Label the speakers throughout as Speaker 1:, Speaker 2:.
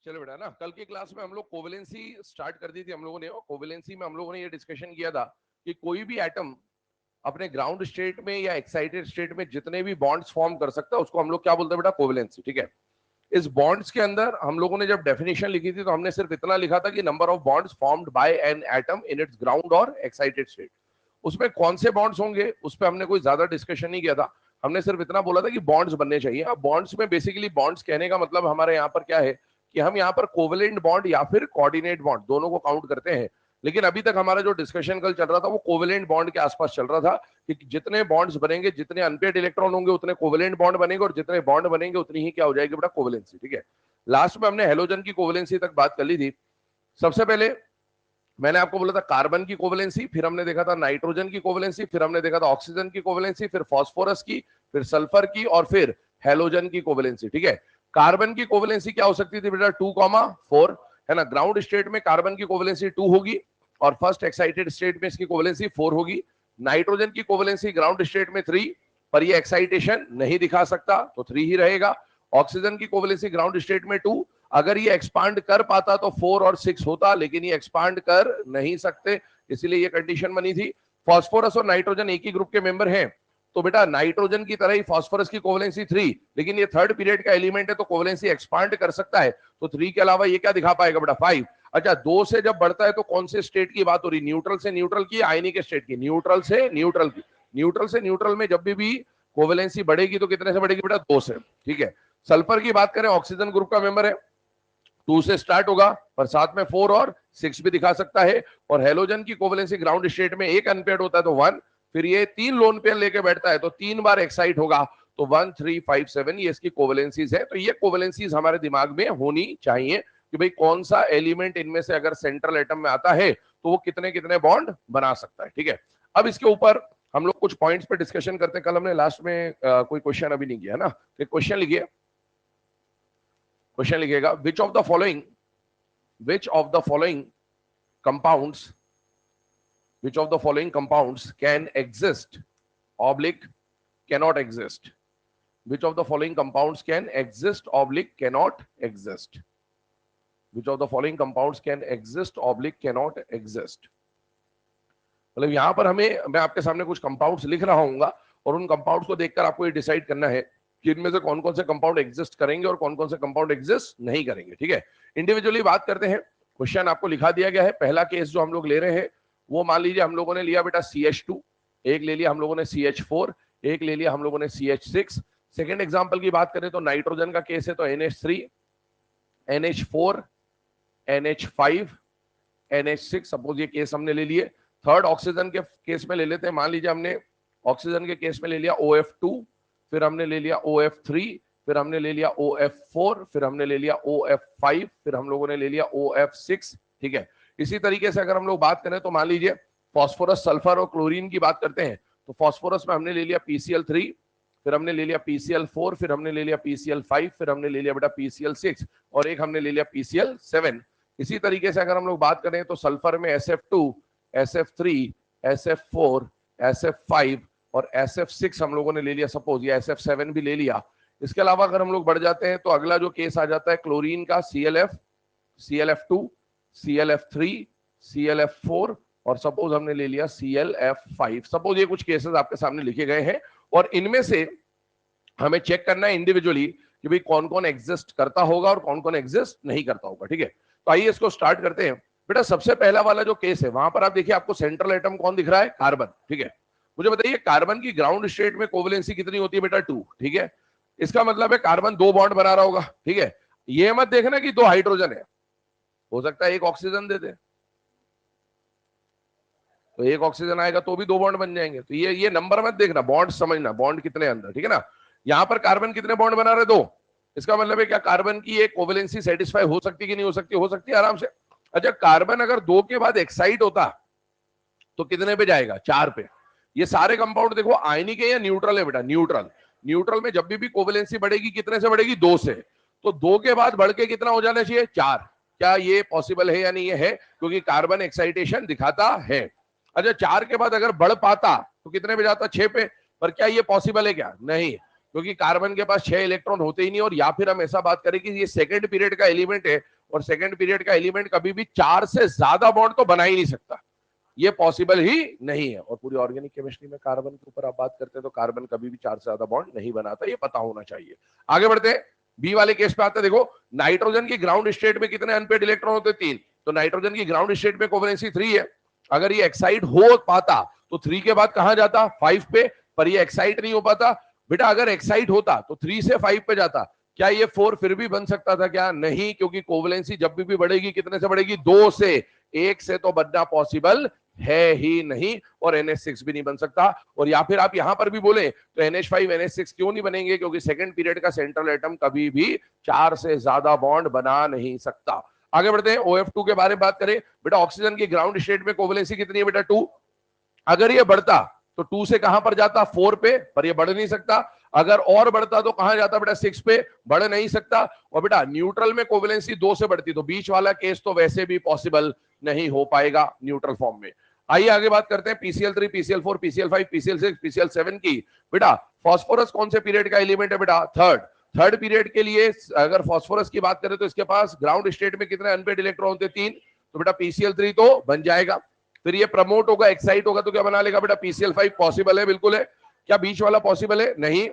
Speaker 1: चलो बेटा ना, कल की क्लास में हम लोग कोवेलेंसी स्टार्ट कर दी थी हम लोगों ने, और कोवेलेंसी में हम लोगों ने ये डिस्कशन किया था कि कोई भी एटम अपने ग्राउंड स्टेट में या एक्साइटेड स्टेट में जितने भी बॉन्ड्स फॉर्म कर सकता है उसको हम लोग क्या बोलते हैं बेटा, कोवेलेंसी। ठीक है, इस बॉन्ड्स के अंदर हम लोगों ने जब डेफिनेशन लिखी थी तो हमने सिर्फ इतना लिखा था कि number of bonds formed by an atom in its ground और एक्साइटेड स्टेट। उसमें कौन से बॉन्ड्स होंगे उस पर हमने कोई ज्यादा डिस्कशन नहीं किया था। हमने सिर्फ इतना बोला था कि बॉन्ड्स बनने चाहिए। अब बॉन्ड्स में बेसिकली बॉन्ड्स कहने का मतलब हमारे यहाँ पर क्या है कि हम यहाँ पर कोवेलेंट बॉन्ड या फिर कोऑर्डिनेट बॉन्ड दोनों को काउंट करते हैं। लेकिन अभी तक हमारा जो डिस्कशन कल चल रहा था वो कोवेलेंट बॉन्ड के आसपास चल रहा था कि जितने बॉन्ड्स बनेंगे, जितने अनपेयर्ड इलेक्ट्रॉन होंगे उतने कोवेलेंट बॉन्ड बनेंगे, और जितने बॉन्ड बनेंगे उतनी ही क्या हो जाएगी बेटा, कोवेलेंसी। ठीक है, लास्ट में हमने हेलोजन की कोवेलेंसी तक बात कर ली थी। सबसे पहले मैंने आपको बोला था कार्बन की कोवेलेंसी, फिर हमने देखा था नाइट्रोजन की कोवेलेंसी, फिर हमने देखा था ऑक्सीजन की कोवेलेंसी, फिर फास्फोरस की, फिर सल्फर की, और फिर हेलोजन की कोवेलेंसी। ठीक है, कार्बन की कोवेलेंसी क्या हो सकती थी बेटा, 2,4 है ना। ग्राउंड स्टेट में कार्बन की कोवेलेंसी 2 होगी और फर्स्ट एक्साइटेड स्टेट में इसकी कोवेलेंसी 4 होगी। नाइट्रोजन की कोवेलेंसी ग्राउंड स्टेट में 3, पर ये एक्साइटेशन नहीं दिखा सकता तो 3 ही रहेगा। ऑक्सीजन की कोवेलेंसी ग्राउंड स्टेट में 2, अगर ये एक्सपांड कर पाता तो 4 और 6 होता, लेकिन ये एक्सपांड कर नहीं सकते, इसीलिए ये कंडीशन बनी थी। फास्फोरस और नाइट्रोजन एक ही ग्रुप के मेंबर हैं, तो बेटा नाइट्रोजन की तरह ही फास्फोरस की कोवेलेंसी 3, लेकिन ये थर्ड पीरियड का एलिमेंट है तो कोवेलेंसी एक्सपांड कर सकता है, तो 3 के अलावा ये क्या दिखा पाएगा बेटा, 5। अच्छा, 2 से जब बढ़ता है तो कौन से स्टेट की बात हो रही, न्यूट्रल से न्यूट्रल की, आयनिक स्टेट की, न्यूट्रल से न्यूट्रल की। न्यूट्रल से न्यूट्रल में जब भी कोवेलेंसी बढ़ेगी तो कितने से बढ़ेगी बेटा, 2 से। ठीक है, सल्फर की बात करें, ऑक्सीजन ग्रुप का मेंबर है, 2 से स्टार्ट होगा पर साथ में 4 और 6 भी दिखा सकता है। और हेलोजन की कोवेलेंसी ग्राउंड स्टेट में एक अनपेयर्ड होता है तो 1, फिर ये 3 लोन पेयर लेके बैठता है तो 3 बार एक्साइट होगा, तो 1, 3, 5, 7 ये इसकी कोवेलेंसीज है। तो ये कोवेलेंसीज हमारे दिमाग में होनी चाहिए कि भाई कौन सा एलिमेंट इनमें से अगर सेंट्रल एटम में आता है तो वो कितने कितने बॉन्ड बना सकता है। ठीक है, अब इसके ऊपर हम लोग कुछ पॉइंट्स पे डिस्कशन करते हैं। कल हमने लास्ट में कोई क्वेश्चन अभी नहीं किया है ना, एक क्वेश्चन लिखिए, क्वेश्चन लिखिएगा, विच of the following compounds which of the following compounds can exist oblique cannot exist, which of the following compounds can exist oblique cannot exist, which of the following compounds can exist oblique cannot exist। मतलब यहां पर मैं आपके सामने कुछ compounds लिख रहा हूँ और उन कंपाउंड्स को देखकर आपको ये डिसाइड करना है कि इनमें से कौन कौन से कंपाउंड एग्जिस्ट करेंगे और कौन कौन से कंपाउंड एग्जिस्ट नहीं करेंगे। ठीक है, इंडिविजुअली बात करते हैं। क्वेश्चन आपको लिखा दिया गया है। पहला केस जो हम लोग ले रहे हैं वो मान लीजिए हम लोगों ने लिया बेटा CH2, एक ले लिया हम लोगों ने CH4, एक ले लिया हम लोगों ने CH6। सेकेंड एग्जाम्पल की बात करें तो नाइट्रोजन का केस है तो NH3, NH4, NH5, NH6, suppose ये केस हमने ले लिए। थर्ड ऑक्सीजन के केस में ले लेते हैं, मान लीजिए हमने ऑक्सीजन के केस में ले लिया OF2, फिर हमने ले लिया OF3, फिर हमने ले लिया OF4, फिर हमने ले लिया OF5, फिर हम लोगों ने ले लिया OF6। ठीक है, इसी तरीके से अगर हम लोग बात करें तो मान लीजिए फास्फोरस, सल्फर और क्लोरीन की बात करते हैं तो फास्फोरस में हमने ले लिया PCl3, फिर हमने ले लिया PCl4, फिर हमने ले लिया PCl5, फिर हमने ले लिया बेटा PCl6, और एक हमने ले लिया PCl7। इसी तरीके से अगर हम लोग बात करें तो सल्फर में SF2, SF3, SF4, SF5 और SF6 हम लोगों ने ले लिया, सपोज या SF7 भी ले लिया। इसके अलावा अगर हम लोग बढ़ जाते हैं तो अगला जो केस आ जाता है क्लोरीन का, CLF, CLF2, CLF3, CLF4 और सपोज हमने ले लिया CLF5। सपोज ये कुछ केसेस आपके सामने लिखे गए हैं और इनमें से हमें चेक करना है इंडिविजुअली कि भाई कौन कौन एग्जिस्ट करता होगा और कौन कौन एग्जिस्ट नहीं करता होगा। ठीक है, तो आइए इसको स्टार्ट करते हैं। बेटा सबसे पहला वाला जो केस है वहां पर आप देखिए आपको सेंट्रल एटम कौन दिख रहा है, कार्बन। ठीक है, मुझे बताइए कार्बन की ग्राउंड स्टेट में कोवेलेंसी कितनी होती है बेटा, 2। ठीक है, इसका मतलब है कार्बन 2 बॉन्ड बना रहा होगा। ठीक है, ये मत देखना कि 2 हाइड्रोजन है, हो सकता है एक ऑक्सीजन दे दे, तो एक ऑक्सीजन आएगा तो भी 2 बॉन्ड बन जाएंगे। तो ये नंबर मत देखना, बॉन्ड समझना, बॉन्ड कितने अंदर। ठीक है ना, यहां पर कार्बन कितने बॉन्ड बना रहे, 2। इसका मतलब है क्या कार्बन की एक कोवेलेंसी सेटिस्फाई हो सकती कि नहीं हो सकती, हो सकती है आराम से। अच्छा, कार्बन अगर 2 के बाद एक्साइट होता तो कितने पे जाएगा, 4 पे। ये सारे कंपाउंड देखो आयनिक है या न्यूट्रल है बेटा, न्यूट्रल। न्यूट्रल में जब भी कोवेलेंसी बढ़ेगी कितने से बढ़ेगी, 2 से। तो 2 के बाद बढ़ के कितना हो जाना चाहिए, 4। क्या ये पॉसिबल है या नहीं है, क्योंकि कार्बन एक्साइटेशन दिखाता है। अच्छा, 4 के बाद अगर बढ़ पाता तो कितने पे जाता, 6 पे। पर क्या ये पॉसिबल है, क्या नहीं, क्योंकि कार्बन के पास 6 इलेक्ट्रॉन होते ही नहीं। और या फिर हम ऐसा बात करें कि ये सेकंड पीरियड का एलिमेंट है और सेकंड पीरियड का एलिमेंट कभी भी 4 से ज्यादा बॉन्ड तो बना ही नहीं सकता, ये पॉसिबल ही नहीं है। और पूरी ऑर्गेनिक केमिस्ट्री में कार्बन के ऊपर आप बात करते हैं तो कार्बन कभी भी 4 से ज्यादा बॉन्ड नहीं बनाता, ये पता होना चाहिए। आगे बढ़ते हैं, बी वाले केस पे आते हैं। देखो नाइट्रोजन की ग्राउंड स्टेट में कितने अनपेड इलेक्ट्रॉन होते हैं? 3। तो नाइट्रोजन की ग्राउंड स्टेट में कोवेलेंसी 3 है। अगर ये एक्साइट हो पाता तो 3 के बाद कहां जाता? 5 पे, पर ये एक्साइट नहीं हो पाता। बेटा अगर एक्साइट होता तो 3 से 5 पे जाता, क्या ये 4 फिर भी बन सकता था क्या? नहीं, क्योंकि कोवेलेंसी जब भी बढ़ेगी कितने से बढ़ेगी? 2 से। 1 से तो बनना पॉसिबल है ही नहीं, और NH6 भी नहीं बन सकता। और या फिर आप यहां पर भी बोले तो NH5 NH6 क्यों नहीं बनेंगे? क्योंकि सेकंड पीरियड का सेंट्रल एटम कभी भी 4 से ज्यादा बॉन्ड बना नहीं सकता। आगे बढ़ते हैं, OF2 के बारे में बात करें। बेटा ऑक्सीजन की ग्राउंड स्टेट में कोवेलेंसी कितनी है बेटा? 2। अगर ये बढ़ता तो 2 से कहां पर जाता? 4 पे, पर ये बढ़ नहीं सकता। अगर और बढ़ता तो कहां जाता बेटा? 6 पे, बढ़ नहीं सकता। और बेटा न्यूट्रल में कोवेलेंसी 2 से बढ़ती तो बीच वाला केस तो वैसे भी पॉसिबल नहीं हो पाएगा न्यूट्रल फॉर्म में। आइए आगे बात करते हैं PCl3, PCl4, PCl5, PCl6, PCl7 की। बेटा फास्फोरस कौन से पीरियड का एलिमेंट है बेटा? थर्ड पीरियड के लिए अगर फास्फोरस की बात करें तो इसके पास ग्राउंड स्टेट में कितने अनपेड इलेक्ट्रॉन होते? 3। तो बेटा PCl3 तो बन जाएगा। फिर ये प्रमोट होगा, एक्साइट होगा तो क्या बना लेगा बेटा? PCl5 पॉसिबल है, बिल्कुल है। क्या बीच वाला पॉसिबल है? नहीं।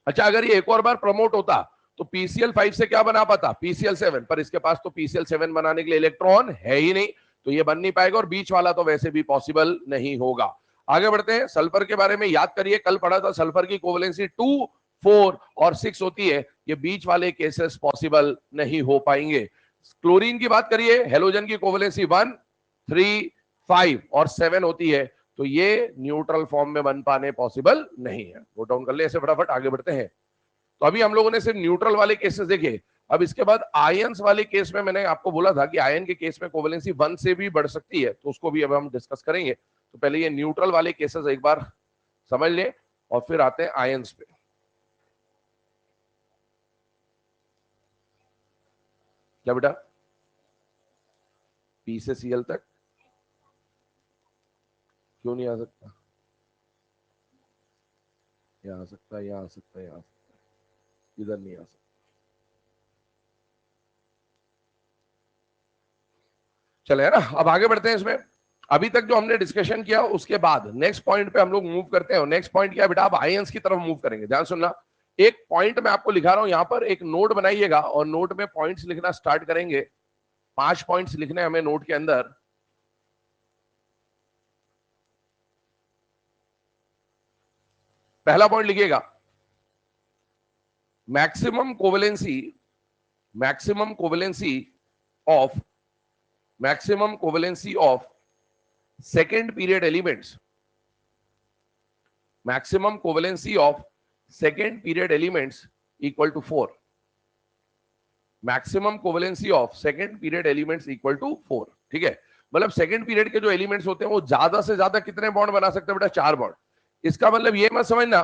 Speaker 1: अच्छा अगर ये एक और बार प्रमोट होता तो PCl5 से क्या बना पाता? PCl7, पर इसके पास तो PCl7 बनाने के लिए इलेक्ट्रॉन है ही नहीं, तो ये बन नहीं पाएगा, और बीच वाला तो वैसे भी पॉसिबल नहीं होगा। आगे बढ़ते हैं, सल्फर के बारे में याद करिए, कल पढ़ा था सल्फर की कोवेलेंसी 2, 4 और 6 होती है, ये बीच वाले केसेस पॉसिबल नहीं हो पाएंगे। क्लोरीन की बात करिए, हेलोजन की कोवेलेंसी 1, 3, 5 और 7 होती है, तो ये न्यूट्रल फॉर्म में बन पाने पॉसिबल नहीं है। नोट डाउन कर ले ऐसे फटाफट, आगे बढ़ते हैं। तो अभी हम लोगों ने सिर्फ न्यूट्रल वाले केसेस देखे, अब इसके बाद आयंस वाले केस में मैंने आपको बोला था कि आयन के केस में कोवेलेंसी 1 से भी बढ़ सकती है, तो उसको भी अब हम डिस्कस करेंगे। तो पहले ये न्यूट्रल वाले केसेस एक बार समझ ले और फिर आते हैं आयंस पे। क्या बेटा? P से Cl तक क्यों नहीं आ सकता? यहाँ आ सकता है, यहाँ आ सकता है, यहाँ आ सकता है, इधर नहीं आ सकता। चले ना, अब आगे बढ़ते हैं इसमें। अभी तक जो हमने डिस्कशन किया उसके बाद नेक्स्ट पॉइंट पे हम लोग मूव करते हैं। नेक्स्ट पॉइंट क्या है बेटा? अब आयंस की तरफ मूव करेंगे। ध्यान सुनना, एक पॉइंट मैं आपको लिखा रहा हूं, यहां पर एक नोट बनाइएगा और नोट में पॉइंट्स लिखना स्टार्ट करेंगे। 5 पॉइंट्स लिखने हमें नोट के अंदर। पहला पॉइंट लिखिएगा, maximum covalency of second period elements, maximum covalency of second period elements equal to 4। Maximum covalency of second period elements equal to 4। ठीक है, मतलब सेकेंड पीरियड के जो एलिमेंट्स होते हैं वो ज्यादा से ज्यादा कितने बॉन्ड बना सकते हैं बेटा? 4 बॉन्ड। इसका मतलब ये मत समझना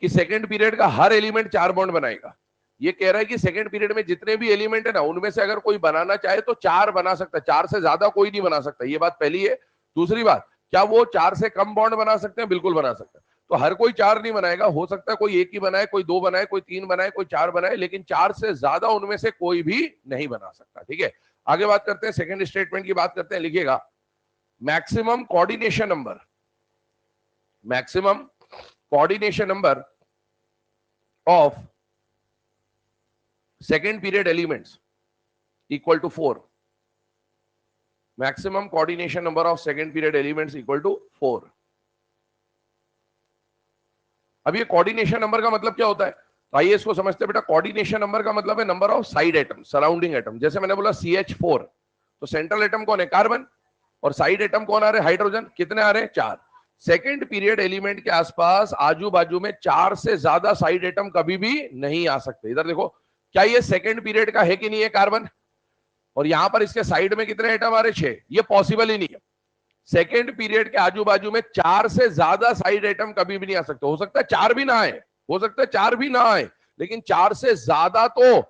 Speaker 1: कि सेकेंड पीरियड का हर एलिमेंट 4 बॉन्ड बनाएगा। ये कह रहा है कि सेकेंड पीरियड में जितने भी एलिमेंट है ना, उनमें से अगर कोई बनाना चाहे तो 4 बना सकता है, 4 से ज्यादा कोई नहीं बना सकता। ये बात पहली है। दूसरी बात, क्या वो 4 से कम बॉन्ड बना सकते हैं? बिल्कुल बना सकते हैं। तो हर कोई 4 नहीं बनाएगा, हो सकता है कोई 1 ही बनाए, कोई 2 बनाए, कोई 3 बनाए, कोई 4 बनाए, लेकिन 4 से ज्यादा उनमें से कोई भी नहीं बना सकता। ठीक है, आगे बात करते हैं, सेकेंड स्टेटमेंट की बात करते हैं। लिखिएगा, maximum coordination number, maximum coordination number of second period elements equal to 4. Maximum coordination number of second period elements equal to 4. अब ये कोऑर्डिनेशन नंबर का मतलब क्या होता है? तो आइए इसको समझते हैं बेटा। कोऑर्डिनेशन नंबर का मतलब है number of side atom, surrounding atom. जैसे मैंने बोला CH4, तो सेंट्रल एटम कौन है? कार्बन, और साइड एटम कौन आ रहे? हाइड्रोजन। कितने आ रहे हैं? 4। सेकेंड पीरियड एलिमेंट के आसपास आजू बाजू में 4 से ज्यादा साइड एटम कभी भी नहीं आ सकते। इधर देखो, क्या ये सेकेंड पीरियड का है कि नहीं है? कार्बन, और यहां पर इसके साइड में कितने एटम आ रहे? 6। ये पॉसिबल ही नहीं है। सेकेंड पीरियड के आजू बाजू में 4 से ज्यादा साइड एटम कभी भी नहीं आ सकते। हो सकता है 4 भी ना आए, हो सकता है 4 भी ना आए, लेकिन 4 से ज्यादा तो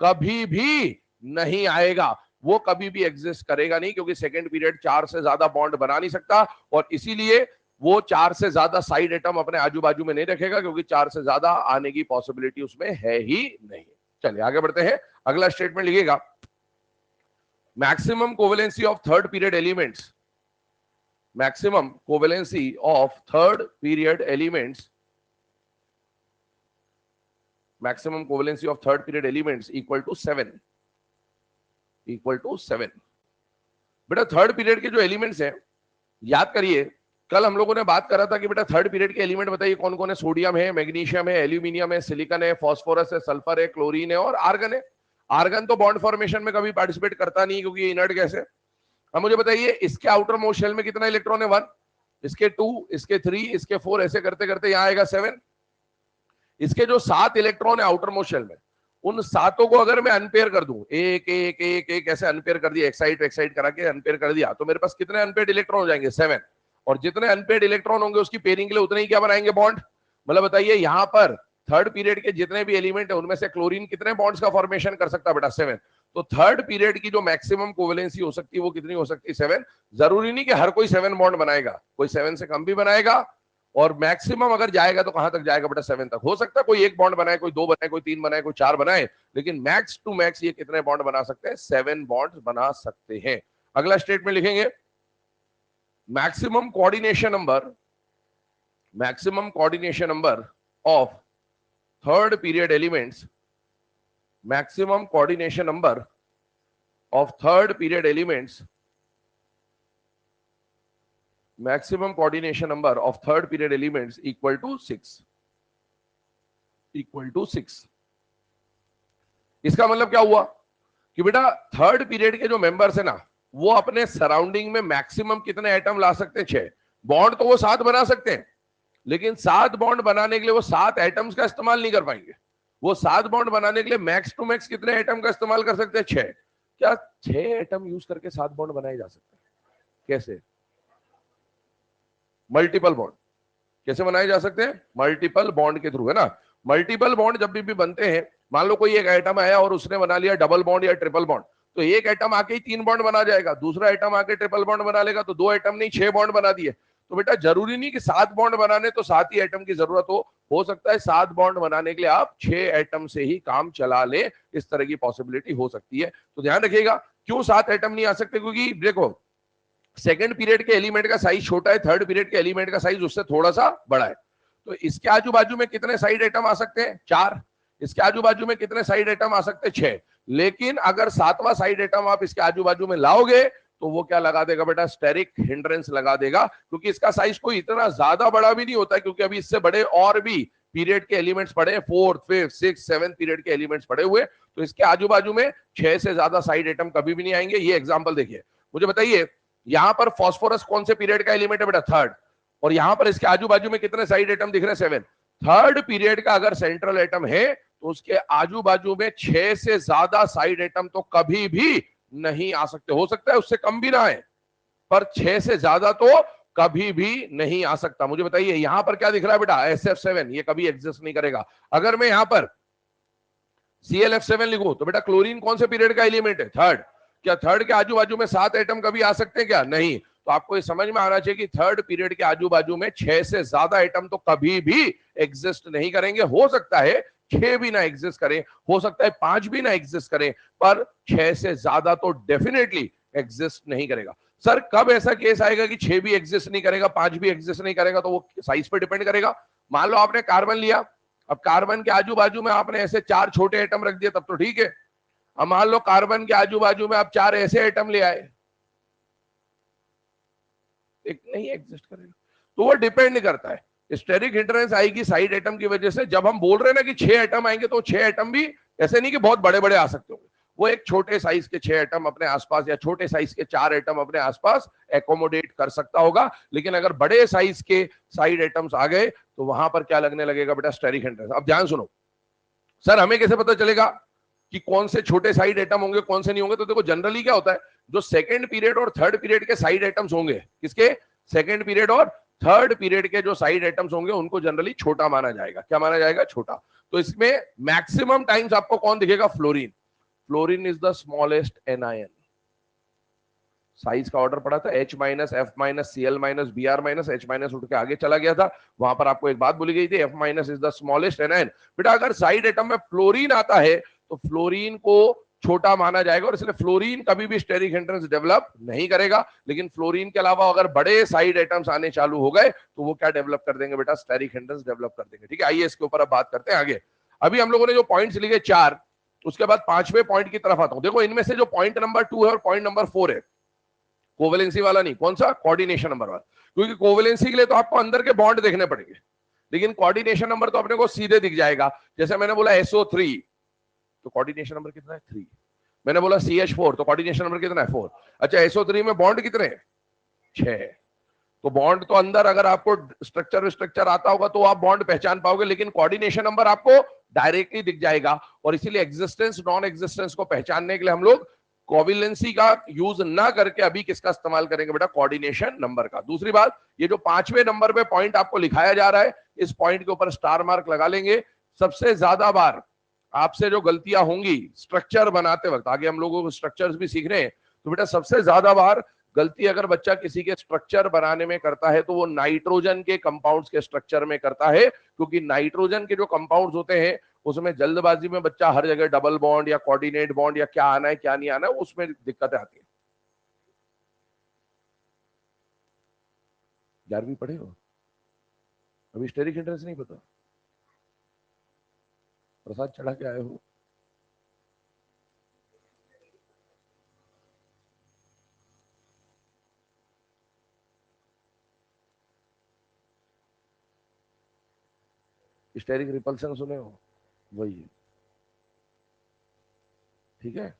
Speaker 1: कभी भी नहीं आएगा। वो कभी भी एग्जिस्ट करेगा नहीं, क्योंकि सेकेंड पीरियड 4 से ज्यादा बॉन्ड बना नहीं सकता, और इसीलिए वो 4 से ज्यादा साइड एटम अपने आजू बाजू में नहीं रखेगा, क्योंकि 4 से ज्यादा आने की पॉसिबिलिटी उसमें है ही नहीं। चलिए आगे बढ़ते हैं, अगला स्टेटमेंट लिखिएगा, maximum covalency of third period elements, maximum covalency of third period elements, maximum covalency of third period elements equal to 7, equal to 7। बेटा थर्ड पीरियड के जो एलिमेंट्स हैं, याद करिए कल हम लोगों ने बात करा था कि बेटा थर्ड पीरियड के एलिमेंट बताइए कौन कौन है। सोडियम है, मैग्नीशियम है, एल्यूमिनियम है, सिलिकॉन है, फास्फोरस है, सल्फर है, क्लोरीन है और आर्गन है। आर्गन तो बॉन्ड फॉर्मेशन में कभी पार्टिसिपेट करता नहीं क्योंकि ये इनर्ट गैस है। अब मुझे बताइए इसके आउटर मोस्ट शेल में कितना इलेक्ट्रॉन है? 1, इसके 2, इसके 3, इसके 4, ऐसे करते करते यहां आएगा 7। इसके जो 7 इलेक्ट्रॉन है आउटर मोस्ट शेल में, उन सातों को अगर मैं अनपेयर कर दूं, एक एक एक एक ऐसे अनपेयर कर दिया, एक्साइट करा के अनपेयर कर दिया, तो मेरे पास कितने अनपेयर्ड इलेक्ट्रॉन हो जाएंगे? 7। और जितने अनपेयर्ड इलेक्ट्रॉन होंगे उसकी पेयरिंग के लिए उतने ही क्या बनाएंगे? बॉन्ड। मतलब बताइए यहां पर थर्ड पीरियड के जितने भी एलिमेंट है उनमें से क्लोरीन कितने बॉन्ड्स का फॉर्मेशन कर सकता है? बेटा 7। तो थर्ड पीरियड की जो मैक्सिमम कोवेलेंसी हो सकती है वो कितनी हो सकती है? 7। जरूरी नहीं कि हर कोई 7 बॉन्ड बनाएगा, कोई 7 से कम भी बनाएगा, और मैक्सिमम अगर जाएगा तो कहां तक जाएगा? बेटा 7 तक। हो सकता है कोई 1 बॉन्ड बनाए, कोई 2 बनाए, कोई 3 बनाए, कोई 4 बनाए, लेकिन मैक्स टू मैक्स ये कितने बॉन्ड बना सकते हैं? 7 बॉन्ड बना सकते हैं। अगला स्टेटमेंट लिखेंगे, maximum coordination number, maximum coordination number of third period elements, maximum coordination number of third period elements, maximum coordination number of third period elements equal to 6, equal to 6। इसका मतलब क्या हुआ कि बेटा थर्ड पीरियड के जो members है ना, वो अपने सराउंडिंग में मैक्सिमम कितने एटम ला सकते हैं? 6 बॉन्ड तो वो 7 बना सकते हैं, लेकिन 7 बॉन्ड बनाने के लिए वो 7 एटम्स का इस्तेमाल नहीं कर पाएंगे। वो 7 बॉन्ड बनाने के लिए मैक्स टू मैक्स कितने एटम का इस्तेमाल कर सकते हैं? 6। क्या 6 एटम यूज करके 7 बॉन्ड बनाए जा सकते हैं? कैसे? Multiple bond. कैसे बनाए जा सकते हैं? मल्टीपल बॉन्ड के थ्रू, है ना। मल्टीपल बॉन्ड जब भी बनते हैं, मान लो कोई एक एटम आया और उसने बना लिया डबल बॉन्ड या ट्रिपल बॉन्ड, तो एक एटम आके ही 3 बॉन्ड बना जाएगा, दूसरा एटम आके ट्रिपल बॉन्ड बना लेगा, तो 2 एटम नहीं 6 बॉन्ड बना दिए। तो बेटा जरूरी नहीं कि 7 बॉन्ड बनाने तो 7 ही एटम की जरूरत हो सकता है 7 बॉन्ड बनाने के लिए आप 6 एटम से ही काम चला ले, इस तरह की पॉसिबिलिटी हो सकती है। तो ध्यान रखिएगा, क्यों 7 एटम नहीं आ सकते? क्योंकि देखो सेकंड पीरियड के एलिमेंट का साइज छोटा है, थर्ड पीरियड के एलिमेंट का साइज उससे थोड़ा सा बड़ा है। तो इसके आजू बाजू में कितने साइड एटम आ सकते हैं? 4। इसके आजू बाजू में कितने साइड एटम आ सकते हैं? 6। लेकिन अगर 7वां साइड एटम आप इसके आजू बाजू में लाओगे तो वो क्या लगा देगा? बेटा स्टेरिक हिंड्रेंस लगा देगा, क्योंकि इसका साइज कोई इतना ज्यादा बड़ा भी नहीं होता है, क्योंकि अभी इससे बड़े और भी पीरियड के एलिमेंट्स पड़े हैं, 4th 5th 6th 7th period के एलिमेंट्स पड़े हुए, तो इसके आजू बाजू में 6 से ज्यादा साइड एटम कभी भी नहीं आएंगे। ये एग्जाम्पल देखिए, मुझे बताइए यहां पर फास्फोरस कौन से पीरियड का एलिमेंट है? बेटा थर्ड। और यहां पर इसके आजू बाजू में कितने साइड एटम दिख रहे हैं? 7। थर्ड पीरियड का अगर सेंट्रल एटम है तो उसके आजू बाजू में 6 से ज्यादा साइड एटम तो कभी भी नहीं आ सकते। हो सकता है उससे कम भी ना आए, पर 6 से ज्यादा तो कभी भी नहीं आ सकता। मुझे बताइए यहां पर क्या दिख रहा है? बेटा SF7, ये कभी एग्जिस्ट नहीं करेगा। अगर मैं यहां पर ClF7 लिखूं तो बेटा क्लोरीन कौन से पीरियड का एलिमेंट है? थर्ड। क्या थर्ड के आजू बाजू में 7 एटम कभी आ सकते हैं क्या? नहीं। तो आपको ये समझ में आना चाहिए कि थर्ड पीरियड के आजू बाजू में 6 से ज्यादा एटम तो कभी भी एग्जिस्ट नहीं करेंगे। हो सकता है 6 भी ना एग्जिस्ट करें, हो सकता है 5 भी ना एग्जिस्ट करें, पर 6 से ज्यादा तो डेफिनेटली एग्जिस्ट नहीं करेगा। सर कब ऐसा केस आएगा कि 6 भी एग्जिस्ट नहीं करेगा, 5 भी एग्जिस्ट नहीं करेगा? तो वो साइज पे डिपेंड करेगा। मान लो आपने कार्बन लिया, अब कार्बन के आजू बाजू में आपने ऐसे 4 छोटे एटम रख दिए, तब तो ठीक है। अब मान लो कार्बन के आजू बाजू में आप 4 ऐसे एटम ले आए, एक नहीं एग्जिस्ट करेगा। तो वो डिपेंड करता है, स्टेरिक हिंड्रेंस आएगी साइड एटम की वजह से। जब हम बोल रहे हैं ना कि 6 एटम आएंगे, तो 6 एटम भी ऐसे नहीं कि बहुत बड़े बड़े आ सकते होंगे, वो एक छोटे साइज के 6 एटम अपने आसपास या छोटे साइज के 4 एटम अपने आसपास एकोमोडेट कर सकता होगा। लेकिन अगर बड़े साइज के साइड एटम्स आ गए तो वहां पर क्या लगने लगेगा? बेटा स्टेरिक हिंड्रेंस। अब ध्यान सुनो, सर हमें कैसे पता चलेगा कि कौन से छोटे साइड एटम होंगे, कौन से नहीं होंगे? तो देखो जनरली क्या होता है, जो सेकंड पीरियड और थर्ड पीरियड के साइड एटम्स होंगे, किसके? सेकंड पीरियड और थर्ड पीरियड के जो साइड एटम्स होंगे उनको जनरली छोटा माना जाएगा। क्या माना जाएगा? छोटा। तो इसमें मैक्सिमम टाइम्स आपको कौन दिखेगा? Fluorine. Fluorine is the smallest anion. Size का ऑर्डर पड़ा था H-, F-, Cl-, Br-, H- उठ के आगे चला गया था। वहां पर आपको एक बात बोली गई थी, F- is the smallest anion. बेटा अगर साइड एटम में फ्लोरीन आता है तो फ्लोरीन को छोटा माना जाएगा और इसलिए फ्लोरीन कभी भी स्टेरिक हिंड्रेंस डेवलप नहीं करेगा। लेकिन फ्लोरीन के अलावा अगर बड़े साइड एटम्स आने चालू हो गए तो वो क्या डेवलप कर देंगे बेटा, स्टेरिक हिंड्रेंस डेवलप कर देंगे। ठीक है, आइए इसके ऊपर अब बात करते हैं आगे। अभी हम लोगों ने जो पॉइंट्स लिखे 4, उसके बाद 5वें पॉइंट की तरफ आता हूं। देखो इनमें से जो पॉइंट नंबर 2 है और पॉइंट नंबर 4 है, कोवेलेंसी वाला नहीं, कौन सा, कोऑर्डिनेशन नंबर वाला। क्योंकि कोवेलेंसी के लिए तो आपको अंदर के बॉन्ड देखने पड़ेंगे, लेकिन कोऑर्डिनेशन नंबर तो अपने को सीधे दिख जाएगा। जैसे मैंने बोला SO3 तो कोऑर्डिनेशन नंबर कितना है, 3। मैंने बोला CH4 तो कोऑर्डिनेशन नंबर कितना है, 4। अच्छा, SO3 में बॉन्ड कितने हैं, 6। तो बॉन्ड तो अंदर अगर आपको स्ट्रक्चर आता होगा तो आप बॉन्ड पहचान पाओगे, लेकिन कोऑर्डिनेशन नंबर आपको डायरेक्टली दिख जाएगा। और इसीलिए एग्जिस्टेंस नॉन एग्जिस्टेंस को पहचानने के लिए हम लोग कोवेलेंसी का यूज ना करके अभी किसका इस्तेमाल करेंगे बेटा, कोऑर्डिनेशन नंबर का। दूसरी बात, ये जो 5वें नंबर पे पॉइंट आपको लिखाया जा रहा है, इस पॉइंट के ऊपर स्टार मार्क लगा लेंगे। सबसे ज्यादा बार आपसे जो गलतियां होंगी स्ट्रक्चर बनाते वक्त, आगे हम लोगों को स्ट्रक्चर्स भी सीख रहे हैं, तो बेटा सबसे ज्यादा बार गलती अगर बच्चा किसी के स्ट्रक्चर बनाने में करता है तो वो नाइट्रोजन के कंपाउंड्स के स्ट्रक्चर में करता है। क्योंकि नाइट्रोजन के जो कंपाउंड्स होते हैं उसमें जल्दबाजी में बच्चा हर जगह डबल बॉन्ड या कोऑर्डिनेट बॉन्ड या क्या आना है क्या नहीं आना है, उसमें दिक्कतें आती है। 11वीं पढ़े हो, अभी स्टेरिक हिंड्रेंस नहीं पता, प्रसाद चढ़ा के आए हो। स्टेरिक रिपल्सन सुने हो, वही है। ठीक है,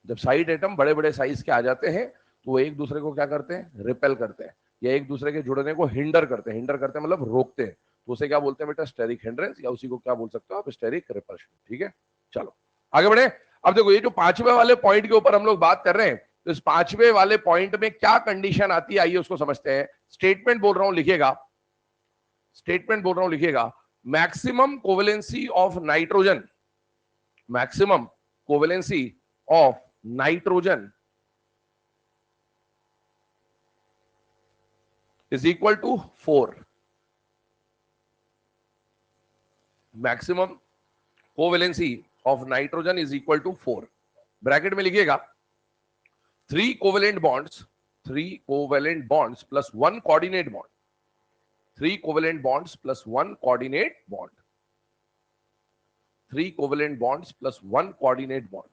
Speaker 1: जब साइड एटम बड़े बड़े साइज के आ जाते हैं तो वो एक दूसरे को क्या करते हैं, रिपेल करते हैं, या एक दूसरे के जुड़ने को हिंडर करते हैं। हिंडर करते हैं मतलब रोकते हैं, तो उसे क्या बोलते हैं बेटा, स्टेरिक हिंड्रेंस, या उसी को क्या बोल सकते हो आप, स्टेरिक रिपल्शन। ठीक है, चलो आगे बढ़े। अब देखो ये जो 5वें वाले पॉइंट के ऊपर हम लोग बात कर रहे हैं, तो इस 5वें वाले पॉइंट में क्या कंडीशन आती है, आइए उसको समझते हैं। स्टेटमेंट बोल रहा हूं, लिखिएगा, स्टेटमेंट बोल रहा हूं, लिखिएगा। Maximum covalency of nitrogen, maximum covalency of nitrogen is equal to 4. Maximum covalency of nitrogen is equal to 4। Bracket में लिखिएगा 3 covalent bonds, 3 covalent bonds plus 1 coordinate bond, 3 covalent bonds plus 1 coordinate bond, 3 covalent bonds plus 1 coordinate bond.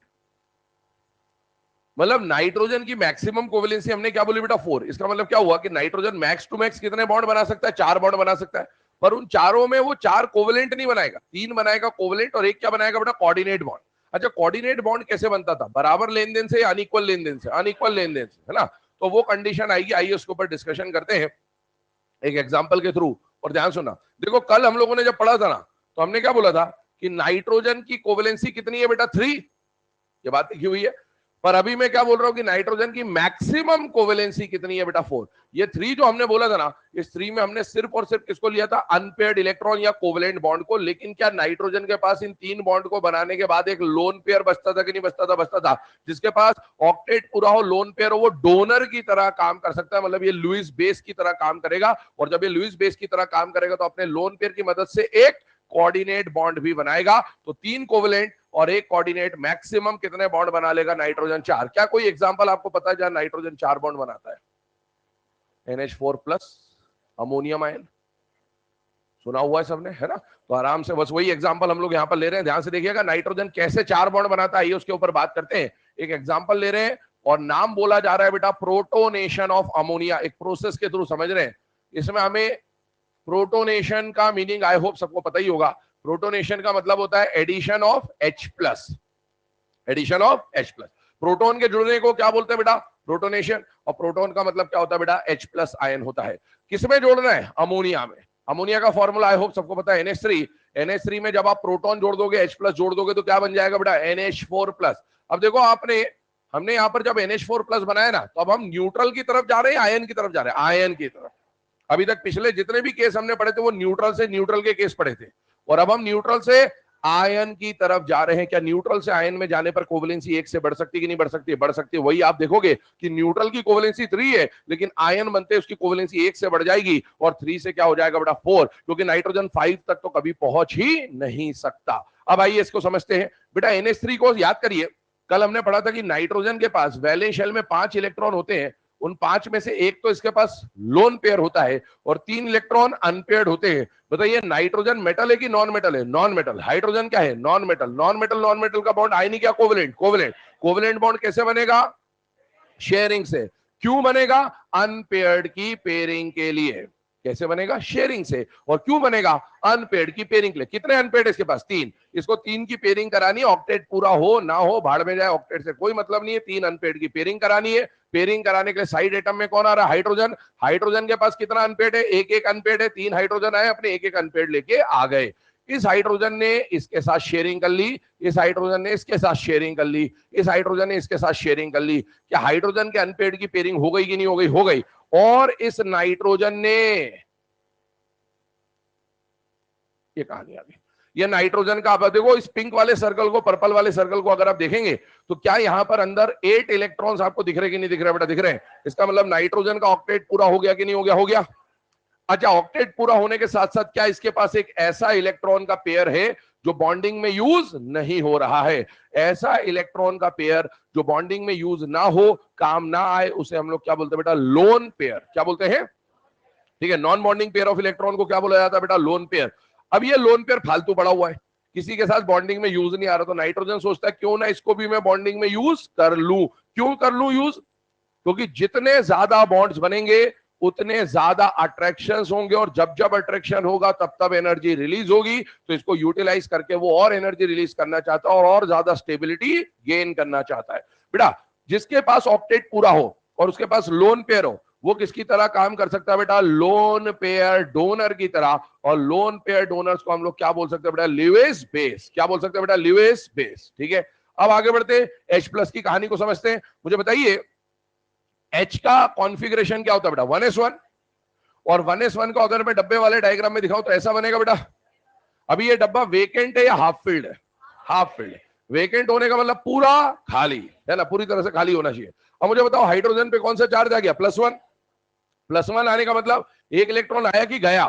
Speaker 1: मतलब nitrogen की maximum covalency हमने क्या बोली बेटा, 4। इसका मतलब क्या हुआ कि नाइट्रोजन मैक्स टू मैक्स कितने बॉन्ड बना सकता है, 4 बॉन्ड बना सकता है। पर उन चारों में वो 4 कोवेलेंट नहीं बनाएगा, 3 बनाएगा कोवेलेंट और एक क्या बनाएगा बेटा, कोऑर्डिनेट बॉन्ड। अच्छा, कोऑर्डिनेट बॉन्ड कैसे बनता था, बराबर लेन देन से या अनइक्वल लेन देन से, अनइक्वल लेन देन से, है ना। तो वो कंडीशन आएगी, आइए उसके ऊपर डिस्कशन करते हैं एक एग्जाम्पल के थ्रू। और ध्यान सुनना, देखो कल हम लोगों ने जब पढ़ा था ना, तो हमने क्या बोला था कि नाइट्रोजन की कोवेलेंसी कितनी है बेटा, 3। ये बात लिखी हुई है। पर अभी मैं क्या बोल रहा हूं कि नाइट्रोजन की मैक्सिमम कोवेलेंसी कितनी है बेटा, 4। ये 3 जो हमने बोला था ना, इस 3 में हमने सिर्फ और सिर्फ किसको लिया था, अनपेयर्ड इलेक्ट्रॉन या कोवेलेंट बॉन्ड को। लेकिन क्या नाइट्रोजन के पास इन 3 बॉन्ड को बनाने के बाद एक लोन पेयर बचता था कि नहीं बचता था, बचता था। जिसके पास ऑक्टेट पूरा हो, लोन पेयर हो, वो डोनर की तरह काम कर सकता है। मतलब ये लुईस बेस की तरह काम करेगा, और जब ये लुईस बेस की तरह काम करेगा तो अपने लोन पेयर की मदद से एक कोऑर्डिनेट बॉन्ड भी बनाएगा। तो 3 कोवेलेंट और एक कोऑर्डिनेट, मैक्सिमम कितने बॉन्ड बना लेगा, नाइट्रोजन 4। क्या कोई एग्जांपल आपको पता है जहां नाइट्रोजन 4 बॉन्ड बनाता है, NH4 प्लस अमोनियम आयन, सुना हुआ है सबने, है ना। तो आराम से बस वही एग्जांपल हम लोग यहां पर ले रहे हैं, ध्यान से देखिएगा। नाइट्रोजन कैसे 4 बॉन्ड बनाता है, ये उसके ऊपर बात करते हैं। एक एग्जांपल ले रहे हैं और नाम बोला जा रहा है बेटा प्रोटोनेशन ऑफ अमोनिया। एक प्रोसेस के थ्रू समझ रहे हैं। इसमें हमें प्रोटोनेशन का मीनिंग आई होप सबको पता ही होगा। प्रोटोनेशन का मतलब होता है addition of H+, addition of H+। Proton के जुड़ने को क्या बोलते हैं बेटा, प्रोटोनेशन। और प्रोटॉन का मतलब क्या होता है बेटा, H+ आयन होता है। किसमें जोड़ना है, अमोनिया में। अमोनिया का फॉर्मूला आई होप सबको पता है, NH3। NH3 में जब आप प्रोटॉन जोड़ दोगे, H+ जोड़ दोगे तो क्या बन जाएगा बेटा, NH4+। अब देखो हमने यहां पर जब NH4+ बनाया ना, तो अब हम न्यूट्रल की तरफ जा रहे हैं, आयन की तरफ जा रहे हैं, आयन की तरफ। अभी तक पिछले जितने भी केस हमने पढ़े थे वो न्यूट्रल से न्यूट्रल के केस पढ़े थे, और अब हम न्यूट्रल से आयन की तरफ जा रहे हैं। क्या न्यूट्रल से आयन में जाने पर कोवेलेंसी 1 से बढ़ सकती है कि नहीं बढ़ सकती है? बढ़ सकती है। वही आप देखोगे कि न्यूट्रल की कोवेलेंसी 3 है, लेकिन आयन बनते उसकी कोवेलेंसी 1 से बढ़ जाएगी और 3 से क्या हो जाएगा बेटा 4, क्योंकि नाइट्रोजन 5 तक तो कभी पहुंच ही नहीं सकता। अब आइए इसको समझते हैं। बेटा NH3 को याद करिए, कल हमने पढ़ा था कि नाइट्रोजन के पास वैलेंस शेल में 5 इलेक्ट्रॉन होते हैं। उन 5 में से एक तो इसके पास लोन पेयर होता है और 3 इलेक्ट्रॉन अनपेयर्ड होते हैं। बताइए नाइट्रोजन मेटल है कि नॉन मेटल है? Non metal. हाइड्रोजन क्या है? Non metal. नॉन मेटल का बॉन्ड आयनिक क्या? कोवेलेंट। कोवेलेंट। कोवेलेंट बॉन्ड कैसे बनेगा? शेयरिंग से। क्यों बनेगा? अनपेयर्ड की पेयरिंग के लिए। कैसे बनेगा? शेयरिंग से। और क्यों बनेगा? अनपेयर्ड की पेयरिंग के लिए। कितने अनपेयर्ड इसके पास? 3। इसको 3 की पेयरिंग करानी है। ऑक्टेट पूरा हो ना हो भाड़ में जाए, ऑक्टेट से कोई मतलब नहीं है। 3 अनपेयर्ड की पेयरिंग करानी है। पेयरिंग कराने के लिए साइड एटम में कौन आ रहा है? हाइड्रोजन। हाइड्रोजन के पास कितना अनपेयर्ड है? एक एक अनपेयर्ड है। 3 हाइड्रोजन आए, अपने एक एक अनपेयर्ड लेके आ गए। इस हाइड्रोजन ने इसके साथ शेयरिंग कर ली, इस हाइड्रोजन ने इसके साथ शेयरिंग कर ली, इस हाइड्रोजन ने इसके साथ शेयरिंग कर ली। क्या हाइड्रोजन के अनपेयर्ड की पेयरिंग हो गई कि नहीं हो गई? हो गई। और इस नाइट्रोजन ने, ये कहानी आ गई, ये नाइट्रोजन का, आप देखो इस पिंक वाले सर्कल को, पर्पल वाले सर्कल को अगर आप देखेंगे तो क्या यहां पर अंदर 8 इलेक्ट्रॉन्स आपको दिख रहे कि नहीं दिख रहे? बेटा दिख रहे हैं। इसका मतलब नाइट्रोजन का ऑक्टेट पूरा हो गया कि नहीं हो गया? हो गया। अच्छा, ऑक्टेट पूरा होने के साथ साथ क्या इसके पास एक ऐसा इलेक्ट्रॉन का पेयर है जो बॉन्डिंग में यूज नहीं हो रहा है? ऐसा इलेक्ट्रॉन का पेयर जो बॉन्डिंग में यूज ना हो, काम ना आए, उसे हम लोग क्या बोलते हैं बेटा? Lone pair. क्या बोलते हैं? ठीक है, non bonding pair of electron को क्या बोला जाता है बेटा? Lone pair. अब ये लोन पेयर फालतू पड़ा हुआ है, किसी के साथ बॉन्डिंग में यूज नहीं आ रहा, तो नाइट्रोजन सोचता है क्यों ना इसको भी मैं बॉन्डिंग में यूज कर लूं। क्यों कर लूं यूज? क्योंकि जितने ज्यादा बॉन्ड्स बनेंगे उतने ज्यादा अट्रैक्शंस होंगे, और जब जब अट्रैक्शन होगा तब तब एनर्जी रिलीज होगी। तो इसको यूटिलाइज करके वो और एनर्जी रिलीज करना चाहता है और ज्यादा स्टेबिलिटी गेन करना चाहता है। बेटा जिसके पास ऑक्टेट पूरा हो और उसके पास लोन पेयर हो, वो किसकी तरह काम कर सकता है बेटा? लोन पेयर डोनर की तरह। और लोन पेयर डोनर्स को हम लोग क्या बोल सकते हैं बेटा? Lewis base. क्या बोल सकते हैं बेटा? Lewis base. ठीक है, अब आगे बढ़ते H+ की कहानी को समझते हैं। मुझे बताइए H का कॉन्फ़िगरेशन क्या होता है बेटा? 1s1। और 1s1 का अगर मैं डब्बे वाले डायग्राम में दिखाऊं तो ऐसा बनेगा बेटा। अभी ये डब्बा वेकेंट है या हाफ फिल्ड है? हाफ फिल्ड है। वेकेंट होने का मतलब पूरा खाली है ना, पूरी तरह से खाली होना चाहिए। अब मुझे बताओ हाइड्रोजन पे कौन सा चार्ज आ गया? +1। +1 आने का मतलब एक इलेक्ट्रॉन आया कि गया?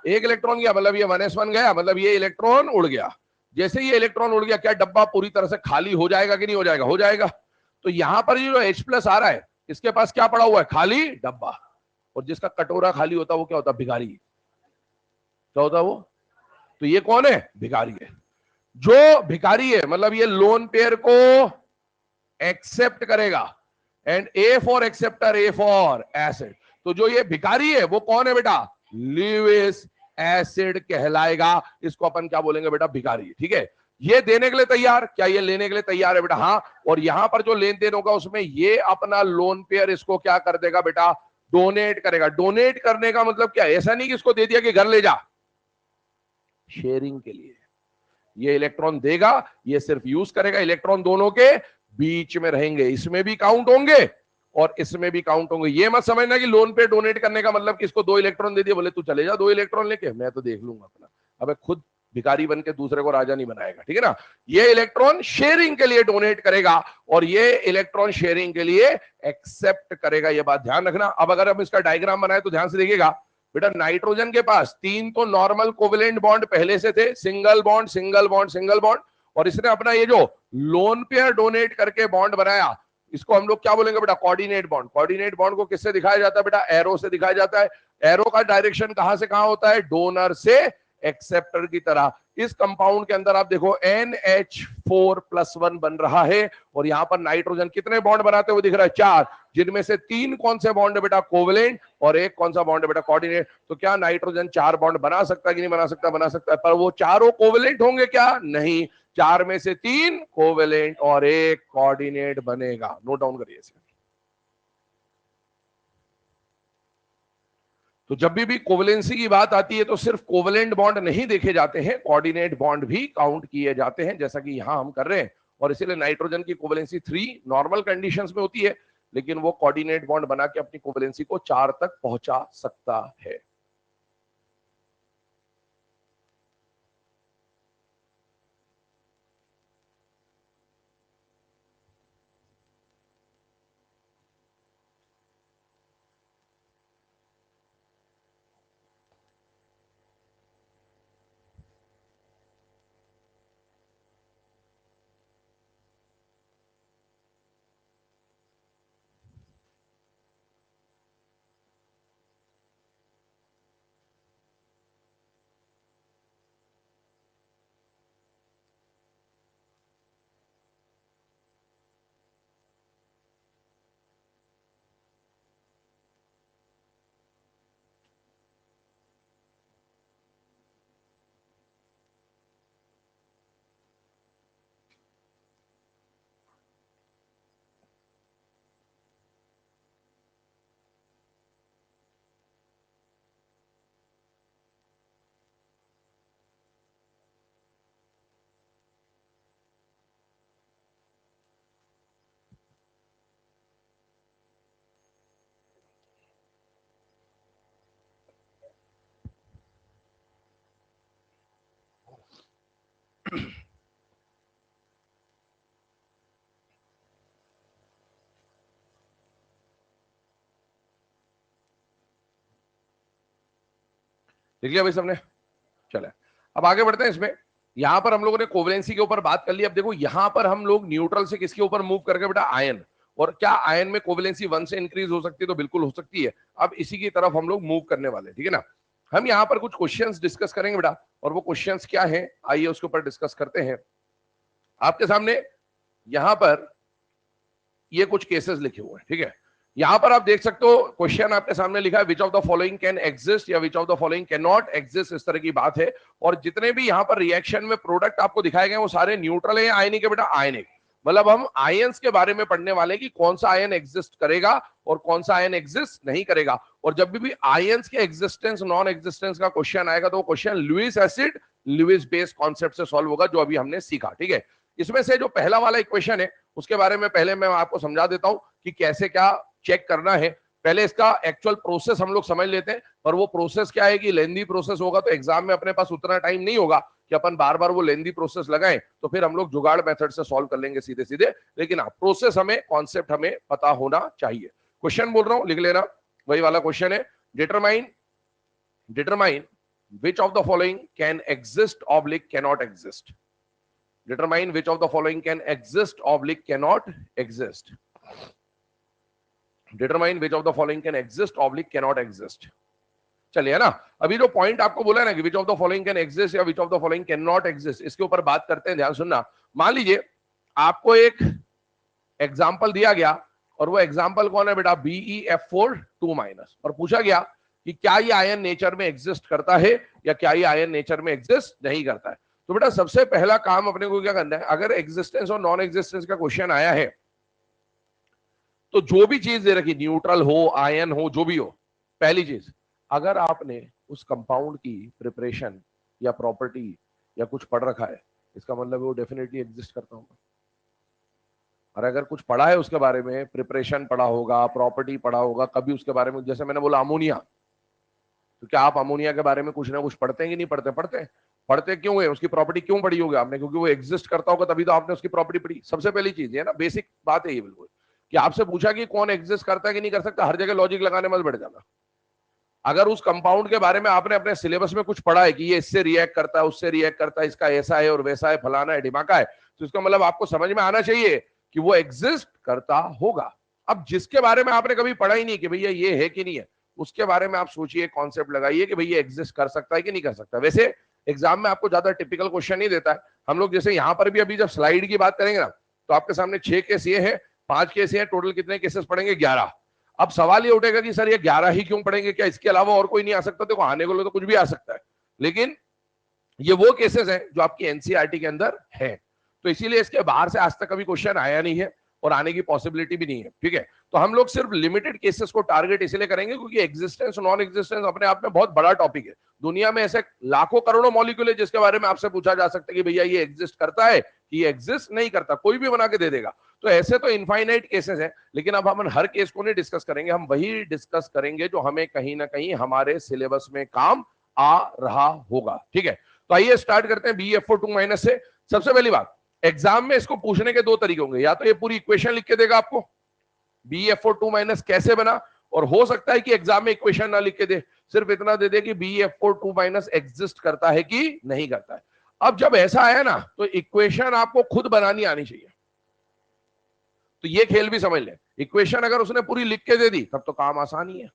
Speaker 1: एक इलेक्ट्रॉन गया, मतलब ये 1s1 गया, मतलब ये इलेक्ट्रॉन उड़ गया। जैसे ये इलेक्ट्रॉन उड़ गया, क्या डब्बा पूरी तरह से खाली हो जाएगा कि नहीं हो जाएगा? हो जाएगा। तो यहां पर ये जो H+ आ रहा है, इसके पास क्या पड़ा हुआ है? खाली डब्बा। और जिसका कटोरा खाली होता है वो क्या होता है? भिखारी। क्या होता है वो? तो ये कौन है? भिखारी है। जो भिखारी है मतलब ये लोन पेयर को एक्सेप्ट करेगा। And A for acceptor, A for acid. तो जो ये भिखारी है वो कौन है बेटा? लिविस एसिड कहलाएगा। इसको अपन क्या बोलेंगे बेटा? भिखारी। ठीक है, ये देने के लिए तैयार, क्या ये लेने के लिए तैयार है बेटा? हाँ। और यहां पर जो लेन देन होगा उसमें ये अपना लोन पेयर इसको क्या कर देगा बेटा? डोनेट करेगा। डोनेट करने का मतलब क्या? ऐसा नहीं कि इसको दे दिया कि घर ले जा, शेयरिंग के लिए। ये इलेक्ट्रॉन देगा, ये सिर्फ यूज करेगा। इलेक्ट्रॉन दोनों के बीच में रहेंगे, इसमें भी काउंट होंगे और इसमें भी काउंट होंगे। ये मत समझना कि लोन पे डोनेट करने का मतलब कि इसको 2 इलेक्ट्रॉन दे दिए, बोले तू चले जा 2 इलेक्ट्रॉन लेके, मैं तो देख लूंगा अपना। अबे खुद भिखारी बन के दूसरे को राजा नहीं बनाएगा। ठीक है ना, ये इलेक्ट्रॉन शेयरिंग के लिए डोनेट करेगा और ये इलेक्ट्रॉन शेयरिंग के लिए एक्सेप्ट करेगा। ये बात ध्यान रखना। अब अगर हम इसका डायग्राम बनाए तो ध्यान से देखिएगा बेटा। नाइट्रोजन के पास 3 तो नॉर्मल कोवेलेंट बॉन्ड पहले से थे, single bond single bond single bond. और इसने अपना ये जो लोन पेयर डोनेट करके बॉन्ड बनाया, इसको हम लोग क्या बोलेंगे बेटा? Coordinate bond. कोऑर्डिनेट बॉन्ड को किससे दिखाया जाता है बेटा? एरो से दिखाया जाता है। एरो का डायरेक्शन कहां से कहां होता है? डोनर से एक्सेप्टर की तरह। इस कंपाउंड के अंदर आप देखो NH4+1 बन रहा है और यहां पर नाइट्रोजन कितने बॉन्ड बनाते हुए दिख रहा है? 4, जिनमें से 3 कौन से बॉन्ड है बेटा? कोवेलेंट, और एक कौन सा बॉन्ड है बेटा? कोऑर्डिनेट। तो क्या नाइट्रोजन 4 बॉन्ड बना सकता है कि नहीं बना सकता? बना सकता है, पर वो चारों कोवेलेंट होंगे क्या? नहीं, 4 में से 3 कोवेलेंट और एक कोऑर्डिनेट बनेगा। नोट डाउन करिए इसे। तो जब भी कोवेलेंसी की बात आती है तो सिर्फ कोवेलेंट बॉन्ड नहीं देखे जाते हैं, कोऑर्डिनेट बॉन्ड भी काउंट किए जाते हैं, जैसा कि यहां हम कर रहे हैं। और इसीलिए नाइट्रोजन की कोवेलेंसी 3 नॉर्मल कंडीशंस में होती है, लेकिन वो कोऑर्डिनेट बॉन्ड बना के अपनी कोवेलेंसी को 4 तक पहुंचा सकता है। लिख लिया भाई सबने? चले अब आगे बढ़ते हैं इसमें। यहां पर हम लोगों ने कोवेलेंसी के ऊपर बात कर ली। अब देखो यहां पर हम लोग न्यूट्रल से किसके ऊपर मूव करके बेटा, आयन। और क्या आयन में कोवेलेंसी 1 से इंक्रीज हो सकती है? तो बिल्कुल हो सकती है। अब इसी की तरफ हम लोग मूव करने वाले, ठीक है ना। हम यहाँ पर कुछ क्वेश्चंस डिस्कस करेंगे बेटा, और वो क्वेश्चंस क्या है आइए उसके ऊपर डिस्कस करते हैं। आपके सामने यहां पर ये कुछ केसेस लिखे हुए हैं, ठीक है। यहां पर आप देख सकते हो क्वेश्चन आपके सामने लिखा है which of the following can exist या which of the following can not exist, इस तरह की बात है। और जितने भी यहां पर रिएक्शन में प्रोडक्ट आपको दिखाए गए वो सारे न्यूट्रल है या आयनिक है बेटा? आयनिक। मतलब हम आयंस के बारे में पढ़ने वाले कि कौन सा आयन एग्जिस्ट करेगा और कौन सा आयन एग्जिस्ट नहीं करेगा। और जब भी आयंस के एग्जिस्टेंस नॉन एग्जिस्टेंस का क्वेश्चन आएगा तो वो question Lewis acid Lewis base concept से सॉल्व होगा, जो अभी हमने सीखा, ठीक है। इसमें से जो पहला वाला इक्वेशन है उसके बारे में पहले मैं आपको समझा देता हूं कि कैसे क्या चेक करना है। पहले इसका एक्चुअल प्रोसेस हम लोग समझ लेते हैं। और वो प्रोसेस क्या है कि लेंदी प्रोसेस होगा, तो एग्जाम में अपने पास उतना टाइम नहीं होगा कि अपन बार बार वो लेंदी प्रोसेस लगाएं, तो फिर हम लोग जुगाड़ मेथड से सॉल्व कर लेंगे सीधे सीधे। लेकिन हाँ, प्रोसेस हमें, कॉन्सेप्ट हमें पता होना चाहिए। क्वेश्चन बोल रहा हूं, लिख लेना, वही वाला क्वेश्चन है। Determine which of the following can exist oblique cannot exist. Determine which of the following can exist oblique cannot exist. Determine which of the following can exist oblique cannot exist. चलिए ना, अभी जो point आपको बोला है ना कि which of the following can exist या which of the following can not exist, इसके ऊपर बात करते हैं, ध्यान सुनना। मान लीजिए आपको एक एग्जाम्पल दिया गया और वो एग्जाम्पल कौन है बेटा? BeF4 2- और पूछा गया कि क्या ये आयन नेचर में एग्जिस्ट करता है या क्या ये आयन नेचर में एग्जिस्ट नहीं करता है। तो बेटा सबसे पहला काम अपने को क्या करना है, अगर एग्जिस्टेंस और नॉन एग्जिस्टेंस का क्वेश्चन आया है तो जो भी चीज दे रखी, न्यूट्रल हो, आयन हो, जो भी हो, पहली चीज, अगर आपने उस कंपाउंड की प्रिपरेशन या प्रॉपर्टी या कुछ पढ़ रखा है, इसका मतलब वो डेफिनेटली एग्जिस्ट करता होगा। और अगर कुछ पढ़ा है उसके बारे में, प्रिपरेशन पढ़ा होगा, प्रॉपर्टी पढ़ा होगा, कभी उसके बारे में, जैसे मैंने बोला अमोनिया, तो क्या आप अमोनिया के बारे में कुछ ना कुछ पढ़ते हैं कि नहीं पढ़ते? पढ़ते क्यों है? उसकी प्रॉपर्टी क्यों पढ़ी होगी आपने? क्योंकि वो एग्जिस्ट करता होगा, तभी तो आपने उसकी प्रॉपर्टी पढ़ी। सबसे पहली चीज है ना, बेसिक बात है ये बिल्कुल, कि आपसे पूछा कि कौन एग्जिस्ट करता है कि नहीं कर सकता, हर जगह लॉजिक लगाने मत बैठ जाना। अगर उस कंपाउंड के बारे में आपने अपने सिलेबस में कुछ पढ़ा है कि ये इससे रिएक्ट करता है, उससे रिएक्ट करता है, इसका ऐसा है और वैसा है, फलाना है, ढिमाका है, तो इसका मतलब आपको समझ में आना चाहिए कि वो एग्जिस्ट करता होगा। अब जिसके बारे में आपने कभी पढ़ा ही नहीं कि भैया ये है कि नहीं है, उसके बारे में आप सोचिए, कॉन्सेप्ट लगाइए कि भैया एग्जिस्ट कर सकता है कि नहीं कर सकता। वैसे एग्जाम में आपको ज्यादा टिपिकल क्वेश्चन नहीं देता है। हम लोग जैसे यहाँ पर भी अभी जब स्लाइड की बात करेंगे ना, तो आपके सामने 6 केस ये है, 5 केस ये है, टोटल कितने केसेस पढ़ेंगे? 11। अब सवाल ये उठेगा कि सर ये 11 ही क्यों पढ़ेंगे, क्या इसके अलावा और कोई नहीं आ सकता? देखो आने को तो कुछ भी आ सकता है, लेकिन ये वो केसेस हैं जो आपकी एनसीईआरटी के अंदर है, तो इसीलिए इसके बाहर से आज तक कभी क्वेश्चन आया नहीं है और आने की पॉसिबिलिटी भी नहीं है, ठीक है। तो हम लोग सिर्फ लिमिटेड केसेस को टारगेट इसलिए करेंगे क्योंकि एग्जिस्टेंस नॉन एग्जिस्टेंस अपने आप में बहुत बड़ा टॉपिक है। दुनिया में ऐसे लाखों करोड़ों मॉलिक्यूल है जिसके बारे में आपसे पूछा जा सकता है कि भैया ये एग्जिस्ट करता है कि ये एग्जिस्ट नहीं करता, कोई भी बना के दे देगा। तो ऐसे तो इनफाइनाइट केसेस हैं, लेकिन अब हम हर केस को नहीं डिस्कस करेंगे, हम वही डिस्कस करेंगे जो हमें कहीं ना कहीं हमारे सिलेबस में काम आ रहा होगा, ठीक है। तो आइए स्टार्ट करते हैं BeF4 2- से। सबसे पहली बात, एग्जाम में इसको पूछने के दो तरीके होंगे, या तो ये पूरी इक्वेशन लिख के देगा आपको BeF4 2- कैसे बना, और हो सकता है कि एग्जाम में इक्वेशन ना लिख के दे, सिर्फ इतना दे दे कि BeF4 2- एग्जिस्ट करता है कि नहीं करता है। अब जब ऐसा आया ना, तो इक्वेशन आपको खुद बनानी आनी चाहिए। तो ये खेल भी समझ ले, इक्वेशन अगर उसने पूरी लिख के दे दी तब तो काम आसान ही है,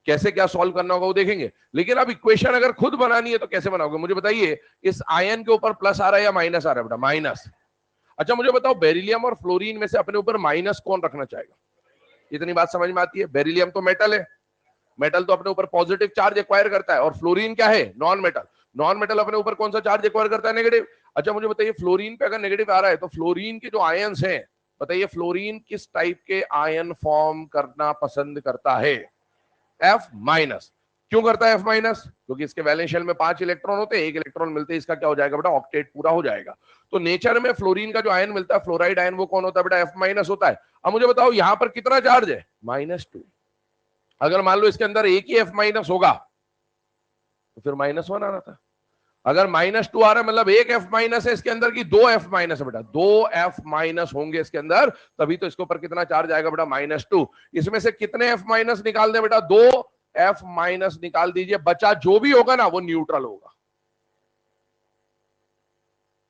Speaker 1: कैसे क्या सॉल्व करना होगा वो देखेंगे। लेकिन अब इक्वेशन अगर खुद बनानी है तो कैसे बनाओगे? मुझे बताइए, इस आयन के ऊपर प्लस आ रहा है या माइनस आ रहा है बेटा? माइनस। अच्छा मुझे बताओ, बेरिलियम और फ्लोरीन में से अपने ऊपर माइनस कौन रखना चाहेगा? इतनी बात समझ में आती है? बेरिलियम तो मेटल है, मेटल तो अपने ऊपर पॉजिटिव चार्ज एक्वायर करता है, और फ्लोरीन क्या है? Non metal. नॉन मेटल अपने ऊपर कौन सा चार्ज एक्वायर करता है? नेगेटिव। अच्छा मुझे बताइए, फ्लोरीन पे अगर नेगेटिव आ रहा है तो फ्लोरीन के जो आयन्स हैं, बताइए फ्लोरीन किस टाइप के आयन फॉर्म करना पसंद करता है? F-। क्यों करता है F-? क्योंकि इसके वैलेंस शेल में 5 इलेक्ट्रॉन होते हैं, 1 इलेक्ट्रॉन मिलते हैं, इसका क्या हो जाएगा बेटा? ऑक्टेट पूरा हो जाएगा। तो नेचर में फ्लोरीन का जो आयन मिलता है, फ्लोराइड आयन, वो कौन होता है बेटा? F- होता है। अब मुझे बताओ यहां पर कितना चार्ज है? -2। अगर मान लो इसके अंदर एक ही F- होगा तो फिर -1 आना था। अगर -2 आ रहा है मतलब एक F- है इसके अंदर की 2 F- है बेटा, 2 F- होंगे इसके अंदर, तभी तो इसके ऊपर कितना चार्ज आएगा बेटा? -2। इसमें से कितने F- निकाल दे बेटा? 2 F माइनस निकाल दीजिए, बचा जो भी होगा ना वो न्यूट्रल होगा।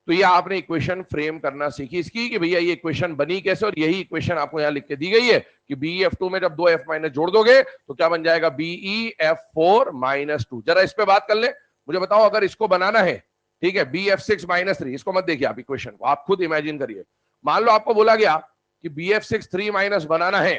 Speaker 1: तो ये आपने इक्वेशन फ्रेम करना सीखी इसकी कि भैया ये इक्वेशन बनी कैसे, और यही इक्वेशन आपको यहां लिख के दी गई है कि BeF2 में जब दो F माइनस जोड़ दोगे तो क्या बन जाएगा, BeF4 माइनस 2। जरा इस पे बात कर ले, मुझे बताओ अगर इसको बनाना है, ठीक है, BF6 माइनस 3, इसको मत देखिए आप इक्वेशन को, आप खुद इमेजिन करिए। मान लो आपको बोला गया कि BF6 3 माइनस बनाना है,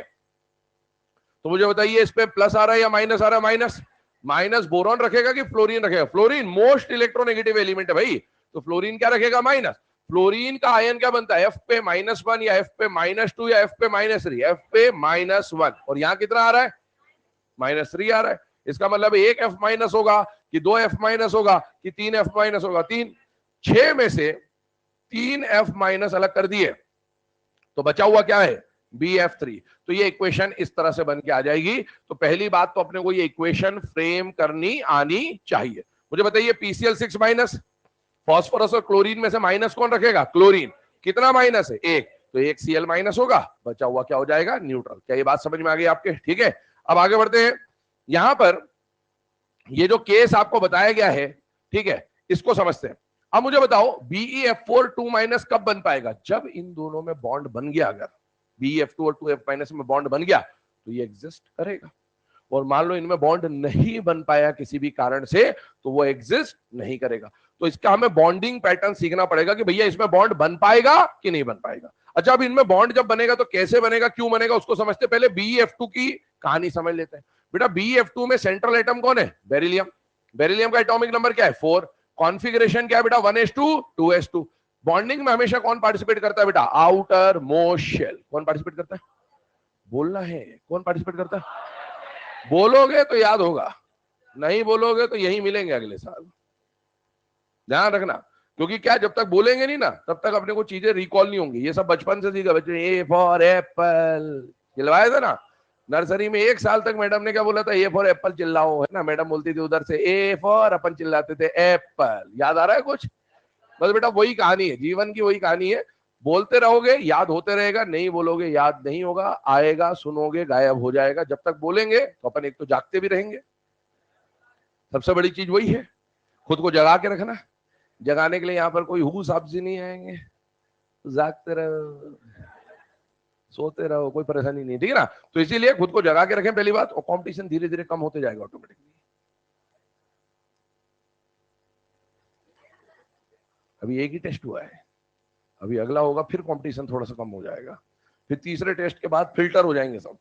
Speaker 1: तो मुझे बताइए इस पे प्लस आ रहा है या माइनस आ रहा है, माइनस। माइनस बोरॉन रखेगा कि फ्लोरीन रखेगा, फ्लोरीन मोस्ट इलेक्ट्रोनेगेटिव एलिमेंट है भाई, तो फ्लोरीन क्या रखेगा, माइनस। फ्लोरीन का आयन क्या बनता है, F पे -1 या F पे -2 या F पे -3, F पे -1, और यहां कितना आ रहा है, -3 आ रहा है। इसका मतलब एक F माइनस होगा कि 2 F माइनस होगा कि 3 F माइनस होगा, 3। 6 में से 3 F माइनस अलग कर दिए तो बचा हुआ क्या है, BF3। तो ये इक्वेशन इस तरह से बन के आ जाएगी। तो पहली बात तो अपने को ये इक्वेशन फ्रेम करनी आनी चाहिए। मुझे बताइए PCl6 माइनस, फास्फोरस और क्लोरीन में से माइनस कौन रखेगा, क्लोरीन। कितना माइनस है, एक, तो एक Cl माइनस होगा, बचा हुआ क्या हो जाएगा, न्यूट्रल। क्या ये बात समझ में आ गई आपके, ठीक है। अब आगे बढ़ते हैं, यहां पर ये जो केस आपको बताया गया है, ठीक है, इसको समझते हैं। अब मुझे बताओ BeF4 2 माइनस कब बन पाएगा, जब इन दोनों में बॉन्ड बन गया। अगर BeF2 और 2F माइनस में बॉन्ड बन गया तो ये एग्जिस्ट करेगा, और मान लो इनमें बॉन्ड नहीं बन पाया किसी भी कारण से, तो वो एग्जिस्ट नहीं करेगा। तो इसका हमें बॉन्डिंग पैटर्न सीखना पड़ेगा कि भैया इसमें बॉन्ड बन पाएगा कि नहीं बन पाएगा। अच्छा, अब इनमें बॉन्ड जब बनेगा तो कैसे बनेगा, क्यों बनेगा, उसको समझते पहले BeF2 की कहानी समझ लेते हैं। बेटा BeF2 में सेंट्रल एटम कौन है, बेरिलियम। बेरिलियम का एटॉमिक नंबर क्या है, 4। कॉन्फिगरेशन क्या है बेटा, 1s2 2s2। बॉन्डिंग में हमेशा कौन पार्टिसिपेट करता है बेटा, आउटर मोस्ट शेल। कौन पार्टिसिपेट करता है, बोलना है, कौन पार्टिसिपेट करता है। बोलोगे तो याद होगा, नहीं बोलोगे तो यही मिलेंगे अगले साल, ध्यान रखना। क्योंकि क्या, जब तक बोलेंगे नहीं ना तब तक अपने को चीजें रिकॉल नहीं होंगी। ये सब बचपन से सीखा बच्चे, ए फॉर एप्पल खिलवाया था ना नर्सरी में, 1 साल तक मैडम ने क्या बोला था, ए फॉर एप्पल चिल्लाओ, है ना। मैडम बोलती थी उधर से ए फॉर, अपन चिल्लाते थे एप्पल। याद आ रहा है कुछ, बस बेटा वही कहानी है, जीवन की वही कहानी है। बोलते रहोगे याद होते रहेगा, नहीं बोलोगे याद नहीं होगा, आएगा सुनोगे गायब हो जाएगा। जब तक बोलेंगे तो अपन एक तो जागते भी रहेंगे, सबसे बड़ी चीज वही है, खुद को जगा के रखना। जगाने के लिए यहाँ पर कोई हु साहब जी नहीं आएंगे, जागते रहो सोते रहो, कोई परेशानी नहीं, ठीक है ना। तो इसीलिए खुद को जगा के रखें पहली बात, और कंपटीशन धीरे धीरे कम होते जाएगा ऑटोमेटिकली। अभी एक ही टेस्ट हुआ है, अभी अगला होगा, फिर कंपटीशन थोड़ा सा कम हो जाएगा, फिर तीसरे टेस्ट के बाद फिल्टर हो जाएंगे सब,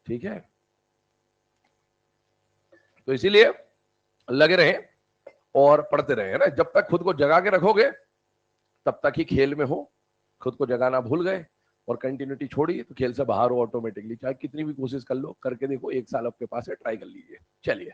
Speaker 1: ठीक है। तो इसीलिए लगे रहे और पढ़ते रहे, है ना। जब तक खुद को जगा के रखोगे तब तक ही खेल में हो। खुद को जगाना भूल गए और कंटिन्यूटी छोड़ी तो खेल से बाहर हो ऑटोमेटिकली, चाहे कितनी भी कोशिश कर लो, करके देखो, 1 साल आपके पास है, ट्राई कर लीजिए। चलिए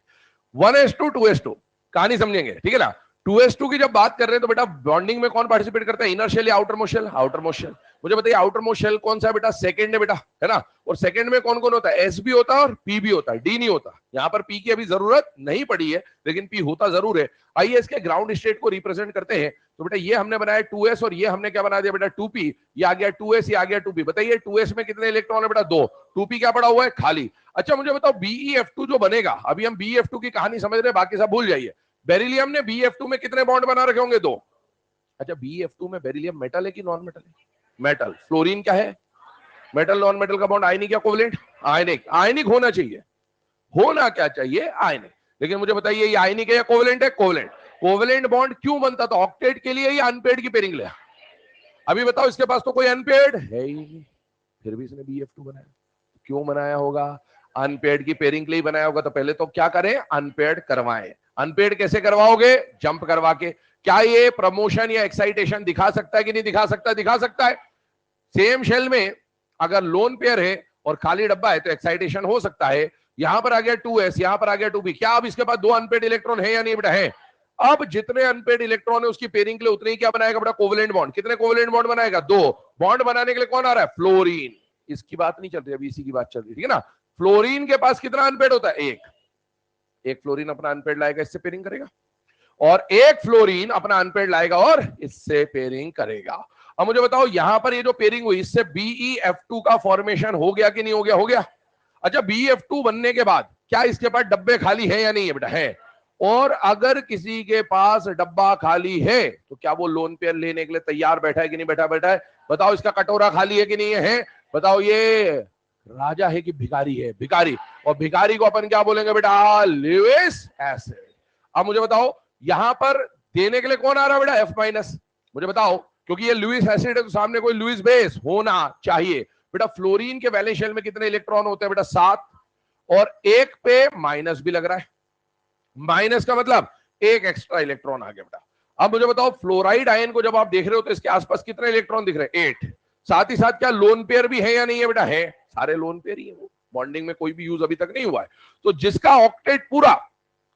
Speaker 1: 1s2 2s2 कहानी समझेंगे, ठीक है ना। 2s2 की जब बात कर रहे हैं तो बेटा बॉन्डिंग में कौन पार्टिसिपेट करता है, इनर शेल या outer most shell, outer most shell. मुझे बताइए आउटर मोस्ट शेल कौन सा है बेटा, सेकंड है बेटा, है ना। और सेकंड में कौन कौन होता है, S भी होता है और P भी होता है, D नहीं होता। यहाँ पर P की अभी जरूरत नहीं पड़ी है, लेकिन P होता जरूर है। आइए इसके ग्राउंड स्टेट को रिप्रेजेंट करते हैं। तो बेटा ये हमने बनाया 2s और ये हमने क्या बना दिया बेटा 2p। ये आ गया 2s, ये आ गया 2p। बताइए 2s में कितने इलेक्ट्रॉन है बेटा, 2। 2p क्या पड़ा हुआ है, खाली। अच्छा मुझे बताओ BeF2 जो बनेगा, अभी हम BeF2 की कहानी समझ रहे हैं, बाकी सब भूल जाइए। बेरिलियम ने BeF2 में कितने बॉन्ड बना रखे होंगे, 2। अच्छा BeF2 में बेरिलियम मेटल है कि नॉन मेटल है, मेटल। फ्लोरीन क्या है, मेटल। नॉन मेटल का बॉन्ड आयनिक या कोवलेंट, आयनिक। आयनिक होना चाहिए, होना क्या चाहिए, आयनिक। लेकिन मुझे बताइए ये आयनिक है या कोवलेंट है, कोवलेंट। कोवलेंट बॉन्ड क्यों बनता था, ऑक्टेट के लिए या अनपेड की पेयरिंग ले। अभी बताओ इसके पास तो कोई अनपेड है ही नहीं, फिर भी इसने BeF2 बनाया। क्यों बनाया होगा, अनपेड की पेयरिंग के लिए बनाया होगा। तो पहले तो क्या करें, अनपेड करवाएं। अनपेड कैसे करवाओगे, जंप करवा के। क्या ये प्रमोशन या एक्साइटेशन दिखा सकता है कि नहीं दिखा सकता, दिखा सकता है। सेम शेल में अगर लोन पेयर है और खाली डब्बा है तो एक्साइटेशन हो सकता है। यहां पर आ गया 2s, यहां पर आ गया 2p। क्या अब इसके पास 2 अनपेड इलेक्ट्रॉन है या नहीं बेटा, है। अब जितने अनपेड इलेक्ट्रॉन है उसकी पेयरिंग के लिए उतने ही क्या बनाएगा बेटा, कोवलेंट बॉन्ड। कितने कोवलेंट बॉन्ड बनाएगा, 2। बॉन्ड बनाने के लिए कौन आ रहा है, फ्लोरीन। इसकी बात नहीं चल रही, अभी इसी की बात चल रही, ठीक है ना। फ्लोरीन के पास कितना अनपेड होता है, एक फ्लोरीन अपना अनपेड लाएगा, इससे पेयरिंग करेगा, और एक फ्लोरीन अपना अनपेड लाएगा और इससे पेयरिंग करेगा। अब मुझे बताओ यहां पर ये जो पेयरिंग हुई इससे BeF2 का फॉर्मेशन हो गया कि नहीं हो गया? हो गया। अच्छा, BeF2 बनने के बाद क्या इसके पास डब्बे खाली है या नहीं है बेटा? है। और अगर किसी के पास डब्बा खाली है तो क्या वो लोन पेयर लेने के लिए तैयार बैठा है कि नहीं बैठा? बैठा है। बताओ इसका कटोरा खाली है कि नहीं है? बताओ ये राजा है कि भिखारी है? भिखारी। और भिखारी को अपन क्या बोलेंगे बेटा? Lewis acid. अब मुझे बताओ यहां पर देने के लिए कौन आ रहा है बेटा? F-। मुझे बताओ, क्योंकि ये लुईस एसिड है तो सामने कोई लुईस बेस होना चाहिए। बेटा फ्लोरीन के वैलेंस शेल में कितने इलेक्ट्रॉन होते हैं बेटा? 7। और एक पे माइनस भी लग रहा है। माइनस का मतलब एक एक्स्ट्रा इलेक्ट्रॉन आ गया बेटा। अब मुझे बताओ फ्लोराइड आयन को जब आप देख रहे हो तो इसके आसपास कितने इलेक्ट्रॉन दिख रहे हैं? 8। साथ ही साथ क्या लोन पेयर भी है या नहीं है बेटा? है। सारे लोन पेयर ही है, वो बॉन्डिंग में कोई भी यूज अभी तक नहीं हुआ है। तो जिसका ऑक्टेट पूरा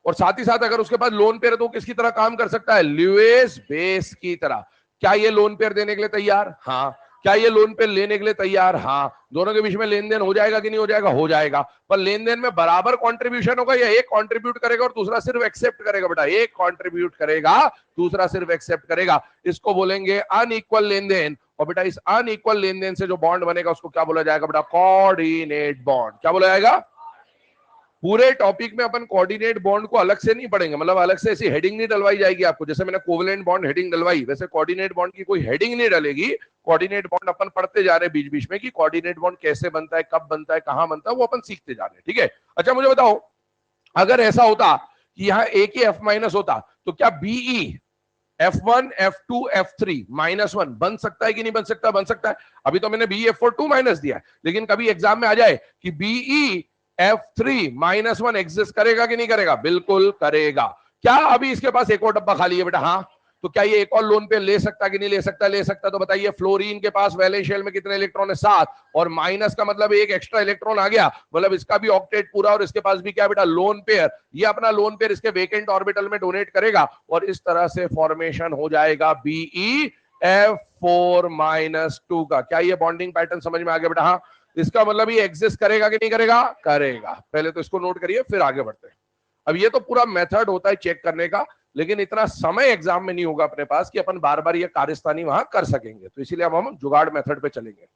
Speaker 1: और साथ ही साथ अगर उसके पास लोन पेयर है तो किसकी तरह काम कर सकता है? लुईस बेस की तरह। क्या ये लोन पेयर देने के लिए तैयार? हाँ। क्या ये लोन पेयर लेने के लिए तैयार? हाँ। दोनों के बीच में लेन देन हो जाएगा कि नहीं हो जाएगा? हो जाएगा। पर लेन देन में बराबर कंट्रीब्यूशन होगा या एक कंट्रीब्यूट करेगा और दूसरा सिर्फ एक्सेप्ट करेगा? बेटा एक कंट्रीब्यूट करेगा, दूसरा सिर्फ एक्सेप्ट करेगा। इसको बोलेंगे अनइक्वल लेन देन। और बेटा इस अनइक्वल लेन देन से जो बॉन्ड बनेगा उसको क्या बोला जाएगा बेटा? Coordinate bond. क्या बोला जाएगा? पूरे टॉपिक में अपन कोऑर्डिनेट बॉन्ड को अलग से नहीं पढ़ेंगे, मतलब अलग से ऐसी हेडिंग नहीं डलवाई जाएगी आपको। जैसे मैंने कोवेलेंट बॉन्ड हेडिंग डलवाई, वैसे कोऑर्डिनेट बॉन्ड की कोई हेडिंग नहीं डलेगी। कोऑर्डिनेट बॉन्ड अपन पढ़ते जा रहे हैं बीच बीच में कि कोऑर्डिनेट बॉन्ड कैसे बनता है, कब बनता है, कहां बनता है, वो अपन सीखते जा रहे हैं। ठीक है। अच्छा मुझे बताओ, अगर ऐसा होता कि यहाँ एक ही F- होता तो क्या BE F1 F2 F3 -1 बन सकता है कि नहीं बन सकता? बन सकता है। अभी तो मैंने BeF2 माइनस दिया है, लेकिन कभी एग्जाम में आ जाए कि BeF3 -1 एग्जिस्ट करेगा कि नहीं करेगा? बिल्कुल करेगा। क्या अभी इसके पास एक और डब्बा खाली है बेटा? हाँ। तो क्या ये एक और लोन पे ले सकता कि नहीं ले सकता? ले सकता। तो बताइए फ्लोरीन के पास वैलेंस शेल में कितने इलेक्ट्रॉन है? 7। और माइनस का मतलब एक एक्स्ट्रा इलेक्ट्रॉन आ गया, मतलब इसका भी ऑक्टेट पूरा और इसके पास भी क्या बेटा? Lone pair. ये अपना लोन पेयर इसके वेकेंट ऑर्बिटल में डोनेट करेगा और इस तरह से फॉर्मेशन हो जाएगा BeF4-2 का। क्या ये बॉन्डिंग पैटर्न समझ में आ गया बेटा? हाँ। इसका मतलब ये एग्जिस्ट करेगा कि नहीं करेगा? करेगा। पहले तो इसको नोट करिए फिर आगे बढ़ते हैं। अब ये तो पूरा मेथड होता है चेक करने का, लेकिन इतना समय एग्जाम में नहीं होगा अपने पास कि अपन बार बार ये कार्यस्थानी वहां कर सकेंगे, तो इसीलिए अब हम जुगाड़ मेथड पे चलेंगे।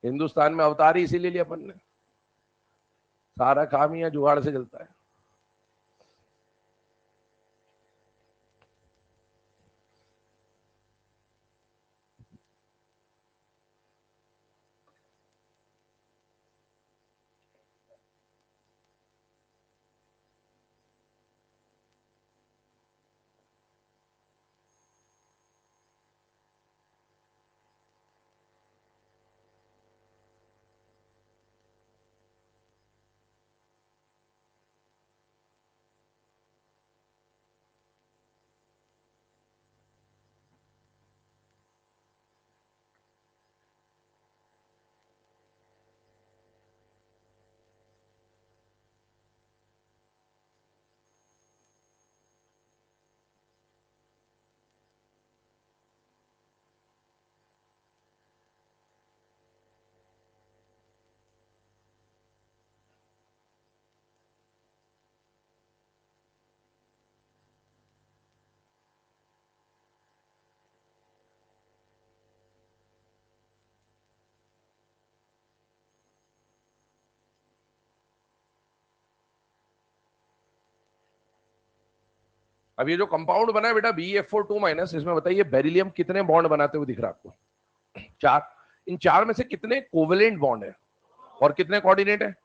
Speaker 1: हिंदुस्तान में अवतार ही इसीलिए लिया अपन ने, सारा काम ही जुगाड़ से चलता है। अब ये जो कंपाउंड बना है बेटा BeF4-, इसमें बताइए बेरिलियम कितने बॉन्ड बनाते हुए दिख रहा है आपको? 4। इन 4 में से कितने कोवेलेंट बॉन्ड है और कितने कोऑर्डिनेट है?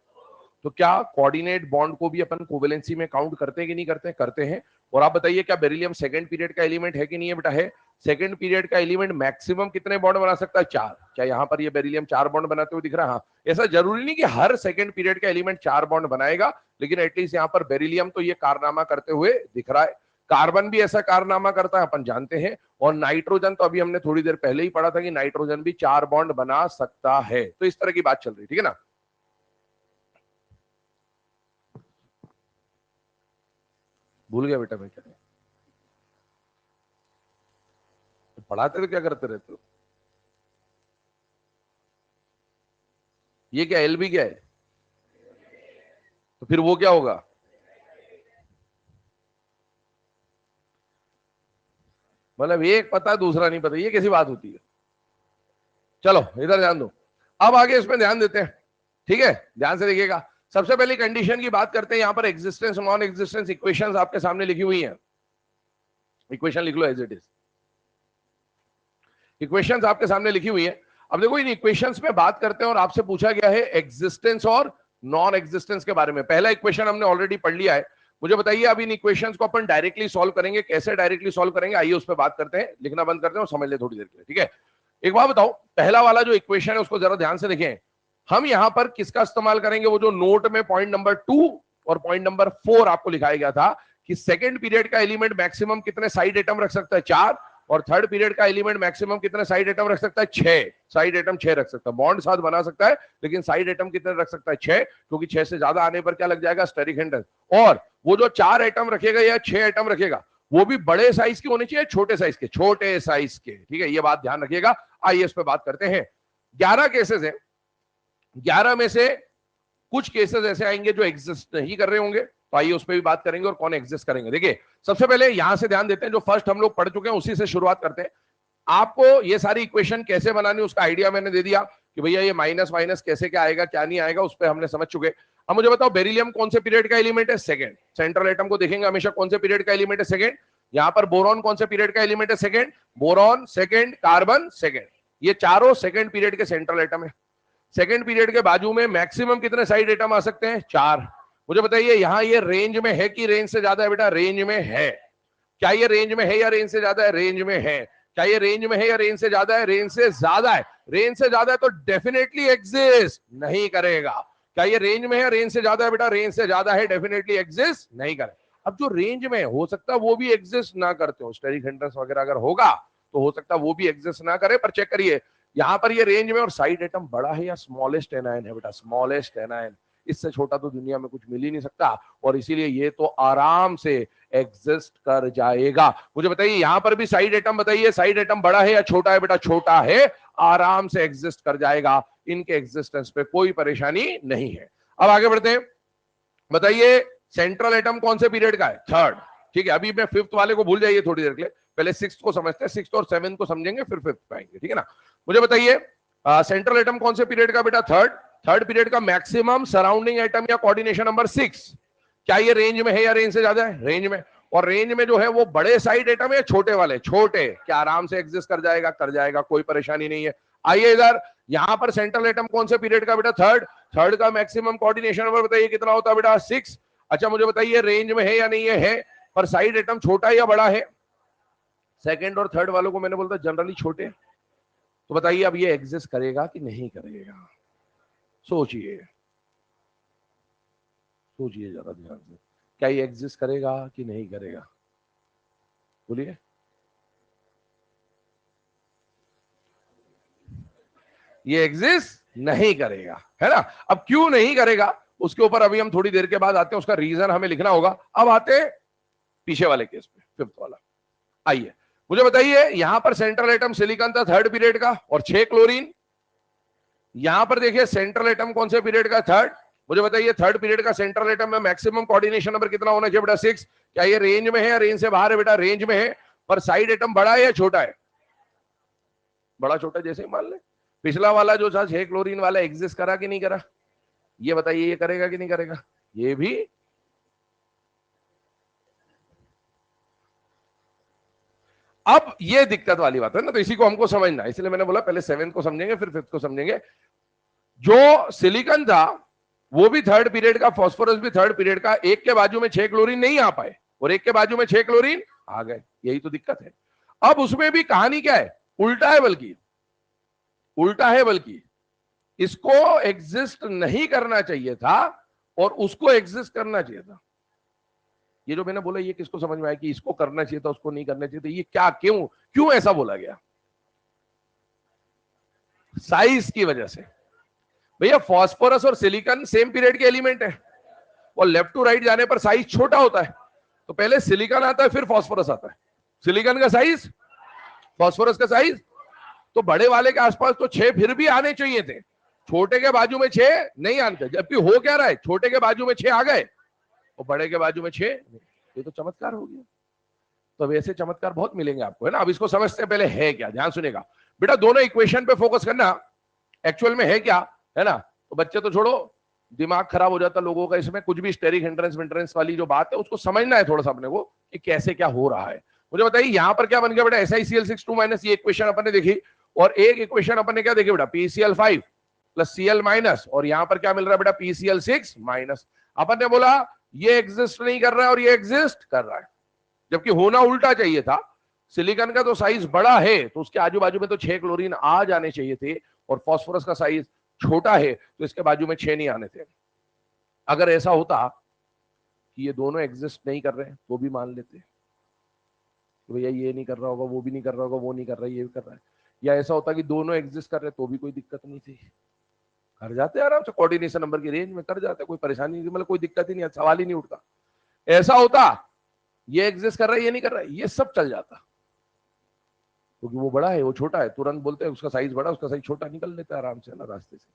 Speaker 1: तो क्या कोऑर्डिनेट बॉन्ड को भी अपन कोवेलेंसी में काउंट करते हैं कि नहीं करते हैं? करते हैं। और आप बताइए क्या बेरिलियम सेकंड पीरियड का एलिमेंट है कि नहीं है बेटा? है। सेकंड पीरियड का एलिमेंट मैक्सिमम कितने बॉन्ड बना सकता है? 4। क्या यहाँ पर ये बेरिलियम 4 बॉन्ड बनाते हुए दिख रहा है? हाँ। ऐसा जरूरी नहीं कि हर सेकंड पीरियड का एलिमेंट 4 बॉन्ड बनाएगा, लेकिन एटलीस्ट यहाँ पर बेरिलियम तो ये कारनामा करते हुए दिख रहा है। कार्बन भी ऐसा कारनामा करता है, अपन जानते हैं। और नाइट्रोजन तो अभी हमने थोड़ी देर पहले ही पढ़ा था कि नाइट्रोजन भी 4 बॉन्ड बना सकता है। तो इस तरह की बात चल रही है, ठीक है ना? भूल गया बेटा मैं क्या पढ़ाते तो क्या करते रहते हो? ये क्या LB क्या है? तो फिर वो क्या होगा? मतलब एक पता दूसरा नहीं पता, ये कैसी बात होती है। चलो इधर ध्यान दो, अब आगे इसमें ध्यान देते हैं, ठीक है, ध्यान से देखिएगा। सबसे पहले कंडीशन की बात करते हैं। यहां पर एग्जिस्टेंस नॉन एग्जिस्टेंस इक्वेशंस आपके सामने लिखी हुई हैं, इक्वेशन लिख लो एज इट इज। इक्वेशंस आपके सामने लिखी हुई है। अब देखो इन इक्वेशंस में बात करते हैं और आपसे पूछा गया है एग्जिस्टेंस और नॉन एग्जिस्टेंस के बारे में। पहला इक्वेशन हमने ऑलरेडी पढ़ लिया है। मुझे बताइए अब इन इक्वेशंस को अपन डायरेक्टली सॉल्व करेंगे, कैसे डायरेक्टली सॉल्व करेंगे, आइए उस पर बात करते हैं। लिखना बंद करते हैं और समझ ले थोड़ी देर के लिए, ठीक है। एक बात बताओ, पहला वाला जो इक्वेशन है उसको जरा ध्यान से देखें। हम यहां पर किसका इस्तेमाल करेंगे, वो जो नोट में पॉइंट नंबर 2 और पॉइंट नंबर 4 आपको लिखाया गया था कि सेकंड पीरियड का एलिमेंट मैक्सिमम कितने साइड आइटम रख सकता है, 4, और थर्ड पीरियड का एलिमेंट मैक्सिमम कितने साइड आइटम रख सकता है, 6 साइड आइटम 6 रख सकता है। बॉन्ड साथ बना सकता है लेकिन साइड आइटम कितने रख सकता है, 6, क्योंकि 6 से ज्यादा आने पर क्या लग जाएगा, स्टेरिक हिंड्रेंस। और वो जो 4 आइटम रखेगा या 6 आइटम रखेगा वो भी बड़े साइज के होने चाहिए, छोटे साइज के, छोटे साइज के, ठीक है, ये बात ध्यान रखिएगा। आइए इस पे बात करते हैं। 11 केसेस है, 11 में से कुछ केसेस ऐसे आएंगे जो एग्जिस्ट नहीं कर रहे होंगे, तो आइए उस पर भी बात करेंगे और कौन एग्जिस्ट करेंगे। देखिए सबसे पहले यहां से ध्यान देते हैं, जो फर्स्ट हम लोग पढ़ चुके हैं उसी से शुरुआत करते हैं। आपको ये सारी इक्वेशन कैसे बनानी उसका आइडिया मैंने दे दिया कि भैया ये माइनस माइनस कैसे क्या आएगा क्या नहीं आएगा, उस पर हमने समझ चुके। अब मुझे बताओ बेरिलियम कौन से पीरियड का एलिमेंट है, सेकंड। सेंट्रल एटम को देखेंगे हमेशा कौन से पीरियड का एलिमेंट है, सेकंड। यहां पर बोरॉन कौन से पीरियड का एलिमेंट है, second. Boron second, carbon second, ये चारों सेकंड पीरियड के सेंट्रल एटम है। सेकंड पीरियड के बाजू में मैक्सिमम कितने साइड एटम आ सकते हैं, 4। मुझे बताइए यहां ये रेंज में है कि रेंज से ज्यादा है, बेटा रेंज में है। क्या ये रेंज में है या रेंज से ज्यादा है, रेंज में है। क्या ये रेंज में है या रेंज से ज्यादा है, रेंज से ज्यादा है। रेंज से ज्यादा है तो डेफिनेटली एग्जिस्ट नहीं करेगा। क्या ये रेंज में है, रेंज से ज्यादा है, बेटा रेंज से ज्यादा है, डेफिनेटली एग्जिस्ट नहीं करेगा। अब जो रेंज में हो सकता है वो भी एग्जिस्ट ना करते हो, स्टेरिक हिंड्रेंस वगैरह अगर होगा तो हो सकता है वो भी एग्जिस्ट ना करे। पर चेक करिए यहां पर ये रेंज में और साइड एटम बड़ा है या स्मॉलेस्ट एनायन है, बेटा स्मॉलेस्ट एनायन, इससे छोटा तो दुनिया में कुछ मिल ही नहीं सकता, और इसीलिए ये तो आराम से एग्जिस्ट कर जाएगा। मुझे बताइए यहां पर भी साइड एटम, बताइए साइड एटम बड़ा है या छोटा है, बेटा छोटा है, आराम से एग्जिस्ट कर जाएगा, इनके एग्जिस्टेंस पे कोई परेशानी नहीं है। अब आगे बढ़ते हैं, बताइए सेंट्रल एटम कौन से पीरियड का है, थर्ड। ठीक है, अभी मैं फिफ्थ वाले को भूल जाइए थोड़ी देर के लिए, पहले सिक्स्थ को समझते हैं, सिक्स्थ और सेवेंथ को समझेंगे फिर फिफ्थ पे आएंगे, ठीक है ना। मुझे बताइए सेंट्रल एटम कौन से पीरियड का, बेटा थर्ड। थर्ड पीरियड का मैक्सिमम सराउंडिंग एटम या कोऑर्डिनेशन नंबर 6, क्या ये रेंज में है या रेंज से ज्यादा है, रेंज में। और रेंज में जो है वो बड़े साइड एटम है, छोटे वाले, छोटे, क्या आराम से एग्जिस्ट कर जाएगा, कर जाएगा, कोई परेशानी नहीं है। आइए इधर, यहां पर सेंट्रल एटम कौन से पीरियड का, बेटा थर्ड। थर्ड का मैक्सिमम कोऑर्डिनेशन नंबर बताइए कितना होता है, बेटा 6। अच्छा मुझे बताइए रेंज में है या नहीं है, पर साइड एटम छोटा या बड़ा है। सेकंड और थर्ड वालों को मैंने बोलता जनरली छोटे, तो बताइए अब ये एग्जिस्ट करेगा कि नहीं करेगा, सोचिए सोचिए जरा ध्यान से, क्या ये एग्जिस्ट करेगा कि नहीं करेगा, बोलिए। ये एग्जिस्ट नहीं करेगा, है ना। अब क्यों नहीं करेगा उसके ऊपर अभी हम थोड़ी देर के बाद आते हैं, उसका रीजन हमें लिखना होगा। अब आते हैं पीछे वाले केस पे, फिफ्थ वाला। आइए मुझे बताइए यहां पर सेंट्रल एटम सिलिकॉन था थर्ड पीरियड का और 6 क्लोरीन। यहां पर देखिए सेंट्रल एटम कौन से पीरियड का, थर्ड। मुझे बताइए थर्ड पीरियड का सेंट्रल एटम में मैक्सिमम कोऑर्डिनेशन नंबर कितना होना चाहिए, बेटा 6। क्या ये रेंज में है या रेंज से बाहर है, बेटा रेंज में है। पर साइड एटम बड़ा है या छोटा है, बड़ा छोटा जैसे ही मान ले। पिछला वाला जो था 6 क्लोरीन वाला एग्जिस्ट करा कि नहीं करा, ये बताइए ये करेगा कि नहीं करेगा, ये भी। अब ये दिक्कत वाली बात है ना, तो इसी को हमको समझना है, इसलिए मैंने बोला पहले सेवेंथ को समझेंगे फिर फिफ्थ को समझेंगे। जो सिलिकॉन था वो भी थर्ड पीरियड का, फास्फोरस भी थर्ड पीरियड का, एक के बाजू में 6 क्लोरीन नहीं आ पाए और एक के बाजू में 6 क्लोरीन आ गए, यही तो दिक्कत है। अब उसमें भी कहानी क्या है, उल्टा है, बल्कि उल्टा है, बल्कि इसको एग्जिस्ट नहीं करना चाहिए था और उसको एग्जिस्ट करना चाहिए था। ये जो मैंने बोला ये किसको समझ में आया कि इसको करना चाहिए था उसको नहीं करना चाहिए था, ये क्या, क्यों क्यों ऐसा बोला गया, साइज की वजह से। भैया फास्फोरस और सिलिकॉन सेम पीरियड के एलिमेंट है और लेफ्ट टू राइट जाने पर साइज छोटा होता है, तो पहले सिलिकॉन आता है फिर फास्फोरस आता है। सिलिकॉन का साइज, फास्फोरस का साइज, तो बड़े वाले के आसपास तो 6 फिर भी आने चाहिए थे, छोटे के बाजू में 6 नहीं आते, जबकि हो क्या रहा है, छोटे के बाजू में 6 आ गए और बड़े के बाजू में 6, ये तो चमत्कार हो गया। तो अब ऐसे चमत्कार बहुत मिलेंगे आपको, है ना। अब इसको समझते हैं पहले है क्या, ध्यान सुनेगा बेटा, दोनों इक्वेशन पे फोकस करना, एक्चुअल में है क्या, है ना। तो बच्चे तो छोड़ो, दिमाग खराब हो जाता लोगों का, इसमें कुछ भी स्टेरिक हिंड्रेंस विंड्रेंस वाली जो बात है उसको समझना है थोड़ा सा अपने को कि कैसे क्या हो रहा है। मुझे बताइए यहां पर क्या बन गया बेटा, SiCl6 2 माइनस, ये इक्वेशन अपन ने देखी, और एक इक्वेशन अपन ने क्या देखी बेटा, PCl5 प्लस Cl माइनस, और यहां पर क्या मिल रहा है बेटा, PCl6 माइनस। अपन ने बोला ये एग्जिस्ट नहीं कर रहा है और ये एग्जिस्ट कर रहा है, जबकि होना उल्टा चाहिए था। सिलिकॉन का तो साइज बड़ा है तो उसके आजू बाजू में तो 6 क्लोरीन आ जाने चाहिए थे, और फास्फोरस का साइज छोटा है तो इसके बाजू में 6 नहीं आने थे। अगर ऐसा होता कि ये दोनों एग्जिस्ट नहीं कर रहे तो भी मान लेते तो भैया ये नहीं कर रहा होगा, वो भी नहीं कर रहा होगा, वो नहीं कर रहा है, ये भी कर रहा है। या ऐसा होता कि दोनों एग्जिस्ट कर रहे तो भी कोई दिक्कत नहीं थी, कर जाते आराम से कोऑर्डिनेशन नंबर की रेंज में कर जाते, कोई परेशानी नहीं, मतलब कोई दिक्कत ही नहीं, सवाल ही नहीं उठता। ऐसा होता ये एग्जिस्ट कर रहा है, ये नहीं कर रहा है, ये सब चल जाता, क्योंकि वो बड़ा है वो छोटा है, तुरंत बोलते हैं उसका साइज बड़ा उसका साइज छोटा, निकल लेता है आराम से ना रास्ते से।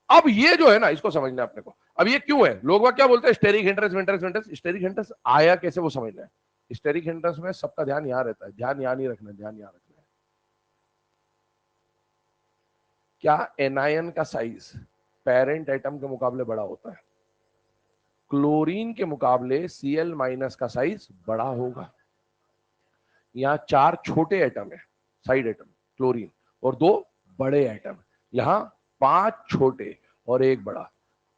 Speaker 1: अब ये जो है ना इसको समझना है अपने को। अब ये क्यों है, लोग क्या बोलते हैं स्टेरिक हिंड्रेंस विंड्रेंस विंड्रेंस, स्टेरिक हिंड्रेंस आया कैसे वो समझना है। स्टेरिक हिंड्रेंस में सबका ध्यान यहां रहता है, ध्यान यहां नहीं रखना, ध्यान यहां रखना है। क्या एनायन का साइज पेरेंट एटम के मुकाबले बड़ा होता है, क्लोरीन के मुकाबले Cl माइनस का साइज बड़ा होगा। यहाँ 4 छोटे एटम है, साइड एटम क्लोरीन, और 2 बड़े एटम, यहाँ 5 छोटे और 1 बड़ा।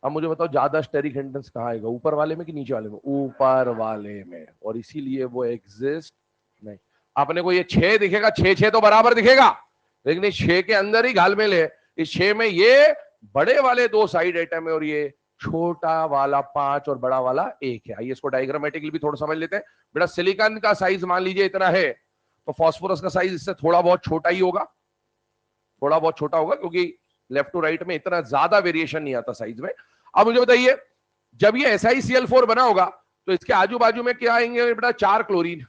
Speaker 1: अब मुझे बताओ ज्यादा स्टेरिक हिंड्रेंस कहाँ आएगा, ऊपर वाले में कि नीचे वाले में, ऊपर वाले में, और इसीलिए वो एग्जिस्ट नहीं। अपने को ये 6 दिखेगा, 6 तो बराबर दिखेगा, लेकिन इस 6 के अंदर ही घालमेल है। इस 6 में ये बड़े वाले 2 साइड एटम है और ये छोटा वाला 5 और बड़ा वाला 1 है। आइए इसको डायग्रामेटिकली भी थोड़ा समझ लेते हैं। बेटा सिलिकॉन का साइज मान लीजिए इतना है, तो फास्फोरस का साइज इससे थोड़ा बहुत छोटा ही होगा, थोड़ा बहुत छोटा होगा, क्योंकि लेफ्ट टू राइट में इतना ज्यादा वेरिएशन नहीं आता साइज में। अब मुझे बताइए जब ये SiCl4 बना होगा तो इसके आजू बाजू में क्या आएंगे बेटा, 4 क्लोरीन,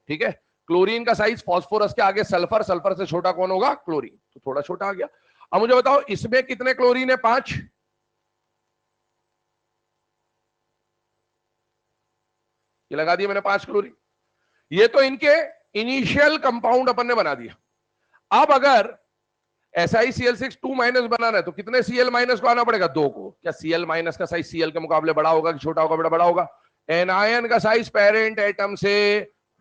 Speaker 1: ठीक है। क्लोरीन का साइज फास्फोरस के आगे सल्फर, सल्फर से छोटा कौन होगा, क्लोरीन, तो थोड़ा छोटा आ गया। अब मुझे बताओ इसमें कितने क्लोरीन है, 5, ये लगा दिया मैंने 5 क्लोरीन। ये तो इनके इनिशियल कंपाउंड अपन ने बना दिया। अब अगर SiCl6 2 माइनस बनाना है तो कितने Cl माइनस को आना पड़ेगा, 2 को। क्या Cl माइनस का साइज Cl के मुकाबले बड़ा होगा कि छोटा होगा, बड़ा होगा। एनायन का साइज पेरेंट एटम से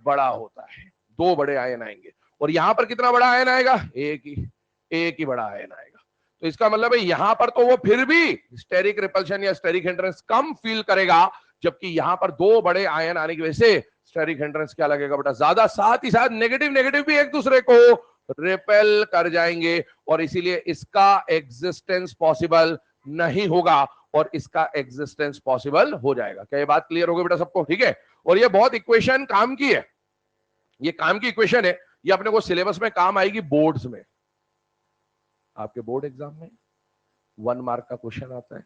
Speaker 1: बड़ा होता है, 2 बड़े आयन आएंगे, और यहां पर कितना बड़ा आयन आएगा, एक ही बड़ा आयन आएगा। तो इसका मतलब है यहां पर तो वो फिर भी स्टेरिक रिपल्शन या स्टेरिक हिंड्रेंस कम फील करेगा, जबकि यहां पर 2 बड़े आयन आने की वजह से स्टेरिक हिंड्रेंस क्या लगेगा बेटा, ज्यादा। साथ ही साथ नेगेटिव नेगेटिव भी एक दूसरे को रिपेल कर जाएंगे, और इसीलिए इसका एग्जिस्टेंस पॉसिबल नहीं होगा और इसका एग्जिस्टेंस पॉसिबल हो जाएगा। क्या ये बात क्लियर हो गई बेटा सबको, ठीक है। और ये बहुत इक्वेशन काम की है, ये काम की इक्वेशन है, ये अपने को सिलेबस में काम आएगी बोर्ड्स में, आपके बोर्ड एग्जाम में 1 मार्क का क्वेश्चन आता है।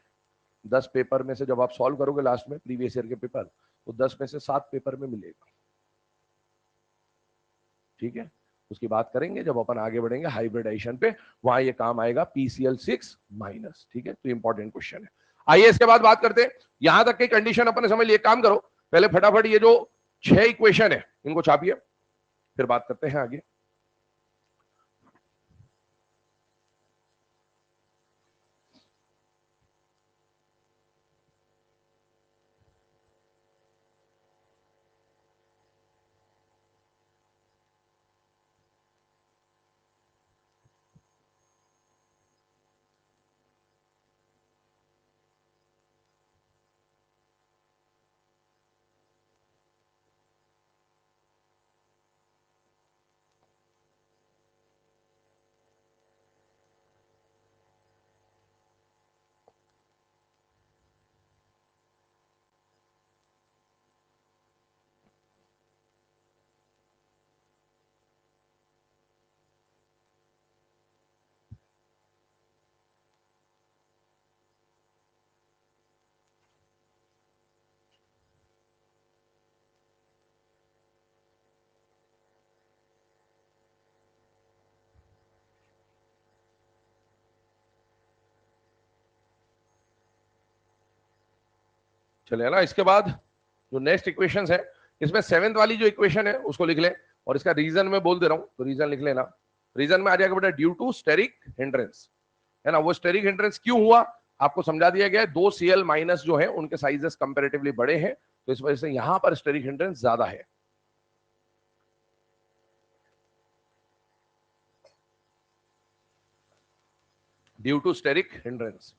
Speaker 1: 10 पेपर में से जब आप सॉल्व करोगे लास्ट में प्रीवियस ईयर के पेपर, तो 10 में से 7 पेपर में मिलेगा, ठीक है। उसकी बात करेंगे जब अपन आगे बढ़ेंगे हाइब्रिडाइजेशन पे, वहां ये काम आएगा PCl6 माइनस, ठीक है। तो इंपॉर्टेंट क्वेश्चन है। आइए इसके बाद बात करते हैं, यहां तक की कंडीशन अपन ने समझ लिए। काम करो पहले फटाफट ये जो 6 इक्वेशन है इनको छापिए, फिर बात करते हैं आगे। चलिए ना, इसके बाद जो नेक्स्ट इक्वेशंस है इसमें 7th वाली जो इक्वेशन है उसको लिख ले, और इसका रीजन मैं बोल दे रहा हूं तो रीजन लिख लेना। रीजन में आ जाएगा बेटा ड्यू टू स्टेरिक हिंड्रेंस, है ना। वो स्टेरिक हिंड्रेंस क्यों हुआ आपको समझा दिया गया है। 2 Cl माइनस जो है उनके साइजेस कंपैरेटिवली बड़े हैं, तो इस वजह से यहां पर स्टेरिक हिंड्रेंस ज्यादा है। Due to steric hindrance.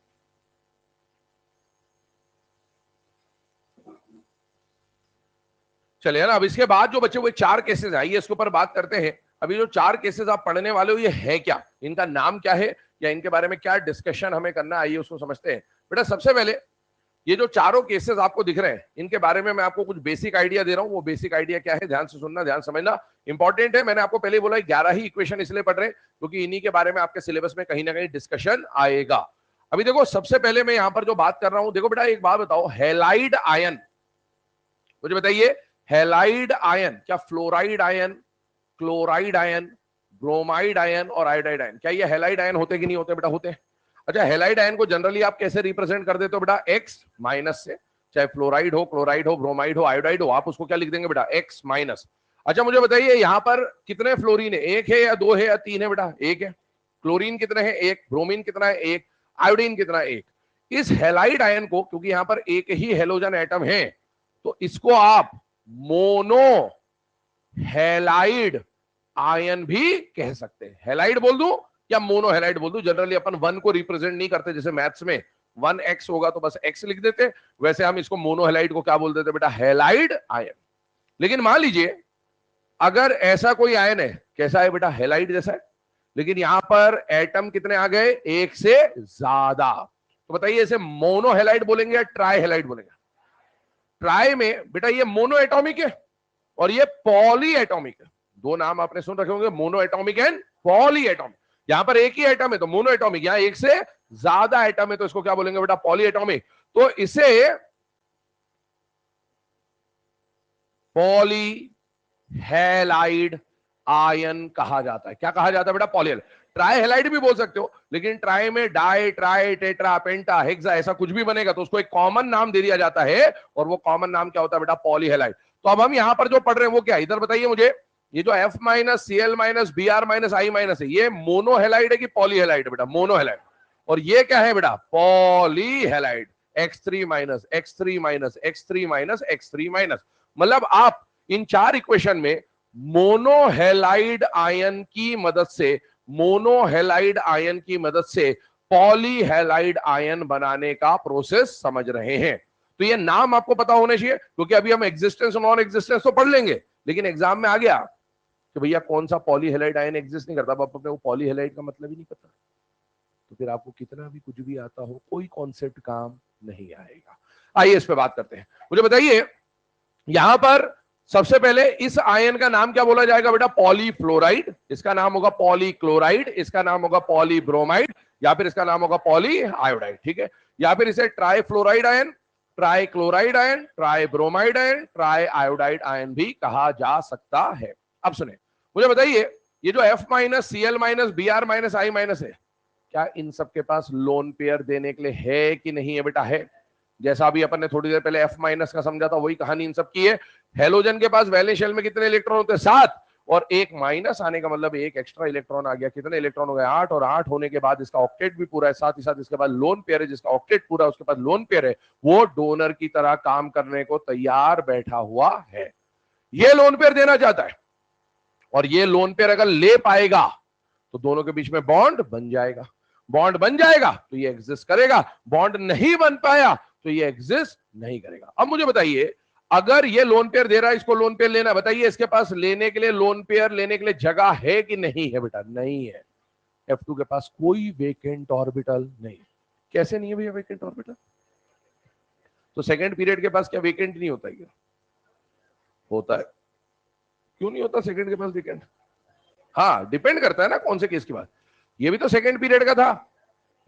Speaker 1: चलिए ना, अब इसके बाद जो बच्चे हुए 4 केसेस आइए इसके ऊपर बात करते हैं। अभी जो 4 केसेस आप पढ़ने वाले हो ये है क्या, इनका नाम क्या है, या इनके बारे में क्या डिस्कशन हमें करना है, आइए उसको समझते हैं। बेटा सबसे पहले ये जो चारों केसेस आपको दिख रहे हैं इनके बारे में मैं आपको कुछ बेसिक आइडिया दे रहा हूं। वो बेसिक आइडिया क्या है, ध्यान से सुनना, ध्यान समझना, इंपॉर्टेंट है। मैंने आपको पहले ही बोला 11 ही इक्वेशन इसलिए पढ़ रहे हैं क्योंकि इन्हीं के बारे में आपके सिलेबस में कहीं ना कहीं डिस्कशन आएगा। अभी देखो सबसे पहले मैं यहां पर जो बात कर रहा हूं, देखो बेटा एक बात बताओ, हैलाइड आयन, मुझे बताइए हैलाइड आयन क्या fluoride ion, chloride ion, bromide ion और आयोडाइड आयन, क्या ये हैलाइड आयन होते कि नहीं होते? बेटा होते हैं। अच्छा हैलाइड आयन को जनरली आप कैसे रिप्रेजेंट कर देते हो बेटा? एक्स माइनस से, चाहे फ्लोराइड हो, क्लोराइड हो, ब्रोमाइड हो, आयोडाइड हो, आप उसको क्या लिख देंगे बेटा? X minus. अच्छा मुझे बताइए यहां पर कितने फ्लोरीन है, एक है या दो है या तीन है? बेटा एक है। क्लोरीन कितने हैं? एक। ब्रोमीन कितना है? एक। आयोडीन कितना है? एक। इस हैलाइड आयन को, क्योंकि यहां पर एक ही हेलोजन एटम है, तो इसको आप मोनो हैलाइड आयन भी कह सकते हैं। हैलाइड बोल दूं या मोनो हैलाइड बोल दूं? जनरली अपन 1 को रिप्रेजेंट नहीं करते, जैसे मैथ्स में 1x होगा तो बस x लिख देते, वैसे हम इसको मोनो हैलाइड को क्या बोल देते बेटा? Halide ion. लेकिन मान लीजिए अगर ऐसा कोई आयन है, कैसा है बेटा? हैलाइड जैसा है, लेकिन यहां पर एटम कितने आ गए? एक से ज्यादा, तो बताइए इसे मोनो हैलाइड बोलेंगे या ट्राई हैलाइड बोलेंगे? ट्राई में बेटा ये मोनो एटॉमिक है और ये पॉली एटॉमिक है। दो नाम आपने सुन रखे होंगे, mono atomic and poly atomic. यहां पर एक ही एटम है तो मोनो एटॉमिक, यहां एक से ज्यादा एटम है तो इसको क्या बोलेंगे बेटा? Poly atomic. तो इसे पॉली हैलाइड आयन कहा जाता है। क्या कहा जाता है बेटा? पॉली। ट्राई हैलाइड भी बोल सकते हो, लेकिन ट्राई में डाई, ट्राई, टेट्रा, पेंटा, हेक्सा ऐसा कुछ भी बनेगा तो उसको एक कॉमन नाम दे दिया जाता है, और वो कॉमन नाम क्या होता है बेटा? Poly halide. तो अब हम यहां पर जो पढ़ रहे हैं वो क्या है, इधर बताइए मुझे। ये जो F minus Cl minus Br minus I minus है, ये मोनो हैलाइड है कि पॉली हैलाइड है बेटा? Mono halide. और ये क्या है बेटा? Poly halide. X3 minus X3 minus X3 minus X3 minus, मतलब आप इन 4 इक्वेशन में मोनोहेलाइड आयन की मदद से, मोनोहेलाइड आयन की मदद से पॉलीहेलाइड आयन बनाने का प्रोसेस समझ रहे हैं। तो ये नाम आपको पता होने चाहिए, क्योंकि अभी हम एग्जिस्टेंस और नॉन एग्जिस्टेंस तो पढ़ लेंगे, लेकिन एग्जाम में आ गया कि भैया कौन सा पॉलीहेलाइड आयन एग्जिस्ट नहीं करता, अब अपने को पॉलीहेलाइड का मतलब ही नहीं पता, तो फिर आपको कितना भी कुछ भी आता हो कोई कॉन्सेप्ट काम नहीं आएगा। आइए इस पे बात करते हैं। मुझे बताइए यहां पर सबसे पहले इस आयन का नाम क्या बोला जाएगा बेटा? पॉलीफ्लोराइड। इसका नाम होगा पॉलीक्लोराइड, इसका नाम होगा पॉलीब्रोमाइड, या फिर इसका नाम होगा पॉली आयोडाइड, ठीक है। या फिर इसे trifluoride ion, trichloride ion, tribromide ion, triiodide ion भी कहा जा सकता है। अब सुने, मुझे बताइए ये जो F minus Cl minus Br minus I minus है, क्या इन सबके पास लोन पेयर देने के लिए है कि नहीं है बेटा? है। जैसा अभी अपन ने थोड़ी देर पहले F माइनस का समझा था, वही कहानी इन सब की है। हेलोजन के पास वैलेंस शेल में कितने इलेक्ट्रॉन होते हैं? 7, और एक माइनस आने का मतलब एक एक्स्ट्रा इलेक्ट्रॉन आ गया। कितने इलेक्ट्रॉन हो गए? 8, और 8 होने के बाद इसका ऑक्टेट भी पूरा है, साथ ही साथ इसके बाद लोन पेयर है, जिसका ऑक्टेट पूरा है उसके पास लोन पेयर है, वो डोनर की तरह काम करने को तैयार बैठा हुआ है। ये लोन पेयर देना चाहता है, और ये लोन पेयर अगर ले पाएगा तो दोनों के बीच में बॉन्ड बन जाएगा। बॉन्ड बन जाएगा तो ये एग्जिस्ट करेगा, बॉन्ड नहीं बन पाया तो ये एग्जिस्ट नहीं करेगा। अब मुझे बताइए अगर ये लोन पेयर दे रहा है, इसको लोन पेयर लेना, बताइए इसके पास लेने के लिए, लोन पेयर लेने के लिए जगह है कि नहीं है बेटा? नहीं है। F2 के पास कोई वेकेंट ऑर्बिटल नहीं। कैसे नहीं है भैया वेकेंट ऑर्बिटल? तो सेकंड पीरियड के पास क्या वेकेंट नहीं होता है क्या? होता है। क्यों नहीं होता सेकंड के पास वेकेंट? हाँ, डिपेंड करता है ना कौन से केस की बात। ये भी तो सेकंड पीरियड का था,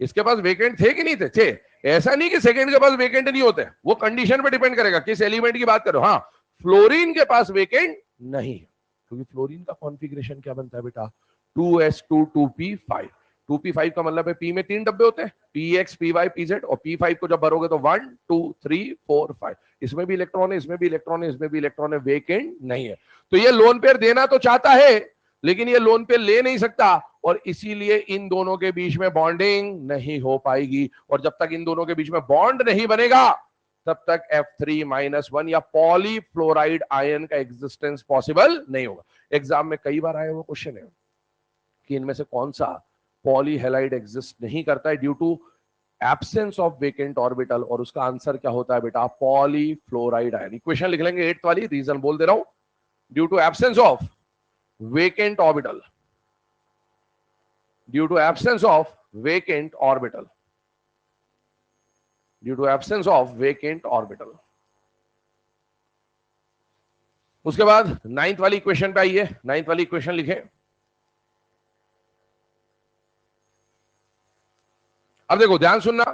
Speaker 1: इसके पास वेकेंट थे कि नहीं थे? थे। ऐसा नहीं कि सेकंड के पास वेकेंट नहीं होते, वो कंडीशन पे डिपेंड करेगा किस एलिमेंट की बात करो। हाँ, फ्लोरीन के पास वेकेंट नहीं है, क्योंकि फ्लोरीन का कॉन्फ़िगरेशन क्या बनता है बेटा? 2s2 2p5। 2p5 का मतलब है p में 3 डब्बे होते हैं, px py pz, और p5 को जब भरोगे तो 1 2 3 4 5, इसमें भी इलेक्ट्रॉन है, इसमें भी इलेक्ट्रॉन है, इसमें भी इलेक्ट्रॉन है, वेकेंट नहीं है। तो ये लोन पेयर देना तो चाहता है लेकिन ये लोन पेयर ले नहीं सकता, और इसीलिए इन दोनों के बीच में बॉन्डिंग नहीं हो पाएगी, और जब तक इन दोनों के बीच में बॉन्ड नहीं बनेगा तब तक F3-1 या पॉलीफ्लोराइड आयन का एग्जिस्टेंस पॉसिबल नहीं होगा। एग्जाम में कई बार आया वो क्वेश्चन है कि इनमें से कौन सा पॉलीहेलाइड एग्जिस्ट नहीं करता है due to absence of vacant orbital, और उसका आंसर क्या होता है बेटा, पॉलीफ्लोराइड आयन। इक्वेशन लिख लेंगे 8th वाली, रीजन बोल दे रहा हूं, due to absence of vacant orbital, due to absence of vacant orbital, due to absence of vacant orbital. उसके बाद 9th वाली इक्वेशन पे आइए, 9th वाली इक्वेशन लिखें। अब देखो ध्यान सुनना,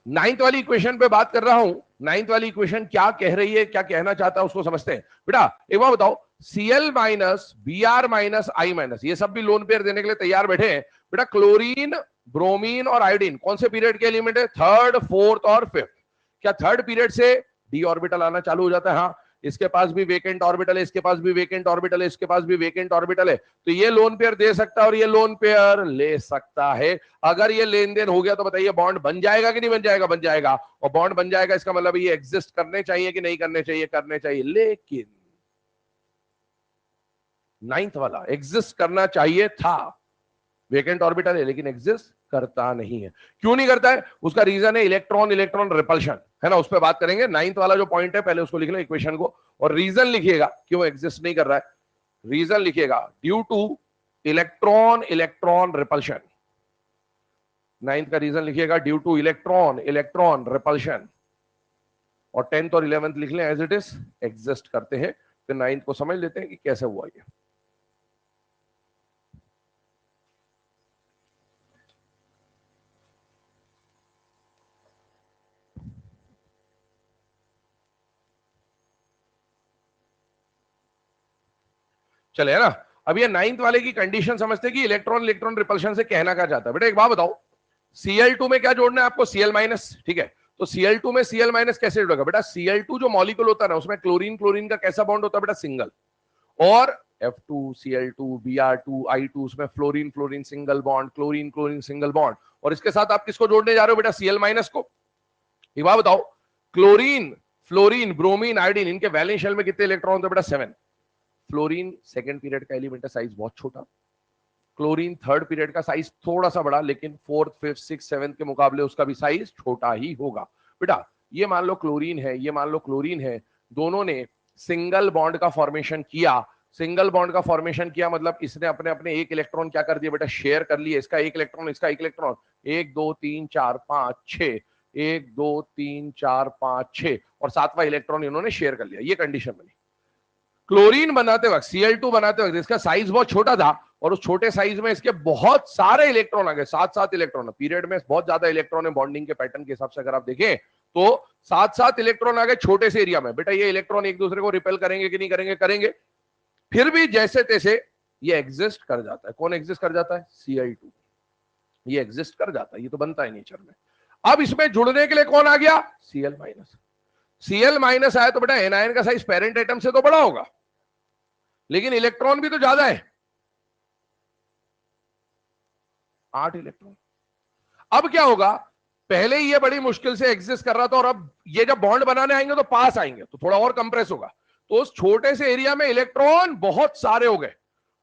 Speaker 1: 9th वाली इक्वेशन पे बात कर रहा हूं। 9th वाली इक्वेशन क्या कह रही है, क्या कहना चाहता है उसको समझते हैं। बेटा एक बार बताओ, Cl minus Br minus I minus, ये सब भी लोन पेयर देने के लिए तैयार बैठे हैं। बेटा क्लोरीन, ब्रोमीन और आयोडीन कौन से पीरियड के एलिमेंट है, 3rd 4th और 5th। क्या 3rd पीरियड से डी ऑर्बिटल आना चालू हो जाता है? हाँ, इसके पास भी वेकेंट ऑर्बिटल है, इसके पास भी वेकेंट ऑर्बिटल है, इसके पास भी वेकेंट ऑर्बिटल है, तो ये लोन पेयर दे सकता है और ये लोन पेयर ले सकता है। अगर ये लेन देन हो गया तो बताइए बॉन्ड बन जाएगा कि नहीं बन जाएगा? बन जाएगा। और बॉन्ड बन जाएगा इसका मतलब ये एग्जिस्ट करने चाहिए कि नहीं करने चाहिए? करने चाहिए। लेकिन 9th वाला एग्जिस्ट करना चाहिए था, वेकेंट ऑर्बिटल है लेकिन एग्जिस्ट करता नहीं है। क्यों नहीं करता है? उसका रीजन है इलेक्ट्रॉन इलेक्ट्रॉन रिपल्शन, है ना, उस पर बात करेंगे। 9th वाला जो पॉइंट है पहले उसको लिख लो इक्वेशन को, और रीजन लिखिएगा क्यों एग्जिस्ट नहीं कर रहा है। रीजन लिखिएगा due two electron electron repulsion. 9th का रीजन लिखिएगा due two electron electron repulsion, और 10th और 11th लिख लें एज इट इज, एग्जिस्ट करते हैं। फिर 9th को समझ लेते हैं कि कैसे हुआ ये। चले है ना। अब ये 9th वाले की कंडीशन समझते हैं कि इलेक्ट्रॉन इलेक्ट्रॉन रिपल्शन से कहना क्या चाहता है। बेटा एक बात बताओ, Cl2 में क्या जोड़ना है आपको? Cl माइनस, ठीक है। तो Cl2 में Cl माइनस कैसे जुड़ेगा? बेटा Cl2 जो मॉलिक्यूल होता है ना, उसमें क्लोरीन क्लोरीन का कैसा बॉन्ड होता है बेटा? सिंगल। और F2 Cl2 Br2 I2, उसमें fluorine fluorine single bond, chlorine chlorine single bond. और इसके साथ आप किसको जोड़ने जा रहे हो बेटा? Cl माइनस को। एक बात बताओ, क्लोरीन फ्लोरीन ब्रोमीन आयोडीन, इनके वैलेंस शेल में कितने इलेक्ट्रॉन होते हैं बेटा? 7। फ्लोरीन 2nd पीरियड का एलिमेंट है, साइज बहुत छोटा। क्लोरीन 3rd पीरियड का साइज थोड़ा सा बड़ा, लेकिन 4th 5th 6th 7th के मुकाबले उसका भी साइज छोटा ही होगा। बेटा ये मान लो क्लोरीन है, ये मान लो क्लोरीन है, दोनों ने सिंगल बॉन्ड का फॉर्मेशन किया। सिंगल बॉन्ड का फॉर्मेशन किया मतलब इसने अपने अपने एक इलेक्ट्रॉन क्या कर दिया बेटा? शेयर कर लिए। इसका एक इलेक्ट्रॉन, इसका एक इलेक्ट्रॉन, 1 2 3 4 5 6, 1 2 3 4 5 6, और 7वां इलेक्ट्रॉन इन्होंने शेयर कर लिया। ये कंडीशन बनी। क्लोरीन बनाते वक्त, Cl2 बनाते वक्त इसका साइज बहुत छोटा था, और उस छोटे साइज में इसके बहुत सारे इलेक्ट्रॉन आ गए, 7 इलेक्ट्रॉन। पीरियड में बहुत ज्यादा इलेक्ट्रॉन है, बॉन्डिंग के पैटर्न के हिसाब से अगर आप देखें तो 7 इलेक्ट्रॉन आ गए छोटे से एरिया में। बेटा ये इलेक्ट्रॉन एक दूसरे को रिपेल करेंगे कि नहीं करेंगे? करेंगे। फिर भी जैसे तैसे ये एग्जिस्ट कर जाता है। कौन एग्जिस्ट कर जाता है? Cl2। ये एग्जिस्ट कर जाता है, ये तो बनता है नेचर में। अब इसमें जुड़ने के लिए कौन आ गया? Cl minus. Cl माइनस आया तो बेटा एनायन का साइज पेरेंट एटम से तो बड़ा होगा, लेकिन इलेक्ट्रॉन भी तो ज्यादा है, 8 इलेक्ट्रॉन। अब क्या होगा? पहले ही ये बड़ी मुश्किल से एग्जिस्ट कर रहा था, और अब ये जब बॉन्ड बनाने आएंगे तो पास आएंगे तो थोड़ा और कंप्रेस होगा, तो उस छोटे से एरिया में इलेक्ट्रॉन बहुत सारे हो गए,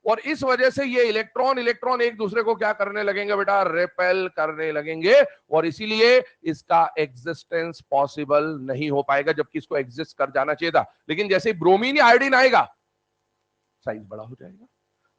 Speaker 1: और इस वजह से ये इलेक्ट्रॉन इलेक्ट्रॉन एक दूसरे को क्या करने लगेंगे बेटा? रिपेल करने लगेंगे, और इसीलिए इसका एग्जिस्टेंस पॉसिबल नहीं हो पाएगा, जबकि इसको एग्जिस्ट कर जाना चाहिए था। लेकिन जैसे ही ब्रोमीन या आयोडीन आएगा साइज बड़ा हो जाएगा,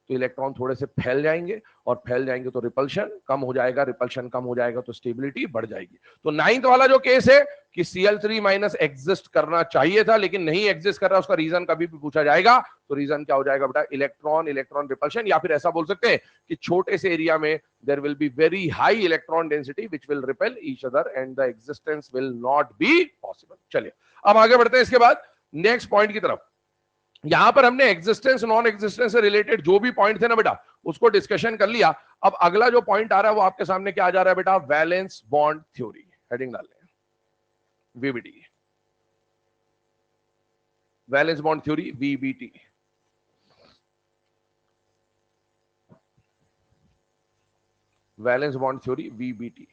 Speaker 1: तो इलेक्ट्रॉन थोड़े से फैल जाएंगे, और फैल जाएंगे तो रिपल्शन कम हो जाएगा, रिपल्शन कम हो जाएगा तो स्टेबिलिटी बढ़ जाएगी। तो 9th वाला जो केस है कि Cl3 माइनस एग्जिस्ट करना चाहिए था लेकिन नहीं एग्जिस्ट कर रहा, उसका रीजन कभी भी पूछा जाएगा तो रीजन क्या हो जाएगा बेटा? इलेक्ट्रॉन इलेक्ट्रॉन रिपल्शन, या फिर ऐसा बोल सकते हैं कि छोटे से एरिया में there will be very high electron density which will repel each other and the existence will not be possible. चलिए अब आगे बढ़ते हैं इसके बाद नेक्स्ट पॉइंट की तरफ। यहां पर हमने एग्जिस्टेंस नॉन एग्जिस्टेंस से रिलेटेड जो भी पॉइंट थे ना बेटा, उसको डिस्कशन कर लिया। अब अगला जो पॉइंट आ रहा है वो आपके सामने क्या आ जा रहा है बेटा, वैलेंस बॉन्ड थ्योरी। हेडिंग डाल लें VBT, valence bond theory VBT. Valence bond theory VBT.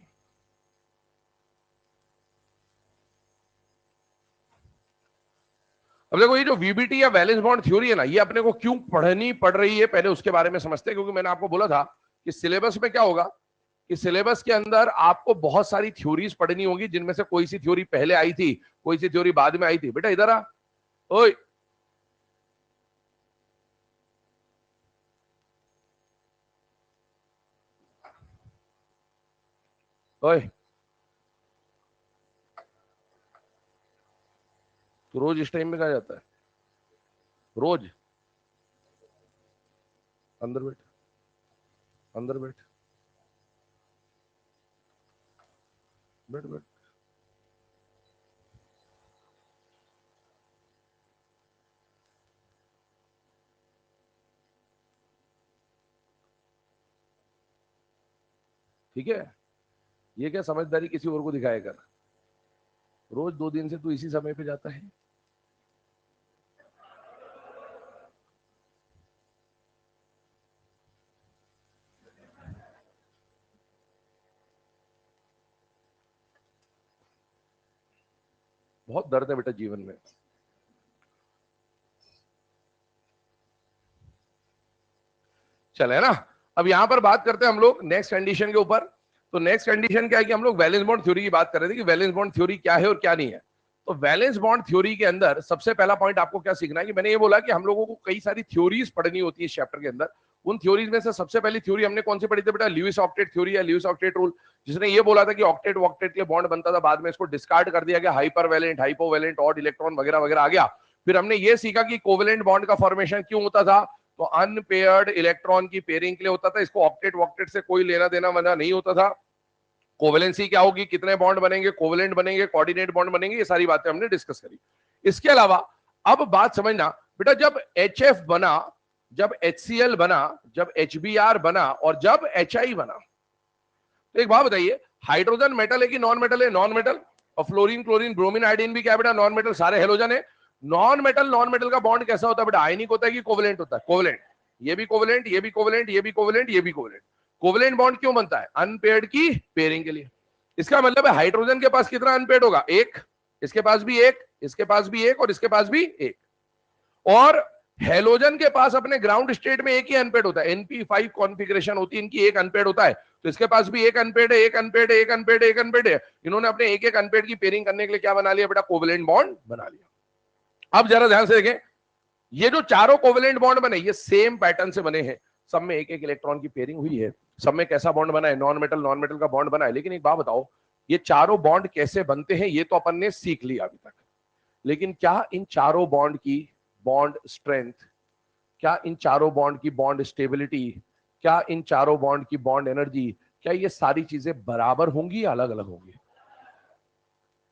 Speaker 1: अब देखो ये जो वीबीटी या वैलेंस बॉन्ड थ्योरी है ना, ये अपने को क्यों पढ़नी पड़ रही है पहले उसके बारे में समझते हैं। क्योंकि मैंने आपको बोला था कि सिलेबस में क्या होगा, कि सिलेबस के अंदर आपको बहुत सारी थ्योरीज पढ़नी होगी, जिनमें से कोई सी थ्योरी पहले आई थी, कोई सी थ्योरी बाद में आई थी। बेटा इधर आ, ओए ओए, तो रोज इस टाइम में कहा जाता है, रोज अंदर बैठ, अंदर बैठ, बैठ बैठ। ठीक है, ये क्या समझदारी किसी और को दिखाया कर। रोज 2 दिन से तू इसी समय पे जाता है। बहुत दर्द है बेटा जीवन में। चले ना, अब यहां पर बात करते हैं हम लोग नेक्स्ट कंडीशन के ऊपर। तो नेक्स्ट कंडीशन क्या है कि हम लोग वैलेंस बॉन्ड थ्योरी की बात कर रहे थे कि वैलेंस बॉन्ड थ्योरी क्या है और क्या नहीं है। तो वैलेंस बॉन्ड थ्योरी के अंदर सबसे पहला पॉइंट आपको क्या सीखना है, कि मैंने ये बोला कि हम लोगों को कई सारी थ्योरीज पढ़नी होती है इस चैप्टर के अंदर। उन थ्योरीज में से सबसे पहली थ्योरी हमने कौन सी पढ़ी थी बेटा, ल्यूइस ऑक्टेट थ्योरी या ल्यूइस ऑक्टेट रूल, जिसने ये बोला था कि ऑक्टेट वॉक्टेट के बॉन्ड बनता था, बाद में इसको डिस्कार्ड कर दिया गया, हाइपर वैलेंट, हाइपोवैलेंट, ऑड इलेक्ट्रॉन वगैरह वगैरह आ गया। फिर हमने ये सीखा कि कोवेलेंट बॉन्ड का फॉर्मेशन क्यों होता था, तो अनपेयर्ड इलेक्ट्रॉन की पेयरिंग के लिए होता था। इसको ऑक्टेट वॉक्टेट से कोई लेना देना मना नहीं होता था। कोवेलेंसी क्या होगी, कितने बॉन्ड बनेंगे, कोवेलेंट बनेंगे, कोऑर्डिनेट बॉन्ड बनेंगे, ये सारी बातें हमने डिस्कस करी। इसके अलावा अब बात समझना बेटा, जब HF बना, जब HCl बना, जब HBr बना और जब HI बना, तो एक बात बताइए, हाइड्रोजन मेटल है कि नॉन मेटल है, नॉन मेटल। और फ्लोरीन क्लोरीन ब्रोमीन आयोडीन भी क्या है बेटा, नॉन मेटल, सारे हेलोजन है। नॉन मेटल का बॉन्ड कैसा होता है बेटा, आयनिक होता है कि कोवेलेंट होता है, कोवेलेंट। ये भी कोवेलेंट, ये भी कोवेलेंट, ये भी कोवेलेंट, ये भी कोवेलेंट। कोवेलेंट बॉन्ड क्यों बनता है, अनपेयर्ड की पेयरिंग के लिए। इसका मतलब है हाइड्रोजन के पास कितना अनपेयर्ड होगा, एक, इसके पास भी एक, इसके पास भी एक और इसके पास भी एक। और हेलोजन के पास अपने ग्राउंड स्टेट में एक ही अनपेड होता है, NP5 कॉन्फ़िगरेशन होती है इनकी, एक अनपेड होता है। तो इसके पास भी एक अनपेड है, एक अनपेड है, एक अनपेड है, एक अनपेड है। इन्होंने अपने एक एक अनपेड की पेयरिंग करने के लिए क्या बना लिया बेटा, कोवेलेंट बॉन्ड बना लिया। अब जरा ध्यान से देखें, ये जो चारों कोवेलेंट बॉन्ड बने ये सेम पैटर्न से बने हैं, सब में एक एक इलेक्ट्रॉन की पेयरिंग हुई है, सब में कैसा बॉन्ड बना है, नॉन मेटल का बॉन्ड बना है। लेकिन एक बात बताओ, ये चारों बॉन्ड कैसे बनते हैं ये तो अपन ने सीख लिया अभी तक, लेकिन क्या इन चारों बॉन्ड की बॉन्ड स्ट्रेंथ, क्या इन चारों बॉन्ड की बॉन्ड स्टेबिलिटी, क्या इन चारों बॉन्ड की बॉन्ड एनर्जी, क्या ये सारी चीजें बराबर होंगी या अलग अलग होंगी।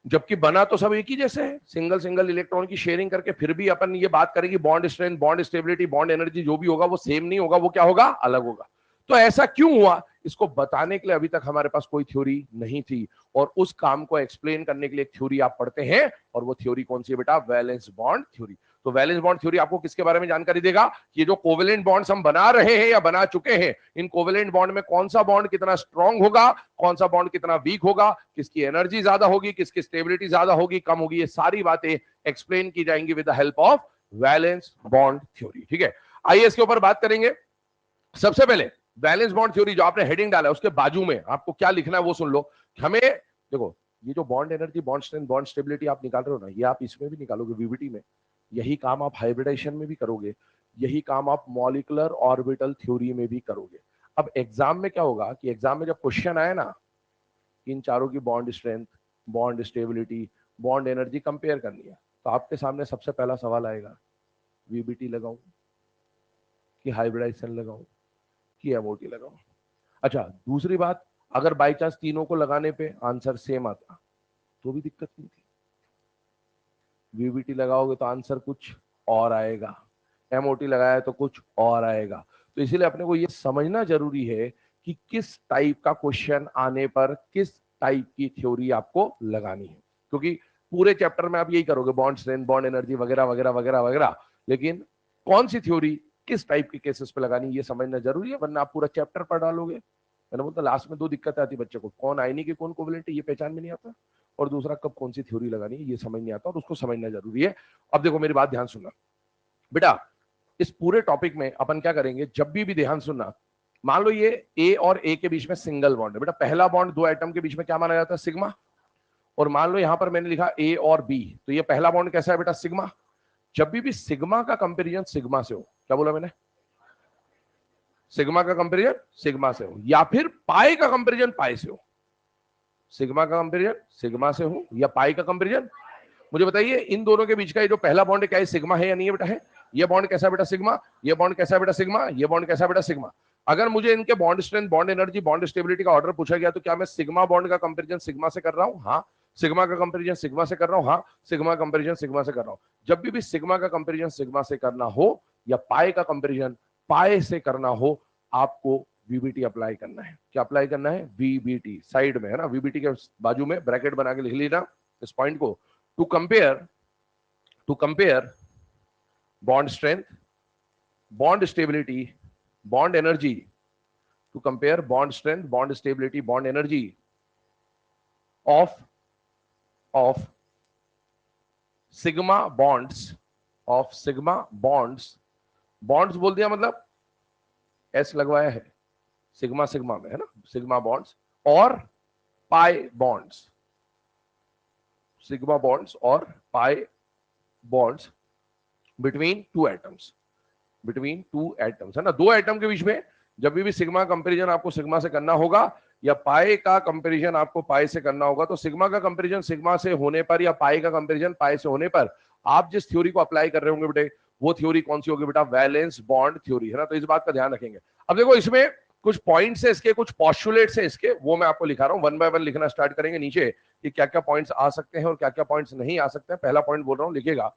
Speaker 1: जबकि बना तो सब एक ही जैसे है, सिंगल सिंगल इलेक्ट्रॉन की शेयरिंग करके, फिर भी अपन ये बात करेंगे bond strength, bond stability, bond energy जो भी होगा वो सेम नहीं होगा, वो क्या होगा, अलग होगा। तो ऐसा क्यों हुआ, इसको बताने के लिए अभी तक हमारे पास कोई थ्योरी नहीं थी, और उस काम को एक्सप्लेन करने के लिए एक थ्योरी आप पढ़ते हैं, और वो थ्योरी कौन सी है बेटा, वैलेंस बॉन्ड थ्योरी। तो वैलेंस बॉन्ड थ्योरी आपको किसके बारे में जानकारी देगा, ये जो कोवेलेंट बॉन्ड्स हम बना रहे हैं या बना चुके हैं, इन कोवेलेंट बॉन्ड में कौन सा बॉन्ड कितना स्ट्रांग होगा, कौन सा बॉन्ड कितना वीक होगा, किसकी एनर्जी ज्यादा होगी, किसकी स्टेबिलिटी ज्यादा होगी, कम होगी, ये सारी बातें एक्सप्लेन की जाएंगी with the help of valence bond theory. ठीक है, आइए इसके ऊपर बात करेंगे। सबसे पहले वैलेंस बॉन्ड थ्योरी जो आपने हेडिंग डाला है उसके बाजू में आपको क्या लिखना है वो सुन लो। हमें देखो, ये जो bond energy, bond strength, bond stability आप निकाल रहे हो ना, ये आप इसमें भी निकालोगे वीबीटी में, यही काम आप हाइब्रिडाइजेशन में भी करोगे, यही काम आप मॉलिकुलर ऑर्बिटल थ्योरी में भी करोगे। अब एग्जाम में क्या होगा कि एग्जाम में जब क्वेश्चन आए ना, इन चारों की bond strength, bond stability, bond energy compare करनी है, तो आपके सामने सबसे पहला सवाल आएगा, वीबीटी लगाऊं कि हाइब्रिडाइजेशन लगाऊं कि एमओटी लगाऊं। अच्छा, दूसरी बात, अगर बाई चांस तीनों को लगाने पे आंसर सेम आता तो भी दिक्कत नहीं थी, वीबीटी लगाओगे तो आंसर कुछ और आएगा, एमओटी लगाया तो कुछ और आएगा। तो इसीलिए अपने को ये समझना जरूरी है कि किस टाइप का क्वेश्चन आने पर किस टाइप की थ्योरी आपको लगानी है, क्योंकि पूरे चैप्टर में आप यही करोगे, बॉन्ड स्ट्रेंथ, बॉन्ड एनर्जी वगैरह वगैरह वगैरह वगैरह, लेकिन कौन सी थ्योरी किस टाइप के केसेस पे लगानी ये समझना जरूरी है, वरना आप पूरा चैप्टर पढ़ डालोगे। मैंने बोलता लास्ट में दो दिक्कतें आती बच्चे को, कौन आयनिक है कौन कोवेलेंट है ये पहचान में नहीं आता, और दूसरा कब कौन सी थ्योरी लगानी है ये समझ नहीं आता, और उसको समझना जरूरी है। अब देखो मेरी बात ध्यान सुनना बेटा, इस पूरे टॉपिक में अपन क्या करेंगे, जब भी ध्यान सुनना, मान लो ये ए और ए के बीच में सिंगल बॉन्ड है बेटा, पहला बॉन्ड दो एटम के बीच में क्या माना जाता है, सिग्मा। और मान लो यहां पर मैंने लिखा ए और बी, तो ये पहला बॉन्ड कैसा है बेटा, सिग्मा। जब भी सिग्मा का कंपेरिजन सिग्मा से हो, क्या बोला मैंने, सिग्मा का कंपेरिजन सिग्मा से हो, या फिर पाई का कंपेरिजन पाई से हो, सिग्मा का कंपेरिजन सिग्मा से हो या पाई का कंपेरिजन, मुझे बताइए इन दोनों के बीच का ये जो पहला बॉन्ड है क्या है, सिग्मा है या नहीं है बेटा, है। ये बॉन्ड कैसा बेटा, सिग्मा। ये बॉन्ड कैसा बेटा, सिग्मा। ये बॉन्ड कैसा बेटा, सिग्मा। अगर मुझे इनके bond strength, bond energy, bond stability का ऑर्डर पूछा गया तो क्या मैं सिग्मा बॉन्ड का कंपेरिजन सिग्मा से कर रहा हूं, हाँ। सिग्मा का कंपेरिजन सिग्मा से कर रहा हूं, हाँ। सिग्मा कंपेरिजन सिग्मा से कर रहा हूं। जब भी सिग्मा का कंपेरिजन सिग्मा से करना हो या पाई का कंपेरिजन पाई से करना हो, आपको वीबीटी अप्लाई करना है। क्या अप्लाई करना है, वीबीटी, साइड में है ना, वीबीटी के बाजू में ब्रैकेट बना के लिख लेना इस पॉइंट को, to compare bond strength, bond stability, bond energy, to compare bond strength, bond stability, bond energy of sigma bonds बोल दिया मतलब एस लगवाया है सिग्मा सिग्मा में, है ना, सिग्मा बॉन्ड्स और पाई बॉन्ड्स, सिग्मा बॉन्ड्स और pi bonds between two atoms, है ना, दो एटम के बीच में जब भी सिग्मा कंपैरिजन आपको सिग्मा से करना होगा या पाई का कंपैरिजन आपको पाई से करना होगा, तो सिग्मा का कंपैरिजन सिग्मा से होने पर या पाई का कंपैरिजन पाई से होने पर आप जिस थ्योरी को अप्लाई कर रहे होंगे बेटे, वो थ्योरी कौन सी होगी बेटा, वैलेंस बॉन्ड थ्योरी, है ना। तो इस बात का ध्यान रखेंगे। अब देखो इसमें कुछ पॉइंट्स है इसके, कुछ पॉस्टुलेट्स है इसके, वो मैं आपको लिखा रहा हूं, वन बाय वन लिखना स्टार्ट करेंगे नीचे कि क्या क्या पॉइंट्स आ सकते हैं और क्या क्या पॉइंट्स नहीं आ सकते हैं। पहला पॉइंट बोल रहा हूं, लिखिएगा।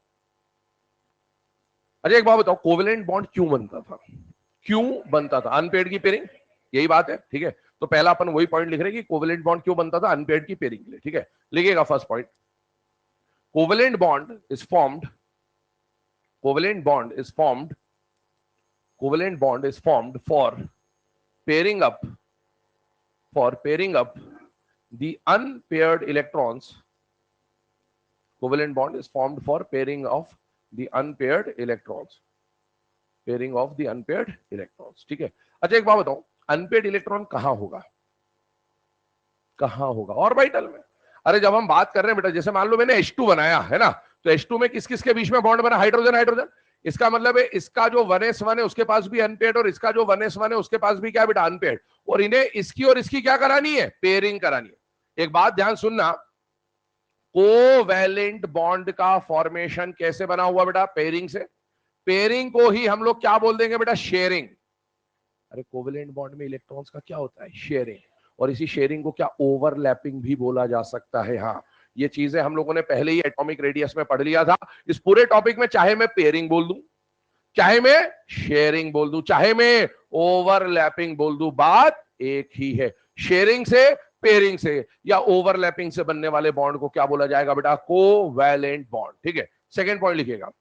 Speaker 1: अच्छा एक बात बताओ, कोवेलेंट बॉन्ड क्यों बनता था, क्यों बनता था, अनपेयर्ड की पेयरिंग, यही बात है, ठीक है। तो पहला अपन वही पॉइंट लिख रहे हैं कि कोवेलेंट बॉन्ड क्यों बनता था, अनपेयर्ड की पेयरिंग के लिए, ठीक है। लिखिएगा first point, covalent bond is formed, covalent bond is formed, covalent bond is formed for pairing up, for pairing up the unpaired electrons, covalent bond is formed for pairing of the unpaired electrons, pairing of the unpaired electrons, ठीक है। अच्छा एक बात बताओ, unpaired electron कहां होगा, कहां होगा ऑर्बिटल में। अरे जब हम बात कर रहे हैं बेटा, जैसे मान लो मैंने H2 बनाया है ना, तो H2 में किस किस के बीच में बॉन्ड बना, हाइड्रोजन हाइड्रोजन। इसका मतलब है इसका जो 1s1 है उसके पास भी अनपेयर्ड, और इसका जो 1s1 है उसके पास भी क्या बेटा, अनपेयर्ड। और इन्हें इसकी और इसकी क्या करानी है, पेयरिंग करानी है। एक बात ध्यान सुनना, कोवैलेंट बॉन्ड का फॉर्मेशन कैसे बना हुआ बेटा, पेयरिंग से। पेयरिंग को ही हम लोग क्या बोल देंगे बेटा, शेयरिंग। अरे कोवेलेंट बॉन्ड में इलेक्ट्रॉन्स का क्या होता है, शेयरिंग। और इसी शेयरिंग को क्या ओवरलैपिंग भी बोला जा सकता है, हाँ। ये चीजें हम लोगों ने पहले ही एटॉमिक रेडियस में पढ़ लिया था। इस पूरे टॉपिक में चाहे मैं पेयरिंग बोल दूं, चाहे मैं शेयरिंग बोल दूं, चाहे मैं ओवरलैपिंग बोल दूं, बात एक ही है। शेयरिंग से, पेयरिंग से या ओवरलैपिंग से बनने वाले बॉन्ड को क्या बोला जाएगा बेटा, कोवैलेंट बॉन्ड, ठीक है। सेकेंड पॉइंट लिखिएगा,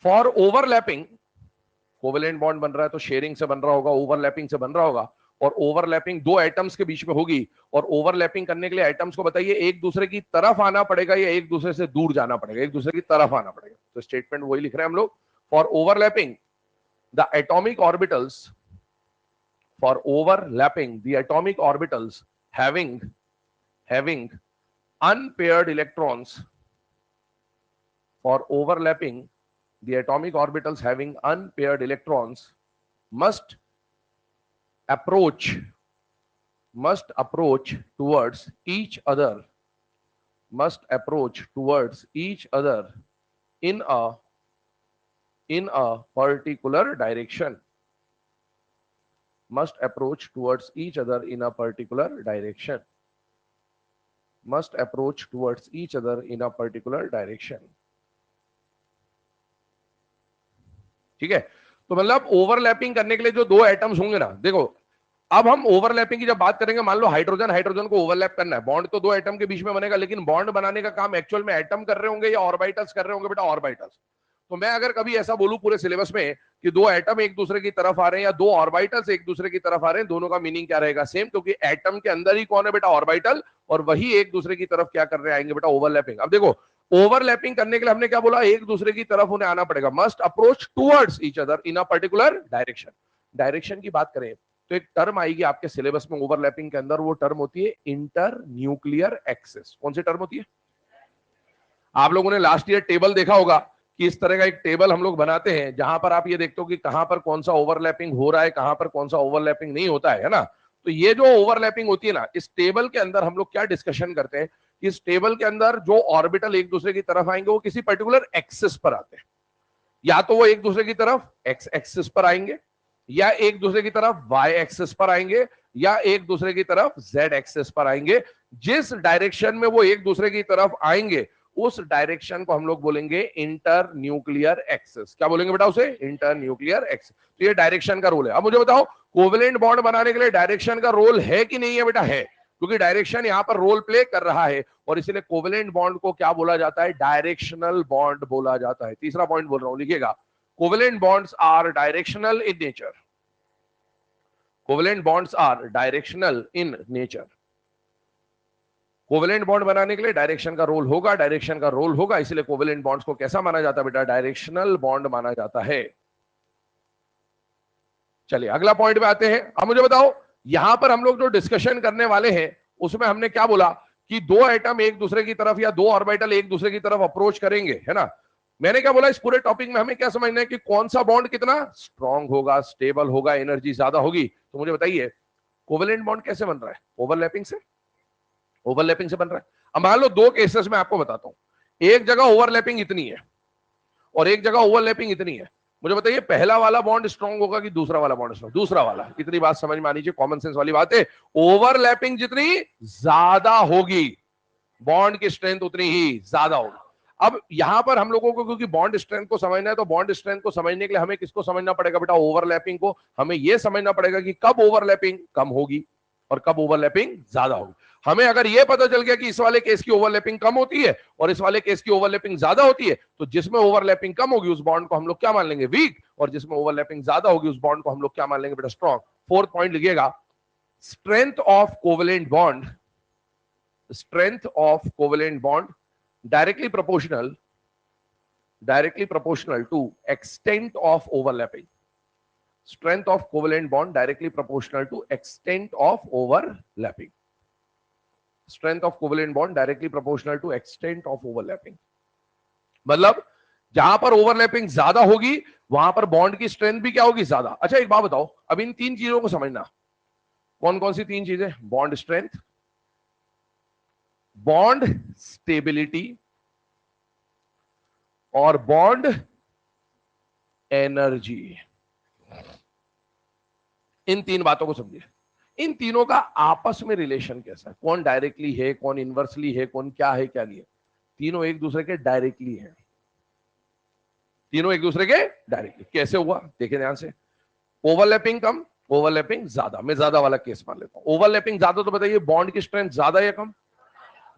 Speaker 1: फॉर ओवरलैपिंग, कोवेलेंट बॉन्ड बन रहा है तो शेयरिंग से बन रहा होगा, ओवरलैपिंग से बन रहा होगा। और ओवरलैपिंग दो एटम्स के बीच में होगी, और ओवरलैपिंग करने के लिए एटम्स को बताइए एक दूसरे की तरफ आना पड़ेगा या एक दूसरे से दूर जाना पड़ेगा, एक दूसरे की तरफ आना पड़ेगा। तो स्टेटमेंट वही लिख रहे हैं हम लोग, for overlapping the atomic orbitals, for overlapping the atomic orbitals having unpaired electrons, for overlapping the atomic orbitals having unpaired electrons must approach towards each other, must approach towards each other in a particular direction, must approach towards each other in a particular direction, must approach towards each other in a particular direction, ठीक है। तो मतलब overlapping करने के लिए जो दो atoms होंगे ना, देखो अब हम ओवरलैपिंग की जब बात करेंगे, मान लो हाइड्रोजन हाइड्रोजन को ओवरलैप करना है, बॉन्ड तो दो एटम के बीच में बनेगा, लेकिन बॉन्ड बनाने का काम एक्चुअल में एटम कर रहे होंगे या ऑर्बिटल्स कर रहे होंगे? बेटा ऑर्बिटल्स। तो मैं अगर कभी ऐसा बोलूं पूरे सिलेबस में कि दो एटम एक दूसरे की तरफ आ रहे हैं या दो ऑर्बिटल्स एक दूसरे की तरफ आ रहे हैं, दोनों का मीनिंग क्या रहेगा? सेम, क्योंकि एटम के अंदर ही कौन है बेटा? ऑर्बिटल, और वही एक दूसरे की तरफ क्या कर रहे आएंगे बेटा? ओवरलैपिंग। अब देखो ओवरलैपिंग करने के लिए हमने क्या बोला? एक दूसरे की तरफ उन्हें आना पड़ेगा, must approach towards each other in a particular direction. Direction की बात करें तो एक टर्म आएगी आपके सिलेबस में ओवरलैपिंग के अंदर, वो टर्म होती है इंटर न्यूक्लियर एक्सिस। कौन सी टर्म होती है? आप लोगों ने लास्ट ईयर टेबल देखा होगा कि इस तरह का एक टेबल हम लोग बनाते हैं जहां पर आप ये देखते हो कि कहां पर कौन सा ओवरलैपिंग हो रहा है, कहां पर कौन सा ओवरलैपिंग नहीं होता है ना? तो ये जो ओवरलैपिंग होती है ना, इस टेबल के अंदर हम लोग क्या डिस्कशन करते हैं कि इस टेबल के अंदर जो ऑर्बिटल एक दूसरे की तरफ आएंगे वो किसी पर्टिकुलर एक्सिस पर आते हैं, या तो वो एक दूसरे की तरफ एक्स एक्सिस पर आएंगे, या एक दूसरे की तरफ वाई एक्सिस पर आएंगे, या एक दूसरे की तरफ जेड एक्सिस पर आएंगे। जिस डायरेक्शन में वो एक दूसरे की तरफ आएंगे उस डायरेक्शन को हम लोग बोलेंगे इंटर न्यूक्लियर एक्सिस। क्या बोलेंगे बेटा उसे? Inter nuclear axis. तो ये डायरेक्शन का रोल है। अब मुझे बताओ कोवेलेंट बॉन्ड बनाने के लिए डायरेक्शन का रोल है कि नहीं है? बेटा है, क्योंकि डायरेक्शन यहां पर रोल प्ले कर रहा है, और इसलिए कोवेलेंट बॉन्ड को क्या बोला जाता है? डायरेक्शनल बॉन्ड बोला जाता है। तीसरा पॉइंट बोल रहा हूं, लिखिएगा, covalent bonds are directional in nature. Covalent bonds are directional in nature. Covalent bond बनाने के लिए डायरेक्शन का रोल होगा, डायरेक्शन का रोल होगा, इसलिए कोवेलेंट बॉन्ड्स को कैसा माना जाता है बेटा? डायरेक्शनल बॉन्ड माना जाता है। चलिए अगला पॉइंट पे आते हैं। अब मुझे बताओ यहां पर हम लोग जो डिस्कशन करने वाले हैं उसमें हमने क्या बोला कि दो एटम एक दूसरे की तरफ या दो ऑर्बिटल एक दूसरे की तरफ अप्रोच करेंगे, है ना? मैंने क्या बोला? इस पूरे टॉपिक में हमें क्या समझना है कि कौन सा बॉन्ड कितना स्ट्रांग होगा, स्टेबल होगा, एनर्जी ज्यादा होगी। तो मुझे बताइए कोवेलेंट बॉन्ड कैसे बन रहा है? ओवरलैपिंग से। ओवरलैपिंग से बन रहा है। अब मान लो दो केसेस में आपको बताता हूं, एक जगह ओवरलैपिंग इतनी है और एक जगह ओवरलैपिंग इतनी है। मुझे बताइए पहला वाला बॉन्ड स्ट्रांग होगा कि दूसरा वाला बॉन्ड स्ट्रांग? दूसरा वाला। इतनी बात समझ में आनी चाहिए, कॉमन सेंस वाली बात है। ओवरलैपिंग जितनी ज्यादा होगी बॉन्ड की स्ट्रेंथ उतनी ही ज्यादा होगी। अब यहां पर हम लोगों को क्योंकि बॉन्ड स्ट्रेंथ को समझना है, तो बॉन्ड स्ट्रेंथ को समझने के लिए हमें किसको समझना पड़ेगा बेटा? ओवरलैपिंग को। हमें यह समझना पड़ेगा कि कब ओवरलैपिंग कम होगी और कब ओवरलैपिंग ज्यादा होगी। हमें अगर यह पता चल गया कि इस वाले केस की ओवरलैपिंग कम होती है और इस वाले केस की ओवरलैपिंग ज्यादा होती है, तो जिसमें ओवरलैपिंग कम होगी उस बॉन्ड को हम लोग क्या मान लेंगे? वीक, और जिसमें ओवरलैपिंग ज्यादा होगी उस बॉन्ड को हम लोग क्या मान लेंगे बेटा? स्ट्रॉन्ग। फोर्थ पॉइंट लिखिएगा, strength of covalent bond, strength of covalent bond directly proportional to extent of overlapping. Strength of covalent bond directly proportional to extent of overlapping. Strength of covalent bond directly proportional to extent of overlapping. मतलब जहां पर overlapping ज्यादा होगी वहां पर bond की strength भी क्या होगी? ज्यादा। अच्छा एक बात बताओ, अब इन तीन चीजों को समझना। कौन कौन सी तीन चीजें? बॉन्ड स्ट्रेंथ, बॉन्ड स्टेबिलिटी और बॉन्ड एनर्जी। इन तीन बातों को समझिए। इन तीनों का आपस में रिलेशन कैसा है? कौन डायरेक्टली है, कौन इनवर्सली है, कौन क्या है क्या नहीं है? तीनों एक दूसरे के डायरेक्टली हैं। तीनों एक दूसरे के डायरेक्टली। कैसे हुआ देखिए ध्यान से। ओवरलैपिंग कम, ओवरलैपिंग ज्यादा। मैं ज्यादा वाला केस मान लेता हूं। ओवरलैपिंग ज्यादा तो बताइए बॉन्ड की स्ट्रेंथ ज्यादा या कम?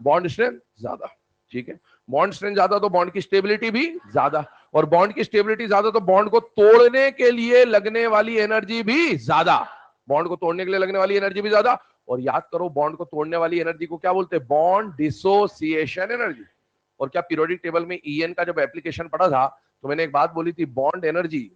Speaker 1: बॉन्ड स्ट्रेंथ ज्यादा। ठीक है, बॉन्ड स्ट्रेंथ ज्यादा तो बॉन्ड की स्टेबिलिटी भी ज्यादा, और बॉन्ड की स्टेबिलिटी ज्यादा तो बॉन्ड को तोड़ने के लिए लगने वाली एनर्जी भी ज्यादा। बॉन्ड को तोड़ने के लिए लगने वाली एनर्जी भी ज्यादा। और याद करो बॉन्ड को तोड़ने वाली एनर्जी को क्या बोलते हैं? Bond dissociation energy. और क्या पीरियोडिक टेबल में ईएन का जब एप्लीकेशन पढ़ा था तो मैंने एक बात बोली थी, बॉन्ड एनर्जी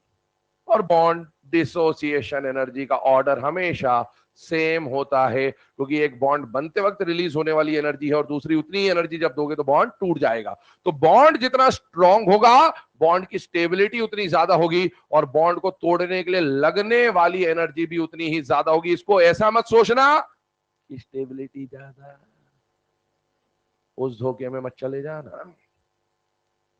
Speaker 1: और बॉन्ड डिसोसिएशन एनर्जी का ऑर्डर हमेशा सेम होता है, क्योंकि एक बॉन्ड बनते वक्त रिलीज होने वाली एनर्जी है और दूसरी उतनी एनर्जी जब दोगे तो बॉन्ड टूट जाएगा। तो बॉन्ड जितना स्ट्रांग होगा बॉन्ड की स्टेबिलिटी उतनी ज्यादा होगी और बॉन्ड को तोड़ने के लिए लगने वाली एनर्जी भी उतनी ही ज्यादा होगी। इसको ऐसा मत सोचना कि स्टेबिलिटी ज्यादा, उस धोखे में मत चले जाना।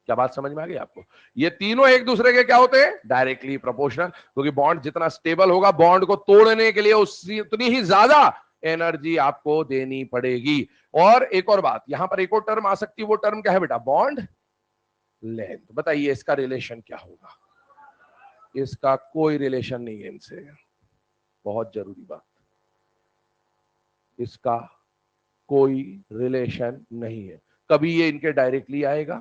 Speaker 1: क्या बात समझ में आ गई आपको? ये तीनों एक दूसरे के क्या होते हैं? डायरेक्टली प्रोपोर्शनल, क्योंकि बॉन्ड जितना स्टेबल होगा बॉन्ड को तोड़ने के लिए उसकी उतनी ही ज्यादा एनर्जी आपको देनी पड़ेगी। और एक और बात, यहां पर एक और टर्म आ सकती है, वो टर्म क्या है बेटा? Bond length. बताइए इसका रिलेशन क्या होगा? इसका कोई रिलेशन नहीं है इनसे, बहुत जरूरी बात, इसका कोई रिलेशन नहीं है। कभी ये इनके डायरेक्टली आएगा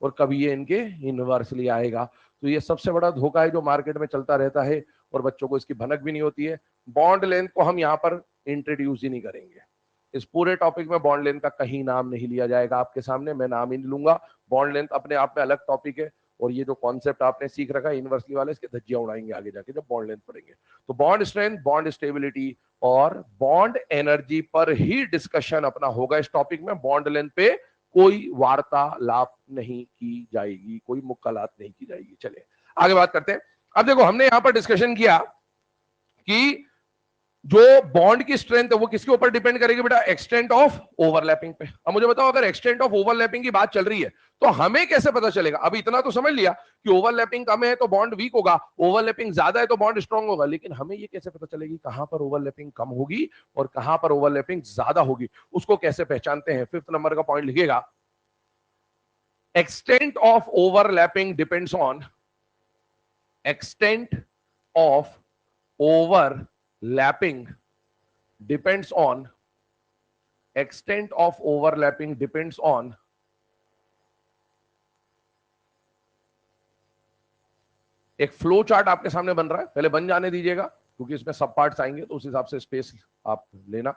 Speaker 1: और कभी ये इनके इनवर्सली आएगा। तो ये सबसे बड़ा धोखा है जो मार्केट में चलता रहता है और बच्चों को इसकी भनक भी नहीं होती है। बॉन्ड लेंथ को हम यहाँ पर इंट्रोड्यूस ही नहीं करेंगे, इस पूरे टॉपिक में बॉन्ड लेंथ का कहीं नाम नहीं लिया जाएगा आपके सामने, मैं नाम ही नहीं लूंगा। बॉन्ड लेंथ अपने आप में अलग टॉपिक है और ये जो कॉन्सेप्ट आपने सीख रखा है इनवर्सली वाले, इसके धज्जियां उड़ाएंगे आगे जाके जब बॉन्ड लेंथ पढ़ेंगे। तो बॉन्ड स्ट्रेंथ, बॉन्ड स्टेबिलिटी और बॉन्ड एनर्जी पर ही डिस्कशन अपना होगा इस टॉपिक में। बॉन्ड लेंथ पे कोई वार्तालाप नहीं की जाएगी, कोई मुक्कालात नहीं की जाएगी। चलिए आगे बात करते हैं। अब देखो हमने यहां पर डिस्कशन किया कि जो बॉन्ड की स्ट्रेंथ है वो किसके ऊपर डिपेंड करेगी बेटा, एक्सटेंट ऑफ ओवरलैपिंग पे। अब मुझे बताओ अगर एक्सटेंट ऑफ ओवरलैपिंग की बात चल रही है तो हमें कैसे पता चलेगा? अभी इतना तो समझ लिया कि ओवरलैपिंग कम है तो बॉन्ड वीक होगा, ओवरलैपिंग ज्यादा है तो बॉन्ड स्ट्रांग होगा, लेकिन हमें ये कैसे पता चलेगी कहां पर ओवरलैपिंग कम होगी और कहां पर ओवरलैपिंग ज्यादा होगी? उसको कैसे पहचानते हैं? 5th नंबर का पॉइंट लिखिएगा, extent of overlapping depends on extent of overlapping depends on extent of overlapping depends on एक फ्लो चार्ट आपके सामने बन रहा है, पहले बन जाने दीजिएगा क्योंकि इसमें सब पार्ट्स आएंगे तो उस हिसाब से स्पेस आप लेना।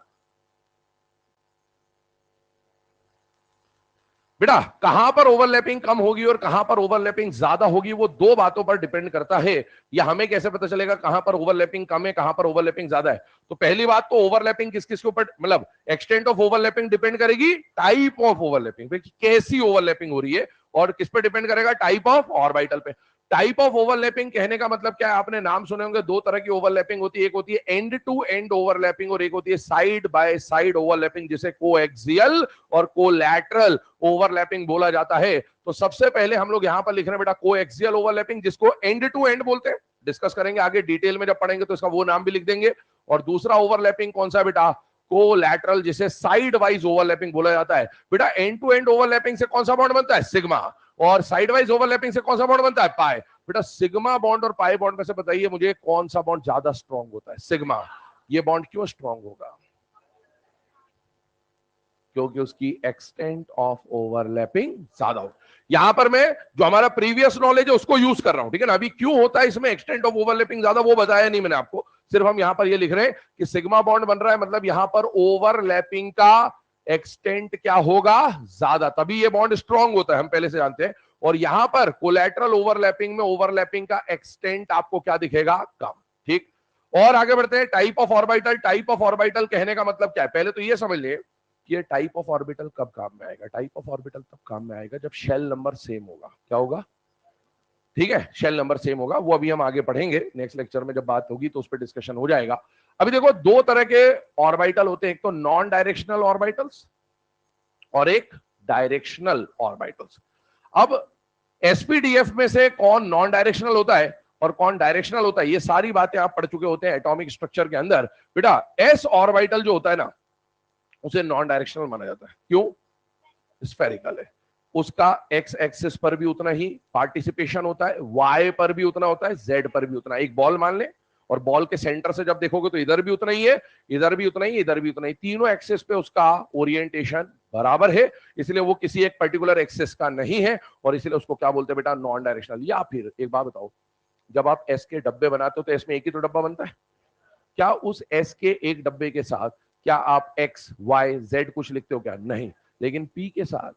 Speaker 1: बेटा कहां पर ओवरलैपिंग कम होगी और कहां पर ओवरलैपिंग ज्यादा होगी वो दो बातों पर डिपेंड करता है। या हमें कैसे पता चलेगा कहां पर ओवरलैपिंग कम है कहां पर ओवरलैपिंग ज्यादा है? तो पहली बात तो ओवरलैपिंग किस किस के ऊपर, मतलब एक्सटेंट ऑफ ओवरलैपिंग डिपेंड करेगी टाइप ऑफ ओवरलैपिंग, कैसी ओवरलैपिंग हो रही है, और किस पे डिपेंड करेगा, टाइप ऑफ ऑर्बिटल पे। टाइप ऑफ ओवरलैपिंग कहने का मतलब क्या है, आपने नाम सुने होंगे, दो तरह की ओवरलैपिंग होती है, एक होती है एंड टू एंड ओवरलैपिंग और एक होती है साइड बाय साइड ओवरलैपिंग, जिसे कोएक्सियल और कोलैटरल ओवरलैपिंग बोला जाता है। तो सबसे पहले हम लोग यहां पर लिख रहे हैं बेटा कोएक्सियल ओवरलैपिंग, जिसको एंड टू एंड बोलते हैं, डिस्कस करेंगे आगे डिटेल में जब पढ़ेंगे तो इसका वो नाम भी लिख देंगे। और दूसरा ओवरलैपिंग कौन सा बेटा, कोलैटरल, जिसे साइड वाइज ओवरलैपिंग बोला जाता है। बेटा एंड टू एंड ओवरलैपिंग से कौन सा बॉन्ड बनता है, सिग्मा, और साइड वाइज ओवरलैपिंग से कौन सा बॉन्ड बनता है, पाई। बेटा सिग्मा बॉन्ड और पाई बॉन्ड में से बताइए मुझे कौन सा बॉन्ड ज्यादा स्ट्रांग होता है, सिग्मा। ये बॉन्ड क्यों स्ट्रांग होगा, क्योंकि उसकी एक्सटेंट ऑफ ओवरलैपिंग ज्यादा हो। यहां पर मैं जो हमारा प्रीवियस नॉलेज है उसको यूज कर रहा हूं, ठीक है ना। अभी क्यों होता है इसमें एक्सटेंट ऑफ ओवरलैपिंग ज्यादा वो बताया नहीं मैंने आपको, सिर्फ हम यहां पर ये लिख रहे हैं कि सिग्मा बॉन्ड बन रहा है, मतलब यहां पर ओवरलैपिंग का एक्सटेंट क्या होगा, ज्यादा, तभी ये बॉन्ड स्ट्रांग होता है, हम पहले से जानते हैं। और यहां पर कोलैटरल ओवरलैपिंग में ओवरलैपिंग का एक्सटेंट आपको क्या दिखेगा, कम, ठीक। और आगे बढ़ते हैं, type of orbital. Type of orbital कहने का मतलब क्या है, पहले तो ये समझ लिए कि ये टाइप ऑफ ऑर्बिटल कब काम में आएगा। टाइप ऑफ ऑर्बिटल तब काम में आएगा जब शेल नंबर सेम होगा। क्या होगा, ठीक है, शेल नंबर सेम होगा, वो अभी हम आगे पढ़ेंगे नेक्स्ट लेक्चर में, जब बात होगी तो उस पर डिस्कशन हो जाएगा। अभी देखो दो तरह के ऑर्बिटल होते हैं, एक तो नॉन डायरेक्शनल ऑर्बिटल्स और एक डायरेक्शनल ऑर्बिटल्स। अब एसपीडीएफ में से कौन नॉन डायरेक्शनल होता है और कौन डायरेक्शनल होता है, ये सारी बातें आप पढ़ चुके होते हैं एटॉमिक स्ट्रक्चर के अंदर। बेटा एस ऑर्बिटल जो होता है ना, उसे नॉन डायरेक्शनल माना जाता है, क्यों, स्फेरिकल है, उसका एक्स एक्सिस पर भी उतना ही पार्टिसिपेशन होता है, वाई पर भी उतना होता है, जेड पर भी उतना। एक बॉल मान ले और बॉल के सेंटर से जब देखोगे तो इधर भी उतना ही है, इधर भी उतना ही, इधर भी उतना ही, तीनों एक्सिस पे उसका ओरिएंटेशन बराबर है, इसलिए वो किसी एक पर्टिकुलर एक्सिस का नहीं है और इसलिए उसको क्या बोलते हैं बेटा, नॉन डायरेक्शनल। या फिर एक बात बताओ, जब आप एस के डब्बे बनाते हो तो एस में एक ही तो डब्बा बनता है, क्या उस एस के एक डब्बे के साथ क्या आप एक्स वाई जेड कुछ लिखते हो, क्या, नहीं। लेकिन पी के साथ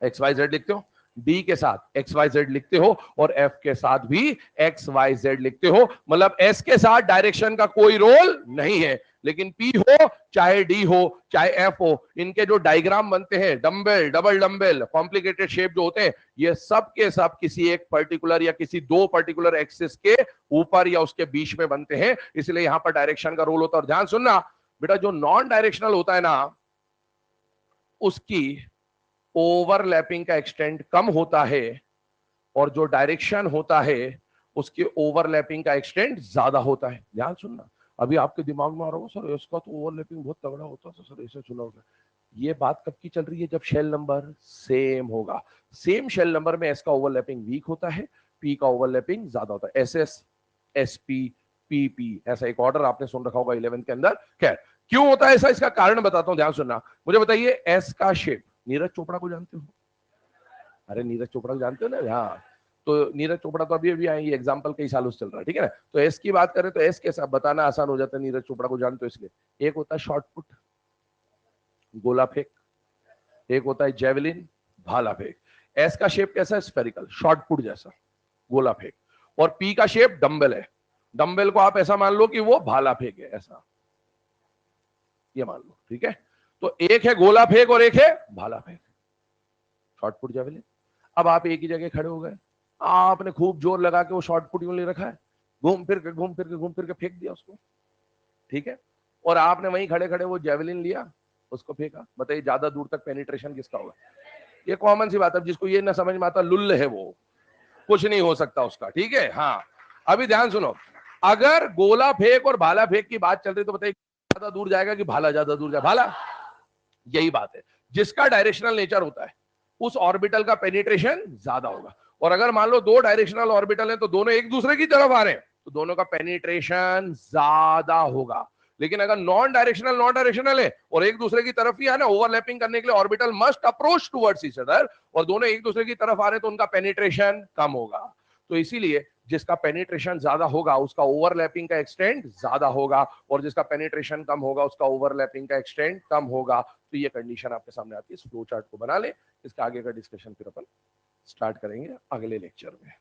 Speaker 1: एक्स वाई जेड लिखते हो, डी के साथ एक्स वाई जेड लिखते हो और एफ के साथ भी एक्स वाई जेड लिखते हो। मतलब एस के साथ डायरेक्शन का कोई रोल नहीं है, लेकिन पी हो चाहे डी हो चाहे एफ हो, इनके जो डायग्राम बनते हैं, dumbbell, double dumbbell, complicated shape जो होते हैं, ये सब के सब किसी एक पर्टिकुलर या किसी दो पर्टिकुलर एक्सिस के ऊपर या उसके बीच में बनते हैं, इसलिए यहां पर डायरेक्शन का रोल होता है। और ध्यान सुनना बेटा, जो नॉन डायरेक्शनल होता है ना, उसकी ओवरलैपिंग का एक्सटेंट कम होता है और जो डायरेक्शन होता है उसके ओवरलैपिंग का एक्सटेंट ज्यादा होता है। ध्यान सुनना, अभी आपके दिमाग में आ रहा होगा सर इसका तो ओवरलैपिंग बहुत तगड़ा होता है, सर ऐसे सुना होगा। ये बात कब की चल रही है, जब शेल नंबर सेम होगा। सेम शेल नंबर में एस का ओवरलैपिंग वीक होता है, पी का ओवरलैपिंग ज्यादा होता है, SS, SP, PP, ऐसा एक ऑर्डर आपने सुन रखा होगा 11th के अंदर। खैर क्यों होता है ऐसा, इसका कारण बताता हूं, ध्यान सुनना। मुझे बताइए एस का शेप, नीरज चोपड़ा को जानते हो? अरे नीरज चोपड़ा को जानते हो ना? हाँ, तो नीरज चोपड़ा तो अभी अभी आई, एग्जाम्पल कई सालों से चल रहा है, ठीक है ना। तो एस की बात करें तो एस कैसा बताना आसान हो जाता है, नीरज चोपड़ा को जानते हो इसलिए। एक होता है शॉर्ट पुट, गोला फेंक, एक होता है जेवलिन, भाला फेंक। एस का शेप कैसा है? स्फेरिकल, शॉर्ट पुट जैसा, गोला फेंक। और पी का शेप डंबल है, डंबल को आप ऐसा मान लो कि वो भाला फेंक है, ऐसा ये मान लो, ठीक है। तो एक है गोला फेंक और एक है भाला फेंक, शॉर्ट पुट जेवलिन। अब आप एक ही जगह खड़े हो गए, आपने खूब जोर लगा के वो शॉर्ट पुट यूं ले रखा है, घूम फिर के घूम फिर के घूम फिर के फेंक दिया उसको, ठीक है। और आपने वहीं खड़े खड़े वो जेवलिन लिया, उसको फेंका। बताइए ज्यादा दूर तक पेनिट्रेशन किसका होगा? ये कॉमन सी बात है, जिसको ये ना समझ में आता लुल्ल है वो, कुछ नहीं हो सकता उसका, ठीक है। हाँ, अभी ध्यान सुनो, अगर गोला फेंक और भाला फेंक की बात चल रही तो बताइए ज्यादा दूर जाएगा कि भाला ज्यादा दूर जाएगा? भाला। यही बात है, जिसका डायरेक्शनल नेचर होता है उस ऑर्बिटल का पेनिट्रेशन ज्यादा होगा। और अगर मान लो दो डायरेक्शनल ऑर्बिटल हैं तो दोनों एक दूसरे की तरफ आ रहे हैं तो दोनों का पेनिट्रेशन ज्यादा होगा। लेकिन अगर नॉन डायरेक्शनल है और एक दूसरे की तरफ ही है ना, ओवरलैपिंग करने के लिए orbital must approach towards each other, और दोनों एक दूसरे की तरफ आ रहे हैं तो उनका पेनिट्रेशन कम होगा। तो इसीलिए जिसका पेनिट्रेशन ज्यादा होगा उसका ओवरलैपिंग का एक्सटेंड ज्यादा होगा, और जिसका पेनिट्रेशन कम होगा उसका ओवरलैपिंग का एक्सटेंड कम होगा। तो ये कंडीशन आपके सामने आती है। इस फ्लो चार्ट को बना ले, इसका आगे का डिस्कशन फिर अपन स्टार्ट करेंगे अगले लेक्चर में।